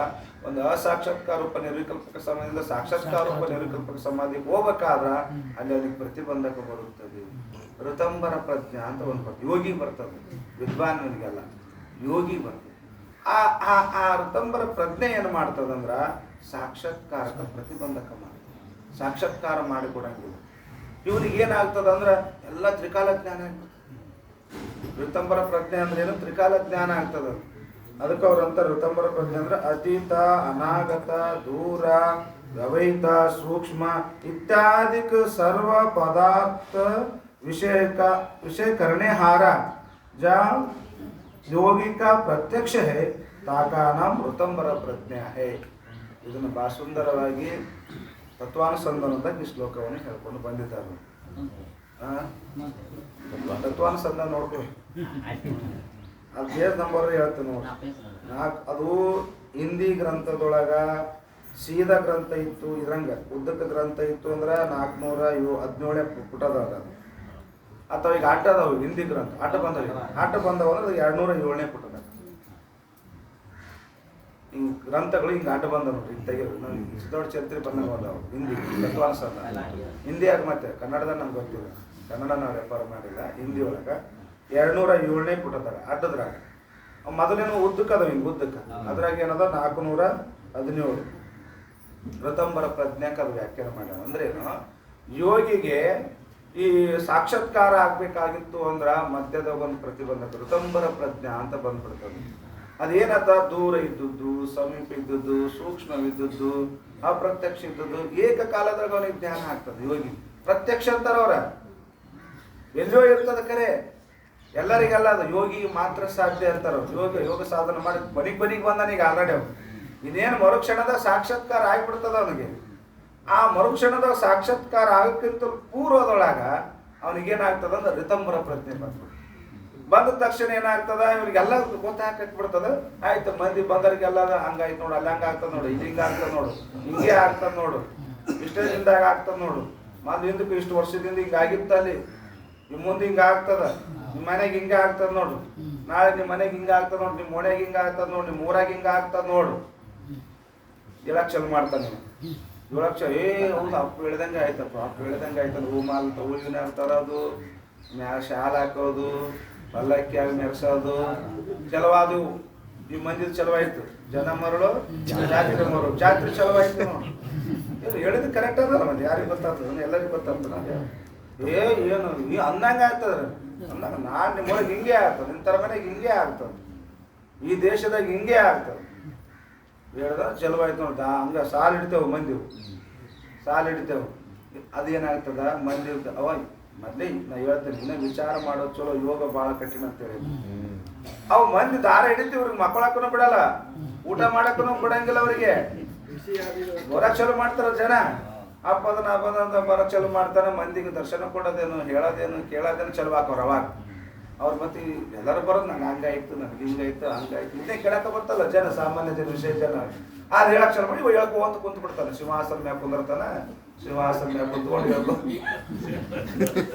ಒಂದು ಅಸಾಕ್ಷಾತ್ಕಾರ ರೂಪ ನಿರ್ವಿಕಲ್ಪಕ ಸಮಾಧಿಯಿಂದ ಸಾಕ್ಷಾತ್ಕಾರ ರೂಪ ನಿರ್ವಿಕಲ್ಪಕ ಸಮಾಧಿಗೆ ಹೋಗ್ಬೇಕಾದ್ರ ಅಲ್ಲಿ ಅವನಿಗೆ ಪ್ರತಿಬಂಧಕ ಬರುತ್ತದೆ. ಋತಂಬರ ಪ್ರಜ್ಞಾ ಅಂತ ಒಂದು ಬರ್ತದೆ, ಯೋಗಿ ಬರ್ತದೆ, ವಿದ್ವಾನನಿಗೆಲ್ಲ ಯೋಗಿ ಬರ್ತದೆ. ಆ ಋತಂಬರ ಪ್ರಜ್ಞೆ ಏನು ಮಾಡ್ತದಂದ್ರ ಸಾಕ್ಷಾತ್ಕಾರಕ ಪ್ರತಿಬಂಧಕ ಮಾಡ್ತದೆ, ಸಾಕ್ಷಾತ್ಕಾರ ಮಾಡಿಕೊಡಂಗಿಲ್ಲ. ಇವನಿಗೆ ಏನಾಗ್ತದ ಅಂದ್ರೆ ಎಲ್ಲ ತ್ರಿಕಾಲ ಜ್ಞಾನ ಆಗ್ತದೆ. ಋತಂಬರ ಪ್ರಜ್ಞೆ ಅಂದ್ರೆ ಏನು? ತ್ರಿಕಾಲ ಜ್ಞಾನ ಆಗ್ತದ. ಅದಕ್ಕೆ ಅವ್ರಂತ ಋತಂಬರ ಪ್ರಜ್ಞೆ ಅಂದ್ರೆ ಅತೀತ, ಅನಾಗತ, ದೂರ, ವ್ಯವಹಿತ, ಸೂಕ್ಷ್ಮ ಇತ್ಯಾದಿಕ ಸರ್ವ ಪದಾರ್ಥ विषय करने हारा जा योगी का प्रत्यक्ष है ताका नाम ಋತಂಬರ ಪ್ರಜ್ಞೆ है. ಇದನ್ನು ಬಹಳ ಸುಂದರವಾಗಿ ತತ್ವಾನುಸಂಧಾನದಾಗ ಈ ಶ್ಲೋಕವನ್ನು ಹೇಳ್ಕೊಂಡು ಬಂದಿದ್ದಾರೆ. ತತ್ವಾನುಸಂಧಾನ ನೋಡ್ಕೊಳ್ಳಿ, ಅದು ಪೇಜ್ ನಂಬರ್ ಹೇಳ್ತೀನಿ ನೋಡಿ. ಅದು ಹಿಂದಿ ಗ್ರಂಥದೊಳಗ ಸೀದಾ ಗ್ರಂಥ ಇತ್ತು, ಇದ್ರಂಗ ಉದ್ದಕ ಗ್ರಂಥ ಇತ್ತು ಅಂದ್ರೆ 417 ಪುಟದಾಗ, ಅಥವಾ ಈಗ ಆಟ ಅದಾವ ಹಿಂದಿ ಗ್ರಂಥ ಆಟ ಬಂದವ ಅಂದ್ರೆ 207ನೇ ಪುಟದಾಗ ಹಿಂಗೆ ಗ್ರಂಥಗಳು ಹಿಂಗೆ ಆಟ ಬಂದವ ನೋಡ್ರಿ. ಈಗ ತೆಗೆದು ನಾವು ಇಷ್ಟು ದೊಡ್ಡ ಚರಿತ್ರೆ ಬಂದಾಗ ಅದಾವ ಹಿಂದಿ ತತ್ವಾನುಸಂಧಾನ. ಹಿಂದಿಯಾಗ ಮತ್ತೆ ಕನ್ನಡದಾಗ ನಮ್ಗೆ ಗೊತ್ತಿಲ್ಲ, ಕನ್ನಡ ನಾವು ರೆಫರ್ ಮಾಡಿಲ್ಲ. ಹಿಂದಿ ಒಳಗೆ 207ನೇ ಪುಟದಾಗ ಅಡ್ಡದ್ರಾಗ ಮೊದಲೇನು ಉದ್ದಕ್ಕೆ ಅದಾವ, ಹಿಂಗೆ ಉದ್ದಕ್ಕೆ ಅದ್ರಾಗ ಏನದ 417 ಋತಂಬರ ಪ್ರಜ್ಞಾಕ್ಕೆ ಅದು ವ್ಯಾಖ್ಯಾನ ಮಾಡ್ಯಾವ. ಅಂದ್ರೆ ಏನು? ಯೋಗಿಗೆ ಈ ಸಾಕ್ಷಾತ್ಕಾರ ಆಗ್ಬೇಕಾಗಿತ್ತು ಅಂದ್ರ ಮಧ್ಯದ ಒಂದು ಪ್ರತಿಬಂಧಕ ಋತಂಬರ ಪ್ರಜ್ಞಾ ಅಂತ ಬಂದ್ಬಿಡ್ತದೆ. ಅದೇನದ? ದೂರ ಇದ್ದದ್ದು, ಸಮೀಪ ಇದ್ದದ್ದು, ಸೂಕ್ಷ್ಮವಿದ್ದದ್ದು, ಅಪ್ರತ್ಯಕ್ಷ ಇದ್ದದ್ದು, ಏಕಕಾಲದಾಗ ಅವನಿಗೆ ಜ್ಞಾನ ಆಗ್ತದೆ. ಯೋಗಿ ಪ್ರತ್ಯಕ್ಷ ಅಂತಾರ ಅವ್ರ, ಎಲ್ಲೋ ಇರ್ತದ ಕರೆ, ಎಲ್ಲರಿಗೆಲ್ಲ ಅದು ಯೋಗಿಗೆ ಮಾತ್ರ ಸಾಧ್ಯ ಅಂತಾರ. ಯೋಗ ಸಾಧನೆ ಮಾಡಿ ಬನಿಗೆ ಬಂದಾನೀಗ ಆಲ್ರೆಡಿ ಅವ್ರು. ಇನ್ನೇನು ಮರುಕ್ಷಣದ ಸಾಕ್ಷಾತ್ಕಾರ ಆಗಿಬಿಡ್ತದ ಅವನಿಗೆ. ಆ ಮರುಕ್ಷಣದ ಸಾಕ್ಷಾತ್ಕಾರ ಆಗಕ್ಕಿಂತ ಪೂರ್ವದೊಳಗ ಅವನಿಗೇನಾಗ್ತದ ಅಂದ್ರೆ ಋತಂಬರ ಪ್ರಜ್ಞೆ ಬಂದ ತಕ್ಷಣ ಏನಾಗ್ತದ, ಇವ್ರಿಗೆಲ್ಲ ಗೊತ್ತಾಗ್ಬಿಡ್ತದ. ಆಯ್ತು, ಮಂದಿ ಬಂದರಿಗೆಲ್ಲ ಹಂಗಾಯ್ತು ನೋಡು, ಅಲ್ಲಿ ಹಂಗಾಗ್ತದ ನೋಡು, ಇದು ಹಿಂಗ ಆಗ್ತದ ನೋಡು, ಹಿಂಗೆ ಆಗ್ತದ ನೋಡು, ಇಷ್ಟೇ ದಿನದಾಗ ಆಗ್ತದ ನೋಡು, ಮೊದ್ಲು ಹಿಂದಕ್ಕೂ ಇಷ್ಟು ವರ್ಷದಿಂದ ಹಿಂಗ ಆಗಿತ್ತ, ಅಲ್ಲಿ ನಿಮ್ಮ ಮುಂದೆ ಹಿಂಗ ಆಗ್ತದ, ನಿಮ್ಮ ಮನೆಗೆ ಹಿಂಗ ಆಗ್ತದ ನೋಡು, ನಾಳೆ ನಿಮ್ಮ ಮನೆಗೆ ಹಿಂಗ ಆಗ್ತದ ನೋಡು, ನಿಮ್ಮ ಮನೆಗೆ ಹಿಂಗ ಆಗ್ತದ ನೋಡು, ನಿಮ್ಮ ಊರಾಗ ಹಿಂಗ ಆಗ್ತದ ನೋಡು. ಹೇಳಕ್ ಚಲೋ ಮಾಡ್ತಾನೆ. ಹೇಳಕ್ ಹೌದು, ಅಪ್ಪು ಹೇಳ್ದಂಗೆ ಆಯ್ತಪ್ಪ, ಅಪ್ಪು ಹೇಳ್ದಂಗೆ ಆಯ್ತದ. ಹೂಮಾಲ್ ಹೂವಿನ ತರೋದು, ಮ್ಯಾಲ ಶಾಲ ಹಾಕೋದು, ಪಲ್ಲಕ್ಕಿಯಾಗಿ ಮೆರೆಸೋದು, ಚಲವಾದು. ಈ ಮಂದಿದ ಚಲವಾಯ್ತು. ಜನ ಮರಳು ಜಾತ್ರೆ ಮರಳು, ಜಾತ್ರೆ ಚಲವಾಯ್ತು ನೋಡಿ. ಇದು ಹೇಳಿದ್ ಕರೆಕ್ಟ್ ಅದಲ್ಲ, ಮತ್ತೆ ಯಾರಿಗೆ ಗೊತ್ತಾಗ್ತದ? ಎಲ್ಲರಿಗೂ ಗೊತ್ತಾಗ್ತದ. ಏನು ಈ ಅಂದಂಗೆ ಆಗ್ತದ ಅಂದಾಗ, ನಾನು ನಿಮ್ಮೊಳಗೆ ಹಿಂಗೆ ಆಗ್ತದೆ, ನಿನ್ನ ತರ ಮನೆಗೆ ಹಿಂಗೆ ಆಗ್ತದೆ, ಈ ದೇಶದಾಗ ಹಿಂಗೆ ಆಗ್ತದೆ ಹೇಳ್ದ ಚಲವಾಯ್ತು ನೋಡ್ದ. ಹಂಗ ಸಾಲು ಹಿಡಿತೇವೆ, ಮಂದಿವು ಸಾಲು ಹಿಡಿತೇವೆ. ಅದೇನಾಗ್ತದ? ಮಂದಿ ಅವ ಮೊದಲೇ ನಾ ಹೇಳ್ತೇನೆ, ಇನ್ನೂ ವಿಚಾರ ಮಾಡೋದು ಚಲೋ, ಯೋಗ ಭಾಳ ಕಠಿಣ ಅಂತ ಹೇಳಿ. ಅವು ಮಂದಿ ದಾರ ಹಿಡಿತೀವಿ ಇವ್ರಿಗೆ ಮಕ್ಕಳಕ್ಕೂ ಬಿಡಲ್ಲ, ಊಟ ಮಾಡಕ್ಕೂ ಬಿಡಂಗಿಲ್ಲ ಅವ್ರಿಗೆ. ಬರಕ್ ಚಲೋ ಮಾಡ್ತಾರ ಜನ, ಹಬ್ಬದನ ಹಬ್ಬದ ಬರಕ್ ಚಲೋ ಮಾಡ್ತಾನೆ, ಮಂದಿಗೆ ದರ್ಶನ ಕೊಡೋದೇನು ಹೇಳೋದೇನು ಕೇಳೋದೇನು ಚಲೋ ಹಾಕೋರು ಅವಾಗ. ಅವ್ರು ಮತ್ತೆ ಎಲ್ಲರೂ ಬರೋದು ನಂಗೆ ಹಂಗಾಯ್ತು, ನನಗೆ ಹಿಂಗಾಯ್ತು ಹಂಗಾಯ್ತು ಇದೇ ಕೇಳಕ್ಕೆ ಬರ್ತಲ್ಲ ಜನ, ಸಾಮಾನ್ಯ ಜನ ವಿಷಯ ಜನ. ಅದು ಹೇಳಕ್ ಚಲೋ ಮಾಡಿ ಇವ ಹೇಳ್ಕೋ ಅಂತ ಕುಂತು ಬಿಡ್ತಾನೆ, ಸಿಂಹಾಸನ ಮ್ಯಾಗ ಕುಂದಿರ್ತಾನ, ಸಿಂಹಾಸನ ಮ್ಯಾಗ ಕುಂತ್ಕೊಂಡು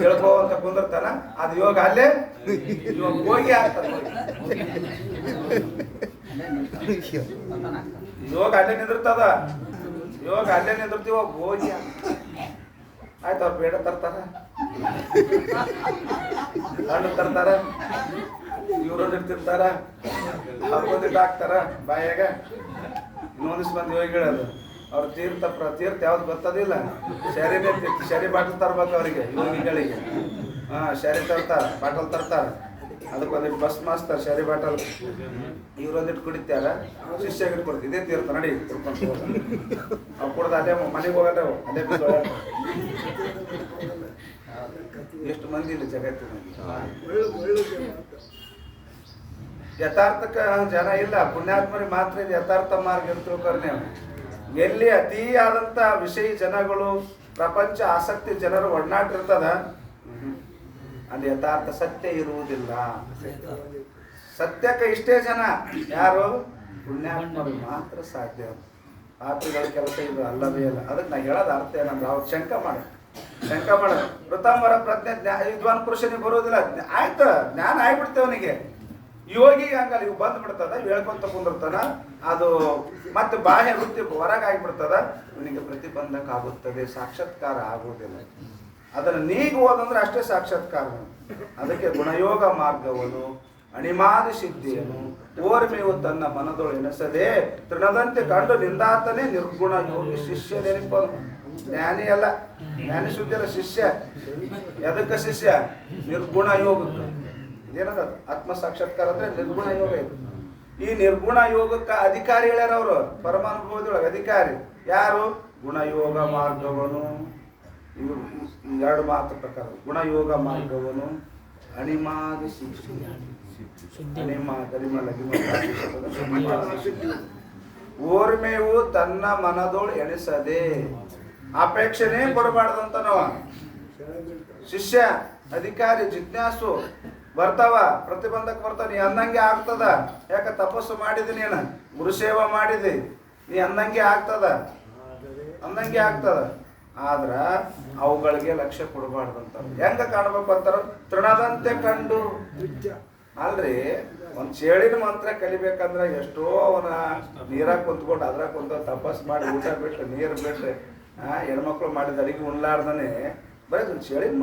ಹೇಳ್ಕೋ ಅಂತ ಕುಂದಿರ್ತಾನ. ಅದು ಯೋಗ ಅಲ್ಲೇ ಇವಾಗ ಹೋಗಿ ಆಗ್ತಾನೆ, ಯೋಗ ಅಲ್ಲೇ ನಿಂದಿರ್ತದ, ಯೋಗ ಅಲ್ಲೇ ನಿಂದಿರ್ತೀವ ಹೋಗಿ ಆಯ್ತು. ಅವ್ರು ಬೇಡ ತರ್ತಾರ, ಹಣ್ಣು ತರ್ತಾರ, ಇವ್ರು ಇಡ್ತಿರ್ತಾರ, ಹಬ್ಬದಿಟ್ಟು ಹಾಕ್ತಾರ ಬಾಯಾಗ. ಇನ್ನೊಂದಿಷ್ಟು ಮಂದಿ ಹೋಗಿ ಹೇಳೋದು ಅವ್ರ ತೀರ್ಥ ಯಾವ್ದು ಗೊತ್ತದಿಲ್ಲ, ಶರಿನೇ ಶರಿ ಬಾಟಲ್ ತರ್ಬೇಕು ಅವರಿಗೆ, ಯೋಗಿಗಳಿಗೆ. ಶರಿ ತರ್ತಾರ, ಬಾಟಲ್ ತರ್ತಾರ, ಅದಕ್ಕೊಂದಿಟ್ಟು ಬಸ್ ಮಾಸ್ತಾರ ಶರಿ ಬಾಟಲ್, ಇವ್ರೊಂದಿಟ್ಟು ಕುಡಿತಾರ, ಶಿಷ್ಯ ಕೊಡ್ತೀವಿ ಇದೇ ತೀರ್ಥ ನಡಿ ಕುಡ್ಕೊಂಡು ಅವ್ರು ಕುಡ್ದು ಅಲ್ಲೇ ಮನೆಗೆ ಹೋಗಲ್ಲ, ಅಲ್ಲೇ ಬಿದ್ದು ಎಷ್ಟು ಮಂದಿ ಇಲ್ಲ ಜಗತ್ತಿನಲ್ಲಿ. ಯಥಾರ್ಥಕ ಜನ ಇಲ್ಲ, ಪುಣ್ಯಾತ್ಮರಿಗೆ ಮಾತ್ರ ಇದು ಯಥಾರ್ಥ ಮಾರ್ಗ ಅಂತ ತಿಳ್ಕೊರಿ ನೀವು. ಎಲ್ಲಿ ಅತಿಯಾದಂಥ ವಿಷಯ ಜನಗಳು, ಪ್ರಪಂಚ ಆಸಕ್ತಿ ಜನರು ಒಡನಾಟ ಇರ್ತದ, ಅಲ್ಲಿ ಯಥಾರ್ಥ ಸತ್ಯ ಇರುವುದಿಲ್ಲ. ಸತ್ಯಕ್ಕೆ ಇಷ್ಟೇ ಜನ ಯಾರು? ಪುಣ್ಯಾತ್ಮರಿಗೆ ಮಾತ್ರ ಸಾಧ್ಯ. ಪಾಪಿಗಳ ಕೆಲಸ ಇದು ಅಲ್ಲವೇ ಅಲ್ಲ. ಅದಕ್ಕೆ ನಾ ಹೇಳೋದು ಅರ್ಥ ಏನಂದ್ರೆ ಅವ್ರು ಶಂಕ ಮಾಡೋದು ವೃತಾಂಬರ ಪ್ರಜ್ಞೆ ವಿದ್ವಾನ್ ಪುರುಷನಿಗೆ ಬರೋದಿಲ್ಲ. ಆಯ್ತು, ಜ್ಞಾನ ಆಗ್ಬಿಡ್ತೇವೆ ಅವನಿಗೆ. ಯೋಗಿಗೆ ಹಂಗಲ್ಲ, ಇವು ಬಂದು ಬಿಡ್ತದ, ಹೇಳ್ಕೊಂತ ಕುಂದಿರ್ತಾನ, ಅದು ಮತ್ತೆ ಬಾಹ್ಯ ವೃತ್ತಿ ಹೊರಗೆ ಆಗಿಬಿಡ್ತದ, ಇವನಿಗೆ ಪ್ರತಿಬಂಧಕ ಆಗುತ್ತದೆ, ಸಾಕ್ಷಾತ್ಕಾರ ಆಗುವುದಿಲ್ಲ. ಅದನ್ನು ನೀಗುವುದಂದ್ರೆ ಅಷ್ಟೇ ಸಾಕ್ಷಾತ್ಕಾರ. ಅದಕ್ಕೆ ಗುಣಯೋಗ ಮಾರ್ಗವನ್ನು ಅಣಿಮಾದಿ ಸಿದ್ಧಿಯನ್ನು ಓರ್ಮೆಯು ತನ್ನ ಮನದೊಳು ಎನಿಸದೆ ತೃಣದಂತೆ ಕಂಡು ನಿಂದಾತನೇ ನಿರ್ಗುಣ ಯೋಗಿ ಶಿಷ್ಯ ನೆನಪನು. ಜ್ಞಾನಿ ಅಲ್ಲ, ಜ್ಞಾನಿ ಸುದ್ದಿ ಅಲ್ಲ, ಶಿಷ್ಯ. ಎದಕ್ಕೆ ಶಿಷ್ಯ? ನಿರ್ಗುಣ ಯೋಗಕ್ಕೆ. ಏನದ ಆತ್ಮ ಸಾಕ್ಷಾತ್ಕಾರ ಅಂದ್ರೆ ನಿರ್ಗುಣ ಯೋಗ ಇದು. ಈ ನಿರ್ಗುಣ ಯೋಗಕ್ಕೆ ಅಧಿಕಾರಿ ಹೇಳ್ಯಾರ ಅವರು, ಪರಮಾನುಭವದೊಳಗೆ ಅಧಿಕಾರಿ ಯಾರು? ಗುಣಯೋಗ ಮಾರ್ಗವನು. ಇವರು ಎರಡು ಮಾತು ಪ್ರಕಾರ ಗುಣಯೋಗ ಮಾರ್ಗವನು ಅಣಿಮಾದಿ ಶಿಕ್ಷೆ. ಓರ್ಮೆಯು ತನ್ನ ಮನದೋಳು ಎಣಿಸದೆ, ಅಪೇಕ್ಷೆನೇ ಕೊಡಬಾರ್ದಂತ ನಾವ. ಶಿಷ್ಯ, ಅಧಿಕಾರಿ, ಜಿಜ್ಞಾಸು ಬರ್ತಾವ, ಪ್ರತಿಬಂಧಕ ಬರ್ತಾವ. ನೀ ಅಂದಂಗೆ ಆಗ್ತದ, ಯಾಕ ತಪಸ್ಸು ಮಾಡಿದಿ, ನೀನು ಗುರುಸೇವಾ ಮಾಡಿದಿ, ನೀ ಅಂದಂಗೆ ಆಗ್ತದ, ಅಂದಂಗೆ ಆಗ್ತದ. ಆದ್ರ ಅವುಗಳಿಗೆ ಲಕ್ಷ್ಯ ಕೊಡಬಾರ್ದಂತ. ಹೆಂಗ ಕಾಣ್ಬೇಕು ಅಂತಾರ? ತೃಣದಂತೆ ಕಂಡು. ಅಲ್ರಿ, ಒಂದ್ ಚೇಳಿನ ಮಂತ್ರ ಕಲಿಬೇಕಂದ್ರೆ ಎಷ್ಟೋ ಅವನ ನೀರಾಗ ಕುಂತ್ಕೊಂಡು ಅದ್ರಾಗ ಕುಂತ ತಪಸ್ ಮಾಡಿ ಊಟ ಬಿಟ್ಟು ನೀರು ಬಿಟ್ಟು ಹೆಣ್ಮಕ್ಳು ಮಾಡಿದ ಅಡಿಗೆ ಉಣ್ಲಾರ್ದನೆ ಬರೀ ಒಂದು ಚೇಳಿನ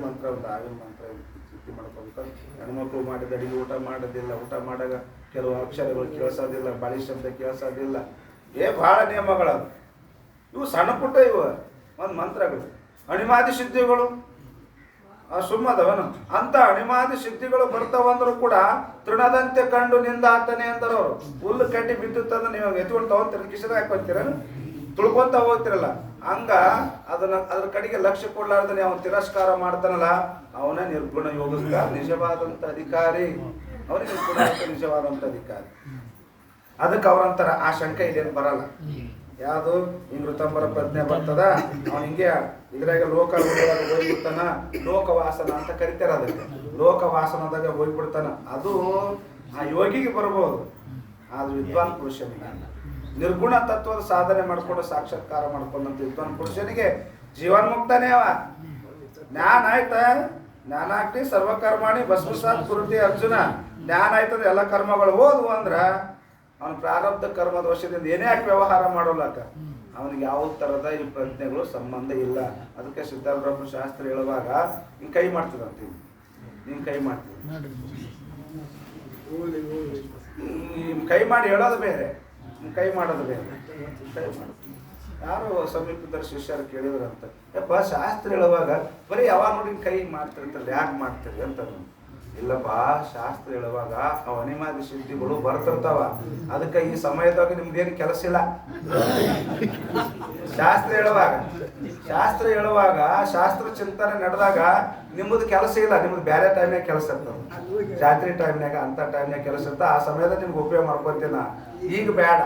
ಮಂತ್ರ ಒಂದು ಆಗಿನ ಮಂತ್ರ ಸ್ಥಿತಿ ಮಾಡ್ಕೊಂತಾರೆ. ಹೆಣ್ಮಕ್ಳು ಮಾಡಿದ ಅಡಿಗೆ ಊಟ ಮಾಡೋದಿಲ್ಲ, ಊಟ ಮಾಡಾಗ ಕೆಲವು ಅಕ್ಷರಗಳು ಕೇಳಿಸೋದಿಲ್ಲ, ಬಾಳಿ ಶಬ್ದ ಕೇಳಿಸೋದಿಲ್ಲ, ಬಹಳ ನಿಯಮಗಳದು. ಇವು ಸಣ್ಣ ಪುಟ್ಟ ಇವು ಒಂದು ಮಂತ್ರಗಳು. ಅಣಿಮಾದಿ ಸಿದ್ಧಿಗಳು ಸುಮ್ಮದವನು ಅಂತ ಅಣಿಮಾದಿ ಸಿದ್ಧಿಗಳು ಬರ್ತಾವಂದ್ರು ಕೂಡ ತೃಣದಂತೆ ಕಂಡು ನಿಂದಾತನೆ ಅಂದರು ಅವರು. ಹುಲ್ಲು ಕಡ್ಡಿ ಬಿದ್ದುತ್ತಂದ್ರೆ ನೀವು ಎತ್ಕೊಂಡು ತಗೊಂತೀರ, ಕಿಶದ ಹಾಕೊಂತೀರ, ತುಳ್ಕೊಂತ ಹೋಗ್ತಿರಲ್ಲ, ಹಂಗ ಅದನ್ನ ಅದ್ರ ಕಡೆಗೆ ಲಕ್ಷ್ಯ ಕೊಡ್ಲಾರ್ದನೆ ಅವನು ತಿರಸ್ಕಾರ ಮಾಡ್ತಾನಲ್ಲ, ಅವನೇ ನಿರ್ಗುಣ ಯೋಗಕ್ಕ ನಿಜವಾದಂತ ಅಧಿಕಾರಿ. ಅವನಿಗೆ ನಿಜವಾದಂತ ಅಧಿಕಾರಿ. ಅದಕ್ಕೆ ಅವ್ರಂತಾರ ಆ ಶಂಕ ಇದೇನು ಬರಲ್ಲ. ಯಾವುದು ಹಿಂಗ್ ಋತಂಬರ ಪ್ರಜ್ಞೆ ಬರ್ತದ, ಅವನು ಹಿಂಗೆ ಇದ್ರಾಗ ಲೋಕ ಹೋಗ್ಬಿಡ್ತಾನ, ಲೋಕವಾಸನ ಅಂತ ಕರಿತಾರ. ಅದಕ್ಕೆ ಲೋಕವಾಸನದಾಗ ಹೋಗ್ಬಿಡ್ತಾನ. ಅದು ಆ ಯೋಗಿಗೆ ಬರ್ಬೋದು, ಅದು ವಿದ್ವಾನ್ ಪುರುಷನಿಗೆ. ನಿರ್ಗುಣ ತತ್ವದ ಸಾಧನೆ ಮಾಡ್ಕೊಂಡು ಸಾಕ್ಷಾತ್ಕಾರ ಮಾಡ್ಕೊಂಡಂತ ವಿದ್ವಾನ್ ಪುರುಷನಿಗೆ ಜೀವನ್ಮುಕ್ತಾನೇ ಅವ. ಜ್ಞಾನ ಆಯ್ತ, ಜ್ಞಾನ ಆಗ್ತಿ ಸರ್ವಕರ್ಮಾಣಿ ಭಸ್ಮಸಾತ್ ಕುರುತಿ ಅರ್ಜುನ. ಜ್ಞಾನ ಆಯ್ತಂದ್ರೆ ಎಲ್ಲ ಕರ್ಮಗಳು ಹೋದ್ವು ಅಂದ್ರ ಅವನ ಪ್ರಾರಬ್ಧ ಕರ್ಮದ ವಶದಿಂದ ಏನೇ ಯಾಕೆ ವ್ಯವಹಾರ ಮಾಡೋಲ್ಲಕ ಅವನಿಗೆ ಯಾವ ತರದ ಈ ಪ್ರಜ್ಞೆಗಳು ಸಂಬಂಧ ಇಲ್ಲ. ಅದಕ್ಕೆ ಸಿದ್ಧಾರ್ಥ ಶಾಸ್ತ್ರ ಹೇಳುವಾಗ ಹಿಂಗೆ ಕೈ ಮಾಡ್ತದಂತ, ಹಿಂಗೆ ಕೈ ಮಾಡ್ತೀವಿ, ಕೈ ಮಾಡಿ ಹೇಳೋದು ಬೇರೆ, ಕೈ ಮಾಡೋದು ಬೇರೆ. ಕೈ ಮಾಡೋದು ಯಾರು ಸಮೀಪದ ಶಿಷ್ಯರು ಕೇಳಿದ್ರಂತ, ಯಪ್ಪ ಶಾಸ್ತ್ರ ಹೇಳುವಾಗ ಬರೀ ಯಾವಾಗ ನೋಡಿ ಕೈ ಮಾಡ್ತಿರ್ತಾರಲ್ಲ, ಯಾಕೆ ಮಾಡ್ತೀರಿ ಅಂತ. ಇಲ್ಲಪ್ಪ, ಶಾಸ್ತ್ರ ಹೇಳುವಾಗ ಅವ ಅನಿಮಾದಿ ಸಿದ್ಧಿಗಳು ಬರ್ತಿರ್ತಾವ. ಅದಕ್ಕೆ ಈ ಸಮಯದಾಗ ನಿಮ್ದೇನು ಕೆಲಸ ಇಲ್ಲ. ಶಾಸ್ತ್ರ ಹೇಳುವಾಗ ಶಾಸ್ತ್ರ ಚಿಂತನೆ ನಡೆದಾಗ ನಿಮ್ಮದು ಕೆಲಸ ಇಲ್ಲ. ನಿಮ್ದು ಬೇರೆ ಟೈಮ್ನಾಗ ಕೆಲಸ ಇರ್ತದೆ. ಜಾತ್ರೆ ಟೈಮ್ನಾಗ ಅಂತ ಟೈಮ್ನಾಗ ಕೆಲಸ ಇರ್ತದೆ. ಆ ಸಮಯದಾಗ ನಿಮ್ಗೆ ಉಪಯೋಗ ಮಾಡ್ಕೊತೀನ. ಈಗ ಬೇಡ.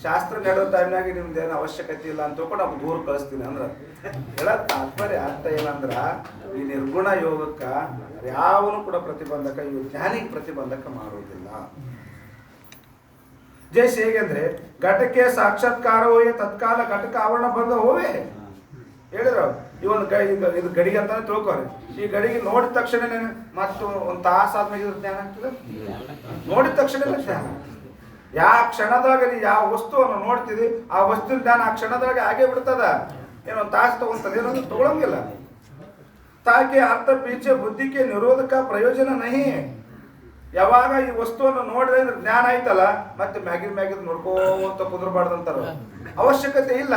ಶಾಸ್ತ್ರ ನಡೆಯೋ ಟೈಮ್ನಾಗ ನಿಮ್ದೇನು ಅವಶ್ಯಕತೆ ಇಲ್ಲ ಅಂತ ತಿಳ್ಕೊಂಡು ನಾವು ದೂರ ಕಳಿಸ್ತೀನಿ ಅಂದ್ರೆ ಹೇಳೋದು ತಾತ್ಪರ್ಯ ಅರ್ಥ ಏನಂದ್ರ, ಈ ನಿರ್ಗುಣ ಯೋಗಕ್ಕ ಯಾವನು ಕೂಡ ಪ್ರತಿಬಂಧಕ, ಇವು ಜ್ಞಾನಿಗೆ ಪ್ರತಿಬಂಧಕ ಮಾಡೋದಿಲ್ಲ. ಜೈಸ್ ಹೇಗೆಂದ್ರೆ ಘಟಕ್ಕೆ ಸಾಕ್ಷಾತ್ಕಾರ ಹೋಗಿ ತತ್ಕಾಲ ಘಟಕ ಆವರಣ ಬಂದ ಹೋವೆ ಹೇಳಿದ್ರು. ಇದು ಗಡಿಗೆ ಅಂತಾನೆ ತಿಳ್ಕೊರಿ. ಈ ಗಡಿಗೆ ನೋಡಿದ ತಕ್ಷಣ ಮತ್ತು ಒಂದು ತಾಸು ಆದ್ಮೇಲೆ ಇದ್ರ ಜ್ಞಾನ ಆಗ್ತದೆ. ನೋಡಿದ ತಕ್ಷಣ ಜ್ಞಾನ. ಯಾವ ಕ್ಷಣದಾಗ ನೀ ಯಾವ ವಸ್ತುವನ್ನು ನೋಡ್ತಿದಿ ಆ ವಸ್ತುವಿನ ಜ್ಞಾನ ಆ ಕ್ಷಣದಾಗ ಆಗೇ ಬಿಡ್ತದ. ಏನೊಂದು ತಾಸು ತಗೊಂತದ, ಏನೊಂದು ತಗೊಳಂಗಿಲ್ಲ. ತಾಕೆ ಅರ್ಥ ಪೀಚೆ ಬುದ್ಧಿಗೆ ನಿರೋಧಕ ಪ್ರಯೋಜನ ನಹಿ. ಯಾವಾಗ ಈ ವಸ್ತುವನ್ನು ನೋಡಿದ್ರೆ ಜ್ಞಾನ ಆಯ್ತಲ್ಲ, ಮತ್ತೆ ಮ್ಯಾಗಿದ್ ನೋಡ್ಕೋತ ಕುದುರಬಾರ್ದಂತಾರ. ಅವಶ್ಯಕತೆ ಇಲ್ಲ.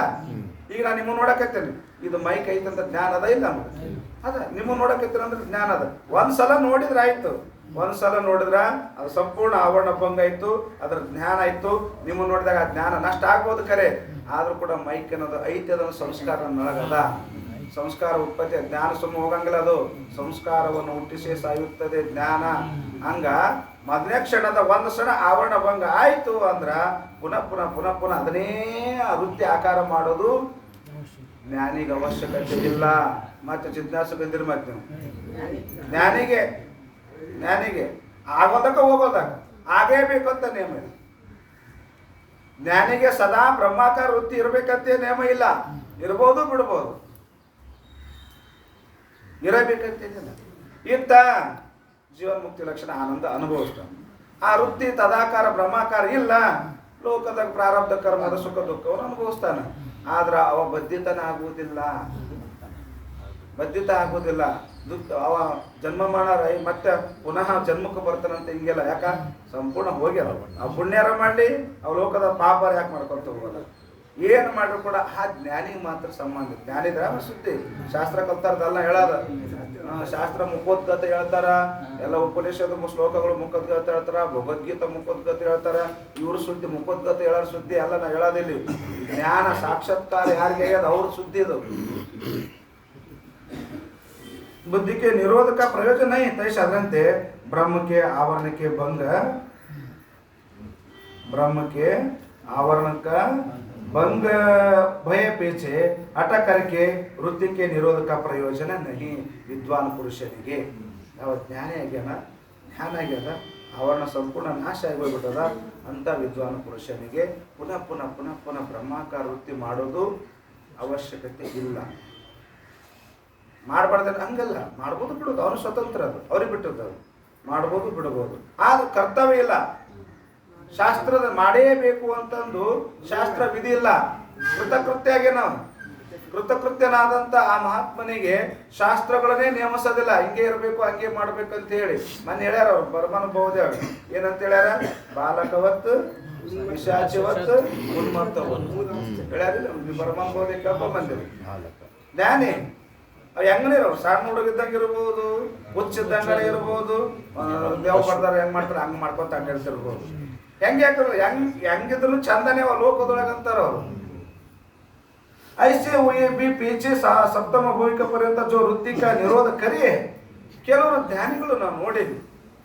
ಈಗ ನಾನು ನಿಮ್ಮ ನೋಡಕತ್ತೇನೆ, ಇದು ಮೈಕ್ ಐತಂತ ಜ್ಞಾನ ಅದ ಇಲ್ಲ ನಮ್ಗೆ? ಅದ ನಿಮ್ಮ ನೋಡಕತ್ತೀರ ಅಂದ್ರೆ ಜ್ಞಾನ ಅದ. ಒಂದ್ಸಲ ನೋಡಿದ್ರೆ ಆಯ್ತು. ಒಂದ್ಸಲ ನೋಡಿದ್ರ ಅದು ಸಂಪೂರ್ಣ ಆವರಣ ಭಂಗ ಆಯ್ತು, ಅದ್ರ ಜ್ಞಾನ ಆಯ್ತು. ನಿಮ್ಮ ನೋಡಿದಾಗ ಆ ಜ್ಞಾನ ನಷ್ಟ ಆಗ್ಬೋದು ಖರೆ, ಆದ್ರೂ ಕೂಡ ಮೈಕ್ ಅನ್ನೋದು ಐತಿ. ಅದನ್ನು ಸಂಸ್ಕಾರ ನೊಳಗದ. ಸಂಸ್ಕಾರ ಉತ್ಪತ್ತಿ, ಜ್ಞಾನ ಸುಮ್ಮ ಹೋಗಂಗಿಲ್ಲ. ಅದು ಸಂಸ್ಕಾರವನ್ನು ಹುಟ್ಟಿಸಿ ಸಾಯುತ್ತದೆ ಜ್ಞಾನ. ಹಂಗ ಮೊದಲನೇ ಕ್ಷಣದ ಒಂದು ಕ್ಷಣ ಆವರಣ ಭಂಗ ಆಯ್ತು ಅಂದ್ರ ಪುನಃ ಪುನಃ ಪುನಃ ಪುನಃ ಅದನ್ನೇ ವೃತ್ತಿ ಆಕಾರ ಮಾಡೋದು ಜ್ಞಾನಿಗೆ ಅವಶ್ಯಕತೆ ಇಲ್ಲ. ಮತ್ತೆ ಜಿಜ್ಞಾಸು ಬಂದಿರ ಮತ್ತೆ ಜ್ಞಾನಿಗೆ ಆಗೋದಕ್ಕ ಹೋಗೋದಾಗ ಆಗೇ ಬೇಕಂತ ನೇಮ ಇಲ್ಲ. ಜ್ಞಾನಿಗೆ ಸದಾ ಬ್ರಹ್ಮಾಕಾರ ವೃತ್ತಿ ಇರ್ಬೇಕಂತ ನೇಮ ಇಲ್ಲ. ಇರ್ಬೋದು ಬಿಡ್ಬೋದು, ಇರಬೇಕಂತೇನಿಲ್ಲ. ಇತ್ತ ಜೀವನ್ಮುಕ್ತಿ ಲಕ್ಷಣ ಆನಂದ ಅನುಭವಿಸ್ತಾನೆ. ಆ ವೃತ್ತಿ ತದಾಕಾರ ಬ್ರಹ್ಮಾಕಾರ ಇಲ್ಲ. ಲೋಕದಾಗ ಪ್ರಾರಬ್ಧ ಕರ್ಮದ ಸುಖ ದುಃಖವನ್ನು ಅನುಭವಿಸ್ತಾನೆ. ಆದ್ರ ಅವ ಬದ್ಧಿತನ ಆಗುವುದಿಲ್ಲ. ದುಃಖ ಅವ ಜನ್ಮ ಮಾಡಾರ ಮತ್ತೆ ಪುನಃ ಜನ್ಮಕ್ಕೆ ಬರ್ತಾನಂತ ಹಿಂಗೆಲ್ಲ. ಯಾಕ ಸಂಪೂರ್ಣ ಹೋಗ್ಯಾರ. ಆ ಪುಣ್ಯಾರ ಮಾಡಿ ಅವ ಲೋಕದ ಪಾಪಾರ ಯಾಕೆ ಮಾಡ್ಕೊಂತ ಹೋಗೋದ? ಏನು ಮಾಡ್ರು ಕೂಡ ಆ ಜ್ಞಾನಿಗೆ ಮಾತ್ರ ಸಂಬಂಧ. ಜ್ಞಾನಿದ್ರ ಸುದ್ದಿ. ಶಾಸ್ತ್ರ ಕಲ್ತಾರದಲ್ಲ ಹೇಳೋದ. ಶಾಸ್ತ್ರ ಮುಖೋದ್ಗತ ಹೇಳ್ತಾರ, ಎಲ್ಲ ಉಪನಿಷದ ಶ್ಲೋಕಗಳು ಮುಖೋದ್ಗತ ಹೇಳ್ತಾರ, ಭಗವದ್ಗೀತಾ ಮುಖೋದ್ಗತ ಹೇಳ್ತಾರ. ಇವ್ರ ಸುದ್ದಿ ಮುಖೋದ್ಗತ ಹೇಳೋರ್ ಸುದ್ದಿ ಅಲ್ಲ ನಾ ಹೇಳೋದಿಲ್ಲಿ. ಜ್ಞಾನ ಸಾಕ್ಷಾತ್ಕಾರ ಯಾರಿಗೆ ಆಗ್ಯದ ಅವ್ರ ಸುದ್ದಿ ಇದು. ಬುದ್ಧಿಗೆ ನಿರೋಧಕ ಪ್ರಯೋಜನ ತೈಷ್. ಅದರಂತೆ ಬ್ರಹ್ಮಕ್ಕೆ ಆವರಣಕ್ಕ ಭಂಗ ಭಯ ಪೇಚೆ ಹಠಕರಿಕೆ ವೃತ್ತಿಗೆ ನಿರೋಧಕ ಪ್ರಯೋಜನ ನಹಿ. ವಿದ್ವಾನ್ ಪುರುಷನಿಗೆ ಯಾವ ಜ್ಞಾನ ಆಗ್ಯದ ಆವರಣ ಸಂಪೂರ್ಣ ನಾಶ ಆಗೋಗ್ಬಿಟ್ಟದ ಅಂತ ವಿದ್ವಾನ್ ಪುರುಷನಿಗೆ ಪುನಃ ಪುನಃ ಪುನಃ ಪುನಃ ಬ್ರಹ್ಮಾಕಾರ ವೃತ್ತಿ ಮಾಡೋದು ಅವಶ್ಯಕತೆ ಇಲ್ಲ. ಮಾಡಬಾರ್ದ ಹಂಗಲ್ಲ, ಮಾಡ್ಬೋದು ಬಿಡೋದು. ಅವ್ರು ಸ್ವತಂತ್ರ, ಅದು ಅವ್ರಿಗೆ ಬಿಟ್ಟದ್ದು. ಮಾಡ್ಬೋದು ಬಿಡ್ಬೋದು, ಆದ್ರೆ ಕರ್ತವ್ಯ ಇಲ್ಲ. ಶಾಸ್ತ್ರದ ಮಾಡೇಬೇಕು ಅಂತಂದು ಶಾಸ್ತ್ರ ವಿಧಿ ಇಲ್ಲ. ಕೃತಕೃತ್ಯನಾದಂತ ಆ ಮಹಾತ್ಮನಿಗೆ ಶಾಸ್ತ್ರಗಳನ್ನೇ ನೇಮಿಸೋದಿಲ್ಲ. ಹಿಂಗೆ ಇರಬೇಕು ಹಂಗೆ ಮಾಡ್ಬೇಕು ಅಂತ ಹೇಳಿ ಮೊನ್ನೆ ಹೇಳ್ಯಾರ ಅವ್ರು ಬರಮನುಭವದೇ. ಏನಂತ ಹೇಳ್ಯಾರ? ಬಾಲಕವತ್ತು ಪಿಶಾಚಿವತ್ತು ಉನ್ಮತ್ತವತ್ತು ಹೇಳ್ಯಾರಿಲ್ಲ. ಬರಮನುಭವದೇ ಕಬ್ಬ ಬಂದಿರಿ ಜ್ಞಾನಿ. ಅವ್ ಹೆಂಗನಿರೋರು ಸಣ್ಣ ಹುಡುಗಿದ್ದಂಗೆ ಇರ್ಬೋದು, ಹುಚ್ಚಿದ್ದಂಗಡೆ ಇರ್ಬೋದು. ದೇವ್ ಬರ್ದಾರ ಹೆಂಗ್ ಮಾಡ್ತಾರೆ ಹಂಗ್ ಮಾಡ್ಕೊಂತ ಅಡ್ಡಾಡ್ತಿರ್ಬೋದು. ಹೆಂಗಿದ್ರು ಚಂದನೇ ಲೋಕದೊಳಗಂತಾರ ಅವರು. ಐಸೆ ಬಿ ಪೀಚೆ ಸಪ್ತಮ ಭೂಮಿಕ ಪರ್ಯಂತ ಜೋ ವೃತ್ತಿಕ ನಿರೋಧ ಕರಿಯೇ. ಕೆಲವರು ಜ್ಞಾನಿಗಳು ನಾವು ನೋಡಿದ್ವಿ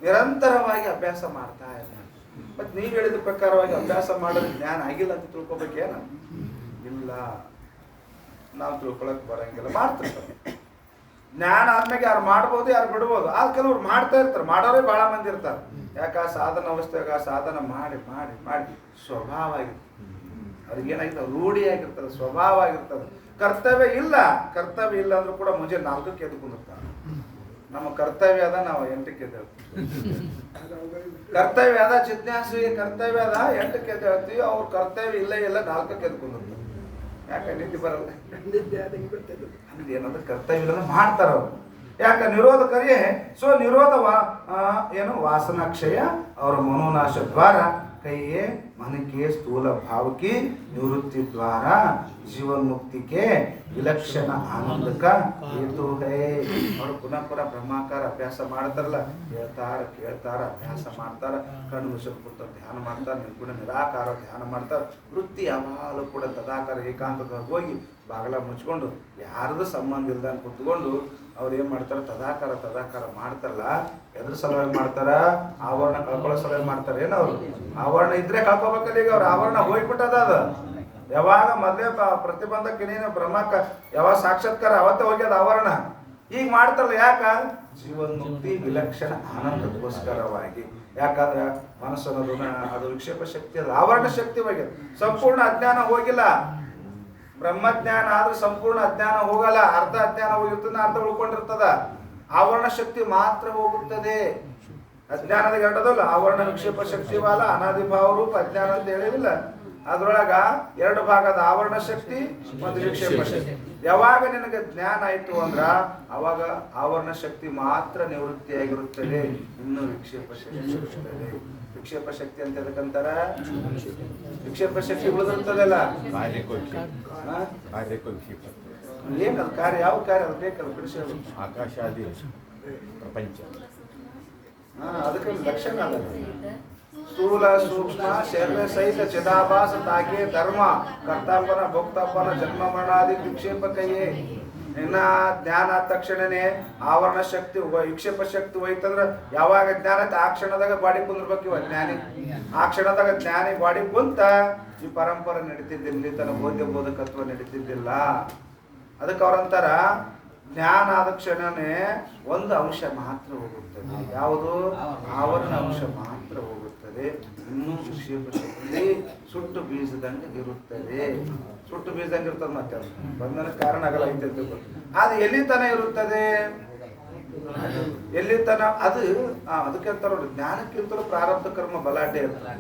ನಿರಂತರವಾಗಿ ಅಭ್ಯಾಸ ಮಾಡ್ತಾ ಇದ್ದಾರೆ. ಮತ್ತೆ ನೀವು ಹೇಳಿದ ಪ್ರಕಾರವಾಗಿ ಅಭ್ಯಾಸ ಮಾಡೋದು ಜ್ಞಾನ ಆಗಿಲ್ಲ ಅಂತ ತಿಳ್ಕೊಬೇಕೇನ? ಇಲ್ಲ, ನಾವು ತಿಳ್ಕೊಳಕ್ ಬರಂಗಿಲ್ಲ. ಮಾಡ್ತಿರ್ತಾರೆ. ಜ್ಞಾನ ಆದ್ಮೇಲೆ ಯಾರು ಮಾಡ್ಬೋದು, ಯಾರು ಬಿಡ್ಬೋದು. ಆದ್ರೆ ಕೆಲವ್ರು ಮಾಡ್ತಾ ಇರ್ತಾರೆ. ಮಾಡೋರೇ ಬಹಳ ಮಂದಿ ಇರ್ತಾರೆ. ಯಾಕ ಸಾಧನ ಅವಸ್ಥೆಯಾಗ ಸಾಧನ ಮಾಡಿ ಮಾಡಿ ಮಾಡಿ ಸ್ವಭಾವ ಆಗಿರ್ತದೆ. ಅವ್ರಿಗೇನಾಗಿರ್ತದೆ? ರೂಢಿ ಆಗಿರ್ತದೆ, ಸ್ವಭಾವ ಆಗಿರ್ತದೆ. ಕರ್ತವ್ಯ ಇಲ್ಲ ಅಂದ್ರೂ ಕೂಡ ಮುಂಜಾನೆ 4ಕ್ಕೆ ಎದ್ದು ಕುಂದಿರ್ತಾರೆ. ನಮ್ಮ ಕರ್ತವ್ಯ ಅದ, ನಾವು 8ಕ್ಕೆ ಎದ್ದೇಳ್ತೀವಿ. ಕರ್ತವ್ಯ ಅದ, ಜಿಜ್ಞಾಸೆಗೆ ಕರ್ತವ್ಯ ಅದ, 8ಕ್ಕೆ ಎದ್ದೇಳ್ತೀವಿ. ಅವ್ರ ಕರ್ತವ್ಯ ಇಲ್ಲ 4ಕ್ಕೆ ಎದ್ದು ಕುಂದಿರ್ತಾರೆ. ಯಾಕೆ ನಿದ್ದೆ ಬರಲ್ಲ? ಏನಾದ್ರು ಕರ್ತವ್ಯ ಇಲ್ಲ ಮಾಡ್ತಾರ ಅವ್ರು. ಯಾಕ ನಿರೋಧ ಕರಿಯೇ. ಸೊ ನಿರೋಧ ವಾಸನಾಕ್ಷಯ ಅವರ ಮನೋನಾಶ ದ್ವಾರ ಕೈಯೇ मन के स्थूल भाव की निवृत्ति द्वारा जीवन मुक्ति के विलक्षण आनंद का हेतु है। और पुनः पुनः ब्रह्माकार अभ्यास ಮಾಡ್ತಾರಲ್ಲ, ಹೇಳ್ತಾರ ಕೇಳ್ತಾರ ಅಭ್ಯಾಸ ಮಾಡ್ತಾರ, ಕಣ್ಣು ಮುಚ್ಚಲು ಕೂತ ಧ್ಯಾನ ಮಾಡ್ತಾರೆ, ನಿರ್ಗುಣ ನಿರಾಕಾರ ಧ್ಯಾನ ಮಾಡ್ತಾರೆ. ವೃತ್ತಿ ಯಾವಾಗಲೂ ಕೂಡ ತದಾಕಾರ ಏಕಾಂತದಾಗ ಹೋಗಿ ಬಾಗಲ ಮುಚ್ಕೊಂಡು ಯಾರ್ದು ಸಂಬಂಧ ಇಲ್ದಂಗೆ ಕುತ್ಕೊಂಡು ಅವ್ರು ಏನು ಮಾಡ್ತಾರೆ, ತದಾಕಾರ ಮಾಡ್ತಾರಲ್ಲ. ಎದ್ರ ಸಲುವಾಗಿ ಮಾಡ್ತಾರ? ಆವರಣ ಕಳ್ಕೊಳ್ಳೋ ಸಲುವಾಗಿ ಮಾಡ್ತಾರೆ. ಏನು ಅವರು ಆವರಣ ಇದ್ರೆ ಕಳ್ಕೊಬೇಕಲ್ಲ. ಈಗ ಅವ್ರ ಆವರಣ ಹೋಗ್ಬಿಟ್ಟದ. ಅದು ಯಾವಾಗ ಮೊದಲೇ ಪ್ರತಿಬಂಧಕ್ಕೆ ನೀನು ಬ್ರಹ್ಮಕ್ಕ ಯಾವಾಗ ಸಾಕ್ಷಾತ್ಕಾರ ಅವತ್ತೇ ಹೋಗ್ಯದ ಆವರಣ. ಈಗ ಮಾಡ್ತಾರಲ್ಲ, ಯಾಕ? ಜೀವನ್ ಮುಕ್ತಿ ವಿಲಕ್ಷಣ ಆನಂದಕ್ಕೋಸ್ಕರವಾಗಿ. ಯಾಕಂದ್ರೆ ಮನಸ್ಸು ಅನ್ನೋದು ಅದು ವಿಕ್ಷೇಪ ಶಕ್ತಿ, ಅದು ಆವರಣ ಶಕ್ತಿ ಹೋಗ್ಯದ. ಸಂಪೂರ್ಣ ಅಜ್ಞಾನ ಹೋಗಿಲ್ಲ. ಬ್ರಹ್ಮಜ್ಞಾನ ಆದ್ರೂ ಸಂಪೂರ್ಣ ಅಜ್ಞಾನ ಹೋಗಲ್ಲ. ಅರ್ಧ ಅಜ್ಞಾನ ಹೋಗಿರ್ತದ, ಅರ್ಧ ಉಳ್ಕೊಂಡಿರ್ತದ. ಆವರಣ ಶಕ್ತಿ ಮಾತ್ರ ಹೋಗುತ್ತದೆ. ಅಜ್ಞಾನದ ಗಂಟದಲ್ಲ ಆವರಣ ವಿಕ್ಷೇಪ ಶಕ್ತಿ ವಾಲ ಅನಾದಿ ಭಾವ ರೂಪ ಅಜ್ಞಾನ ಅಂತ ಹೇಳಿದಿಲ್ಲ. ಅದ್ರೊಳಗ ಎರಡು ಭಾಗದ ಆವರಣ ಶಕ್ತಿ ಮತ್ತು ವಿಕ್ಷೇಪ ಶಕ್ತಿ. ಯಾವಾಗ ನಿನಗೆ ಜ್ಞಾನ ಆಯ್ತು ಅಂದ್ರ ಅವಾಗ ಆವರಣ ಶಕ್ತಿ ಮಾತ್ರ ನಿವೃತ್ತಿಯಾಗಿರುತ್ತದೆ, ಇನ್ನು ವಿಕ್ಷೇಪ ಶಕ್ತಿ ಇರುತ್ತದೆ. ವಿಕ್ಷೇಪ ಶಕ್ತಿ ಅಂತ ಎದಕ್ಕಂತಾರ? ವಿಕ್ಷೇಪ ಶಕ್ತಿ ಉಳಿದಿರ್ತದಲ್ಲ, ಏನದು ಕಾರ್ಯ? ಯಾವ ಕಾರ್ಯ ಅದು ಬೇಕಲ್ಲ ಬಿಡಿಸೋದು? ಆಕಾಶಾದಿ ಪ್ರಪಂಚ ಅದಕ್ಕೆ ಲಕ್ಷಣ ಅದ. ಸ್ಥೂಲ ಸೂಕ್ಷ್ಮ ಶರೀರ ಸಹಿತ ಚಿದಾಭಾಸ ತಾಕೆ ಧರ್ಮ ಕರ್ತಾಪನ ಭೋಕ್ತಾಪನ ಜನ್ಮ ಮರಣಾದಿ ವಿಕ್ಷೇಪಕಯೇ. ಇನ್ನ ಜ್ಞಾನ ಆದ ತಕ್ಷಣನೇ ಆವರಣ ಶಕ್ತಿ ವಿಕ್ಷೇಪ ಶಕ್ತಿ ಹೋಯ್ತಂದ್ರ ಯಾವಾಗ ಜ್ಞಾನ ಆ ಕ್ಷಣದಾಗ ಬಾಡಿ ಕುಂದಿರ್ಬೇಕು. ಇವ ಜ್ಞಾನಿ ಆ ಕ್ಷಣದಾಗ ಜ್ಞಾನಿ ಬಾಡಿ ಕುಂತ ಈ ಪರಂಪರೆ ನಡೀತಿದ್ದಿಲ್ಲ, ತನ್ನ ಬೋಧಕತ್ವ ನಡೀತಿದ್ದಿಲ್ಲ. ಅದಕ್ಕೆ ಅವ್ರಂತಾರ ಜ್ಞಾನ ಆದ ಕ್ಷಣನೇ ಒಂದು ಅಂಶ ಮಾತ್ರ ಹೋಗುತ್ತದೆ. ಯಾವುದು? ಆವರಣ ಅಂಶ ಮಾತ್ರ ಹೋಗುತ್ತದೆ. ಇನ್ನೂ ವಿಕ್ಷೇಪ ಶಕ್ತಿ ಸುಟ್ಟು ಬೀಜದಂಗೆ ಇರುತ್ತದೆ. ಸುಟ್ಟು ಬೀಜದಂಗೆ ಇರ್ತದೆ. ಮತ್ತೆ ಬಂಧನ ಕಾರಣ ಆಗಲ್ಲ ಐತೆ. ಅದು ಎಲ್ಲಿ ತನ ಇರುತ್ತದೆ? ಎಲ್ಲಿ ತನ? ಅದು ಅದಕ್ಕೆ ಅಂತಾರ ನೋಡಿ, ಜ್ಞಾನಕ್ಕಿಂತಲೂ ಪ್ರಾರಬ್ಧ ಕರ್ಮ ಬಲಾಢ್ಯ ಇರ್ತದೆ.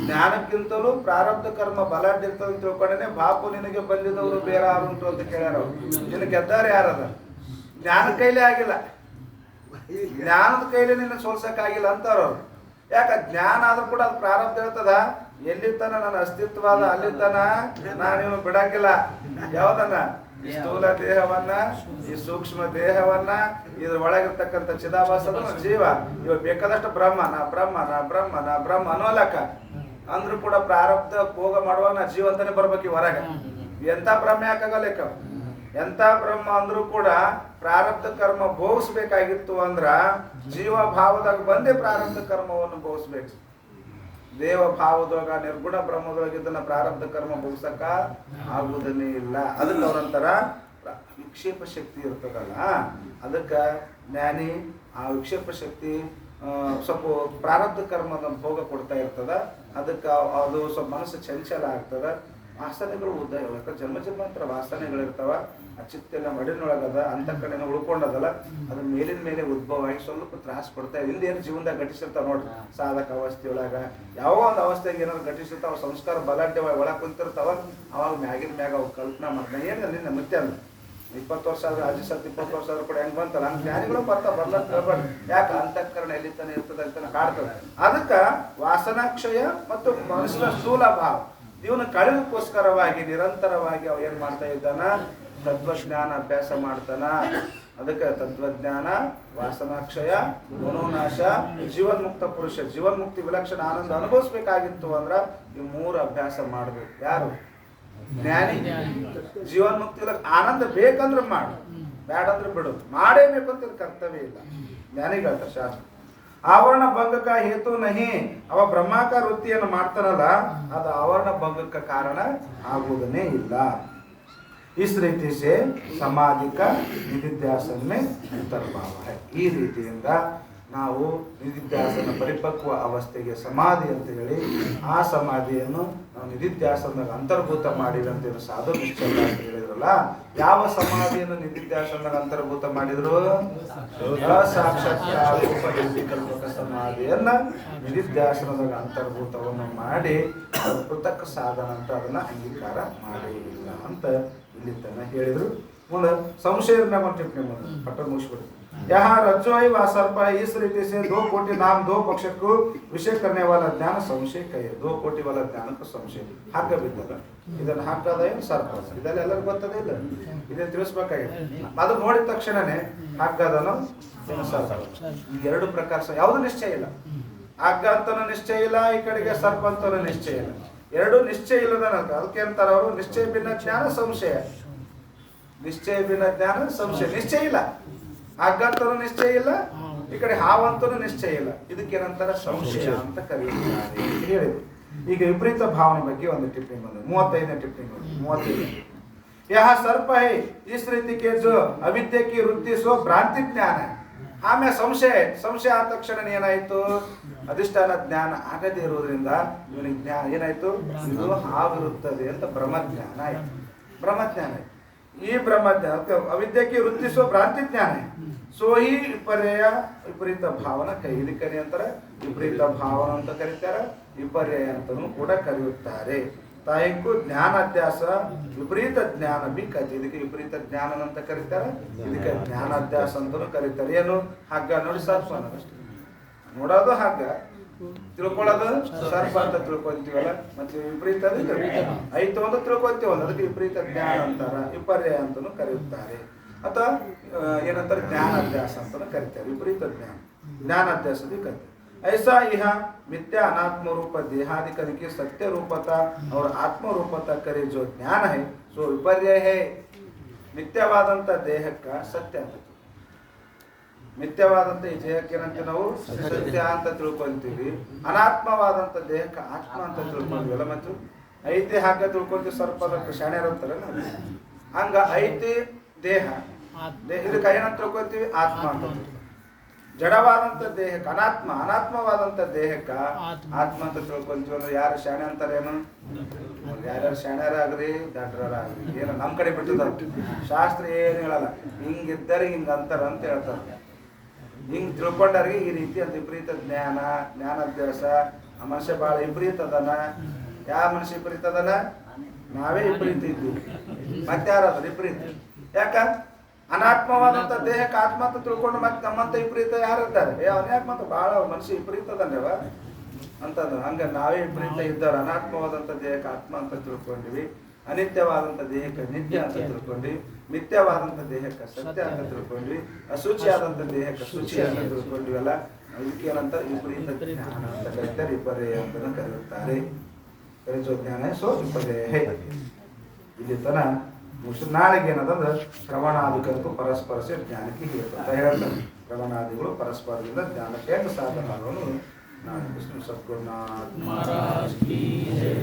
ಜ್ಞಾನಕ್ಕಿಂತಲೂ ಪ್ರಾರಬ್ಧ ಕರ್ಮ ಬಲಾಢ್ಯ ಇರ್ತದೆ ಅಂತ ತಿಳ್ಕೊಂಡೇನೆ ಬಾಪು ನಿನಗೆ ಬಂದಿದವರು ಬೇರೆ ಯಾರು ಉಂಟು ಅಂತ ಕೇಳ್ಯಾರ. ನಿನ್ನ ಗೆದ್ದಾರ ಯಾರದ? ಜ್ಞಾನ ಕೈಲೇ ಆಗಿಲ್ಲ, ಜ್ಞಾನದ ಕೈಲಿ ನಿನ್ನ ಸೋಲ್ಸಕ್ಕಾಗಿಲ್ಲ ಅಂತಾರ ಅವ್ರು. ಯಾಕ? ಜ್ಞಾನ ಆದ್ರೂ ಕೂಡ ಅದು ಪ್ರಾರಬ್ಧ ಇರ್ತದ. ಎಲ್ಲಿ ತನ ನನ್ನ ಅಸ್ತಿತ್ವದ ಅಲ್ಲಿ ತನ ನಾನಿವ್ ಬಿಡಂಗಿಲ್ಲ. ಯಾವ್ದನ್ನ? ಈ ಸ್ಥೂಲ ದೇಹವನ್ನ, ಈ ಸೂಕ್ಷ್ಮ ದೇಹವನ್ನ, ಇದ್ರ ಒಳಗಿರ್ತಕ್ಕಂಥ ಚಿದಾಭಾಸದ ಜೀವ, ಇವ ಬೇಕಾದಷ್ಟು ಬ್ರಹ್ಮ ನಾ ಬ್ರಹ್ಮ ನಾ ಬ್ರಹ್ಮ ನಾ ಬ್ರಹ್ಮ ಅನ್ನೋಲಕ್ಕ ಅಂದ್ರೂ ಕೂಡ ಪ್ರಾರಬ್ಧ ಭೋಗ ಮಾಡುವಾಗ ನಾ ಜೀವಂತಾನೆ ಬರ್ಬೇಕು ಹೊರಗೆ. ಎಂತ ಬ್ರಹ್ಮ ಯಾಕಾಗಲೇಕ? ಎಂತ ಬ್ರಹ್ಮ ಅಂದ್ರೂ ಕೂಡ ಪ್ರಾರಬ್ಧ ಕರ್ಮ ಭೋಗಿಸ್ಬೇಕಾಗಿತ್ತು ಅಂದ್ರ ಜೀವ ಭಾವದಾಗ ಬಂದೇ ಪ್ರಾರಬ್ಧ ಕರ್ಮವನ್ನು ಭೋಗಿಸ್ಬೇಕು. ದೇವ ಭಾವದೊಳಗ ನಿರ್ಗುಣ ಬ್ರಹ್ಮದೊಳಗಿದ್ದನ್ನ ಪ್ರಾರಬ್ಧ ಕರ್ಮ ಭೋಗಿಸಕ ಆಗುವುದನ್ನೇ ಇಲ್ಲ. ಅದಕ್ಕೆ ಅವ್ರಂತಾರ ವಿಕ್ಷೇಪ ಶಕ್ತಿ ಇರ್ತದಲ್ಲ, ಅದಕ್ಕೆ ಜ್ಞಾನಿ ಆ ವಿಕ್ಷೇಪ ಶಕ್ತಿ ಸ್ವಲ್ಪ ಪ್ರಾರಬ್ಧ ಕರ್ಮದ ಭೋಗ ಕೊಡ್ತಾ ಇರ್ತದ. ಅದಕ್ಕೆ ಅದು ಸ್ವಲ್ಪ ಮನಸ್ಸು ಚಂಚಲ ಆಗ್ತದ. ವಾಸನೆಗಳು ಉದ್ದ ಜನ್ಮ ಜನ್ಮಾಂತರ ವಾಸನೆಗಳಿರ್ತಾವ. ಆ ಚಿತ್ತೆಲ್ಲ ಮಡಿನೊಳಗದ ಅಂತಃಕರಣ ಉಳ್ಕೊಂಡದಲ್ಲ, ಅದ್ರ ಮೇಲಿನ ಮೇಲೆ ಉದ್ಭವ ಆಗಿ ಸ್ವಲ್ಪ ತ್ರಾಸ ಕೊಡ್ತಾ ಇದೆ. ಏನು ಜೀವನದಾಗ ಘಟಿಸಿರ್ತಾವ ನೋಡ್ರಿ, ಸಾಧಕ ಅವಸ್ಥೆಯೊಳಗ ಯಾವ ಒಂದು ಅವಸ್ಥೆಗೆ ಏನಾದ್ರು ಘಟಿಸಿರ್ತಾವ, ಸಂಸ್ಕಾರ ಬಲಾಢ್ಯವಾಗಿ ಒಳಗೆ ಕುಂತಿರ್ತಾವ. ಅವಾಗ ಮ್ಯಾಗಿನ ಮ್ಯಾಗ ಅವು ಕಲ್ಪನಾ ಮಾಡ್ತಾನೆ. ಏನು ನಿನ್ನ ಮತ್ತೆ ಅಲ್ಲ 20 ವರ್ಷ ಆದ್ರೆ ಅಜ್ಜಿ ಸತ್ 20 ವರ್ಷ ಆದ್ರೂ ಕೂಡ ಹೆಂಗ್ ಬಂತಲ್ಲ ಹಂಗೆ ಜ್ಞಾನಿಗಳು ಬರ್ಲಕ್ ಹೇಳ್ಬಾರ್ದು. ಯಾಕೆ? ಅಂತಃಕರಣ ಎಲ್ಲಿ ತಾನೆ ಇರ್ತದೆ ಅಂತ ಕಾಡ್ತದೆ. ಅದಕ್ಕೆ ವಾಸನಾಕ್ಷಯ ಮತ್ತು ಮನಸ್ಸಿನ ಸ್ಥೂಲ ಭಾವ ಇವನು ಕಳೆದಕ್ಕೋಸ್ಕರವಾಗಿ ನಿರಂತರವಾಗಿ ಅವ ಏನ್ ಮಾಡ್ತಾ ಇದ್ದಾನ? ತತ್ವಜ್ಞಾನ ಅಭ್ಯಾಸ ಮಾಡ್ತಾನ. ಅದಕ್ಕೆ ತತ್ವಜ್ಞಾನ, ವಾಸನಾಕ್ಷಯ, ಮನೋನಾಶ, ಜೀವನ್ಮುಕ್ತ ಪುರುಷ, ಜೀವನ್ಮುಕ್ತಿ ವಿಲಕ್ಷಣ ಆನಂದ ಅನುಭವಿಸ್ಬೇಕಾಗಿತ್ತು ಅಂದ್ರ ಈ 3 ಅಭ್ಯಾಸ ಮಾಡ್ಬೇಕು. ಯಾರು? ಜ್ಞಾನಿ. ಜೀವನ್ಮುಕ್ತಿ ಆನಂದ ಬೇಕಂದ್ರೆ ಮಾಡು, ಬೇಡಂದ್ರೆ ಬಿಡು. ಮಾಡೇಬೇಕು ಅಂತ ಕರ್ತವ್ಯ ಇಲ್ಲ. ಜ್ಞಾನಿಗಳಂತ ಶಾಸ್ತ್ರ ಆವರಣ ಭಂಗಕ ಹೇತು ನಹಿ. ಅವ ಬ್ರಹ್ಮಾಕಾರ ವೃತ್ತಿಯನ್ನು ಮಾಡ್ತಾನಲ್ಲ, ಅದು ಆವರಣ ಭಂಗಕ್ಕೆ ಕಾರಣ ಆಗುವುದನ್ನೇ ಇಲ್ಲ. इस रीति से समाधि का निधिध्यासन में अंतर्भाव है. ಈ ರೀತಿಯಿಂದ ನಾವು ನಿಧಿಧ್ಯಾಸನ ಪರಿಪಕ್ವ ಅವಸ್ಥೆಗೆ ಸಮಾಧಿ ಅಂತ ಹೇಳಿ ಆ ಸಮಾಧಿಯನ್ನು ನಾವು ನಿಧಿಧ್ಯಾಸನದಾಗ ಅಂತರ್ಭೂತ ಮಾಡಿವಿ ಅಂತ ಸಾಧು ನಿಶ್ಚಯ ಅಂತ ಹೇಳಿದ್ರಲ್ಲ. ಯಾವ ಸಮಾಧಿಯನ್ನು ನಿಧಿಧ್ಯಾಸನದಾಗ ಅಂತರ್ಭೂತ ಮಾಡಿದ್ರು? ಸಾಕ್ಷಾತ್ಕಾರ ರೂಪಕಲ್ಪಕ ಸಮಾಧಿಯನ್ನ ನಿಧಿಧ್ಯಾಸನದಾಗ ಅಂತರ್ಭೂತವನ್ನು ಮಾಡಿ ಪೃಥಕ್ ಸಾಧನ ಅಂತ ಅದನ್ನ ಅಂಗೀಕಾರ ಮಾಡಿಲ್ಲ ಅಂತ ಇಲ್ಲಿ ತನ ಹೇಳಿದ್ರು. ಮುಂದೆ संशय में कौन टिप्पणी ಮುಂದೆ ಪಟ್ಟ ಮುಗಿಸ್ಬಿಡಿ यहाँ रज्जु व सर्प इस रीति से 2 कोटि नाम 2 पक्ष को विषय करने वाला ज्ञान संशय कहे 2 कोटि वाला ज्ञान को संशय ಹಗ್ಗ ಬಿದ್ದದ ಇದನ್ನ ಹಾಕದ ಏನು ಸರ್ಪ ಇದೆಲ್ಲ ಎಲ್ಲರಿಗೂ ಗೊತ್ತದೇ ಇಲ್ಲ ಇದನ್ನ ತಿಳಿಸಬೇಕಾಗಿದೆ ಅದು ನೋಡಿದ ತಕ್ಷಣನೇ ಹಗ್ಗದನು ಏನು ಸರ್ಪ ಈ ಎರಡು ಪ್ರಕಾರ ಯಾವುದು ನಿಶ್ಚಯ ಇಲ್ಲ ಹಗ್ಗ ಅಂತನೂ ನಿಶ್ಚಯ ಇಲ್ಲ ಈ ಕಡೆಗೆ ಸರ್ಪ ಅಂತನೂ ನಿಶ್ಚಯ ಇಲ್ಲ ಎರಡು ನಿಶ್ಚಯ ಇಲ್ಲದ ಅದಕ್ಕೆ ಅಂತಾರೆ ಅವರು ನಿಶ್ಚಯ ಭಿನ್ನ ಜ್ಞಾನ ಸಂಶಯ ನಿಶ್ಚಯ ಭಿನ್ನ ಜ್ಞಾನ ಸಂಶಯ ನಿಶ್ಚಯ ಇಲ್ಲ ಹಗ್ಗ ಅಂತನೂ ನಿಶ್ಚಯ ಇಲ್ಲ ಈ ಕಡೆ ಹಾವಂತನೂ ನಿಶ್ಚಯ ಇಲ್ಲ ಇದಕ್ಕೇನಂತಾರೆ ಸಂಶಯ ಅಂತ ಕರೆಯುತ್ತಾರೆ ಹೇಳಿದ್ರು ಈಗ ವಿಪರೀತ ಭಾವನೆ ಬಗ್ಗೆ ಒಂದು ಟಿಪ್ಪಣಿ ಬಂದಿದೆ 35ನೇ ಟಿಪ್ಪಣಿ ಬಂದಿದೆ 35 यह सर्प है इस रीति के जो अविद्या की वृत्ति सो भ्रांति ज्ञान है ಆಮೇಲೆ ಸಂಶಯ ಆದ ತಕ್ಷಣ ಏನಾಯ್ತು ಅಧಿಷ್ಠಾನ ಜ್ಞಾನ ಆಗದೇ ಇರೋದ್ರಿಂದ ಇವನಿಗೆ ಜ್ಞಾನ ಏನಾಯ್ತು ಇದು ಹಾವಿರುತ್ತದೆ ಅಂತ ಬ್ರಹ್ಮಜ್ಞಾನ ಆಯ್ತು ಬ್ರಹ್ಮಜ್ಞಾನ ಈ ಬ್ರಹ್ಮಜ್ಞಾನ ಅವಿದ್ಯಕ್ಕೆ ವೃತ್ತಿಸುವ ಭ್ರಾಂತಿ ಜ್ಞಾನ ಸೋ ಈ ವಿಪರ್ಯಯ ವಿಪರೀತ ಭಾವನ ಕೈ ಇದಕ್ಕೆ ಅಂತಾರೆ ವಿಪರೀತ ಭಾವನ ಅಂತ ಕರೀತಾರೆ ವಿಪರ್ಯಯ ಅಂತಲೂ ಕೂಡ ಕರೆಯುತ್ತಾರೆ ತಾಯಿಗೂ ಜ್ಞಾನಾಧ್ಯಾಸ ವಿಪರೀತ ಜ್ಞಾನ ಬಿ ಕಥೆ ಇದಕ್ಕೆ ವಿಪರೀತ ಜ್ಞಾನ ಅಂತ ಕರೀತಾರೆ ಇದಕ್ಕೆ ಜ್ಞಾನಾಧ್ಯಾಸ ಅಂತಲೂ ಕರೀತಾರೆ ಏನು ಹಗ್ಗ ನೋಡಿ ಸರ್ಪ ಅನ್ನೋದಷ್ಟೇ ನೋಡೋದು ಹಗ್ಗ ತಿಳ್ಕೊಳ್ಳೋದು ಸರ್ಪ ಅಂತ ತಿಳ್ಕೊಂತೀವಲ್ಲ ಮತ್ತೆ ವಿಪರೀತ ಐತು ಅಂತ ತಿಳ್ಕೊಂತೀವಲ್ಲ ಅದಕ್ಕೆ ವಿಪರೀತ ಜ್ಞಾನ ಅಂತಾರ ವಿಪರ್ಯಯ ಅಂತಲೂ ಕರೆಯುತ್ತಾರೆ ಅಥವಾ ಏನಂತಾರೆ ಜ್ಞಾನಾಧ್ಯಾಸ ಅಂತಲೂ ಕರೀತಾರೆ ವಿಪರೀತ ಜ್ಞಾನಾಧ್ಯಾಸದ ಕಥೆ ऐसा यह मिथ्या अनात्म रूप देहादिकरण की सत्य रूपता और आत्म रूपता करे जो ज्ञान है सो विपर्य है ಮಿಥ್ಯವಾದಂತ ದೇಹಕ್ಕೆ ಸತ್ಯ ಅಂತ ಮಿಥ್ಯವಾದಂತ ಈ ದೇಹಕ್ಕೆ ಏನಂತ ನಾವು ಸತ್ಯ ಅಂತ ತಿಳ್ಕೊಂತೀವಿ ಅನಾತ್ಮವಾದಂತ ದೇಹಕ್ಕೆ ಆತ್ಮ ಅಂತ ತಿಳ್ಕೊಂತೀವಲ್ಲ ಮತ್ತು ಐತಿ ಹಾಗೆ ತಿಳ್ಕೊಂತೀವಿ ಸ್ವಲ್ಪ ಅದಕ್ಕೆ ಶಾಣ್ಯರ ಅಂತಾರಲ್ಲ ಹಂಗ ಐತಿ ದೇಹ ಇದಕ್ಕೆ ಏನಂತ ತಿಳ್ಕೊಂತೀವಿ ಆತ್ಮ ಅಂತ ಜಡವಾದಂತ ದೇಹಕ್ಕೆ ಅನಾತ್ಮವಾದಂತ ದೇಹಕ್ಕ ಆತ್ಮ ಅಂತ ತಿಳ್ಕೊಂತೀವಿ ಅಂದ್ರೆ ಯಾರು ಶಾಣೆ ಅಂತಾರೇನು ಯಾರ್ಯಾರು ಶಾಣ್ಯರಾಗ್ರಿ ದಡ್ಡರಾಗ್ರಿ ಏನು ನಮ್ ಕಡೆ ಬಿಟ್ಟದ ಶಾಸ್ತ್ರ ಏನು ಹೇಳಲ್ಲ ಹಿಂಗಿದ್ದರೆ ಹಿಂಗ ಅಂತಾರ ಅಂತ ಹೇಳ್ತಾರೆ ಹಿಂಗ್ ತಿಳ್ಕೊಂಡವ್ರಿಗೆ ಈ ರೀತಿ ಅಂತ ವಿಪರೀತ ಜ್ಞಾನಾಭ್ಯಾಸ ಆ ಮನುಷ್ಯ ಬಹಳ ವಿಪರೀತ ಅದನ ಯಾವ ಮನುಷ್ಯ ವಿಪರೀತ ಅದನ ನಾವೇ ವಿಪರೀತ ಇದ್ದೀವಿ ಮತ್ತಾರದ ವಿಪರೀತ ಯಾಕ ಅನಾತ್ಮವಾದಂತ ದೇಹಕ್ಕೆ ಆತ್ಮ ಅಂತ ತಿಳ್ಕೊಂಡು ಮತ್ತೆ ನಮ್ಮಂತ ವಿಪರೀತ ಯಾರಿದ್ದಾರೆ ಅವನ್ಯಾಕ ಮತ್ತೆ ಬಹಳ ಮನುಷ್ಯ ವಿಪರೀತ ಅದನ್ನೇವ ಅಂತಂದ್ರೆ ಹಂಗ ನಾವೇ ವಿಪರೀತ ಇದ್ದವ್ರು ಅನಾತ್ಮವಾದಂತ ದೇಹಕ್ಕೆ ಆತ್ಮ ಅಂತ ತಿಳ್ಕೊಂಡಿವಿ ಅನಿತ್ಯವಾದಂತ ದೇಹಕ್ಕೆ ನಿತ್ಯ ಅಂತ ತಿಳ್ಕೊಂಡ್ವಿ ಮಿಥ್ಯವಾದಂತ ದೇಹಕ್ಕೆ ಸತ್ಯ ಅಂತ ತಿಳ್ಕೊಂಡ್ವಿ ಅಶುಚಿಯಾದಂತ ದೇಹಕ್ಕೆ ಶುಚಿ ಅಂತ ತಿಳ್ಕೊಂಡ್ವಿಲ್ಲ ಇದಕ್ಕೇನಂತ ವಿಪರೀತ ಜ್ಞಾನ ಅಂತ ಕರೀತಾರೆ ವಿಪರ್ಯಯ ಅಂತ ಕರೆಯುತ್ತಾರೆ ಕರೆಸೋ ಜ್ಞಾನ ಸೋ ವಿಪರ್ಯಯ ಇಲ್ಲಿ ತನ ನಾಳೆಗೆ ಏನದಂದ್ರೆ ಶ್ರವಣಾದಿಕರಿಗೂ ಪರಸ್ಪರ ಜ್ಞಾನಕ್ಕೆ ಹೇಳ್ತಾ ಹೇಳ್ತಾರೆ ಶ್ರವಣಾದಿಗಳು ಪರಸ್ಪರದಿಂದ ಜ್ಞಾನಕ್ಕೆ ಸಾಧನ ಮಾಡೋನು ನಾನು ವಿಷ್ಣು ಸದ್ಗುರುನಾಥ ಮಹಾರಾಜ್ ಕಿ ಜೈ.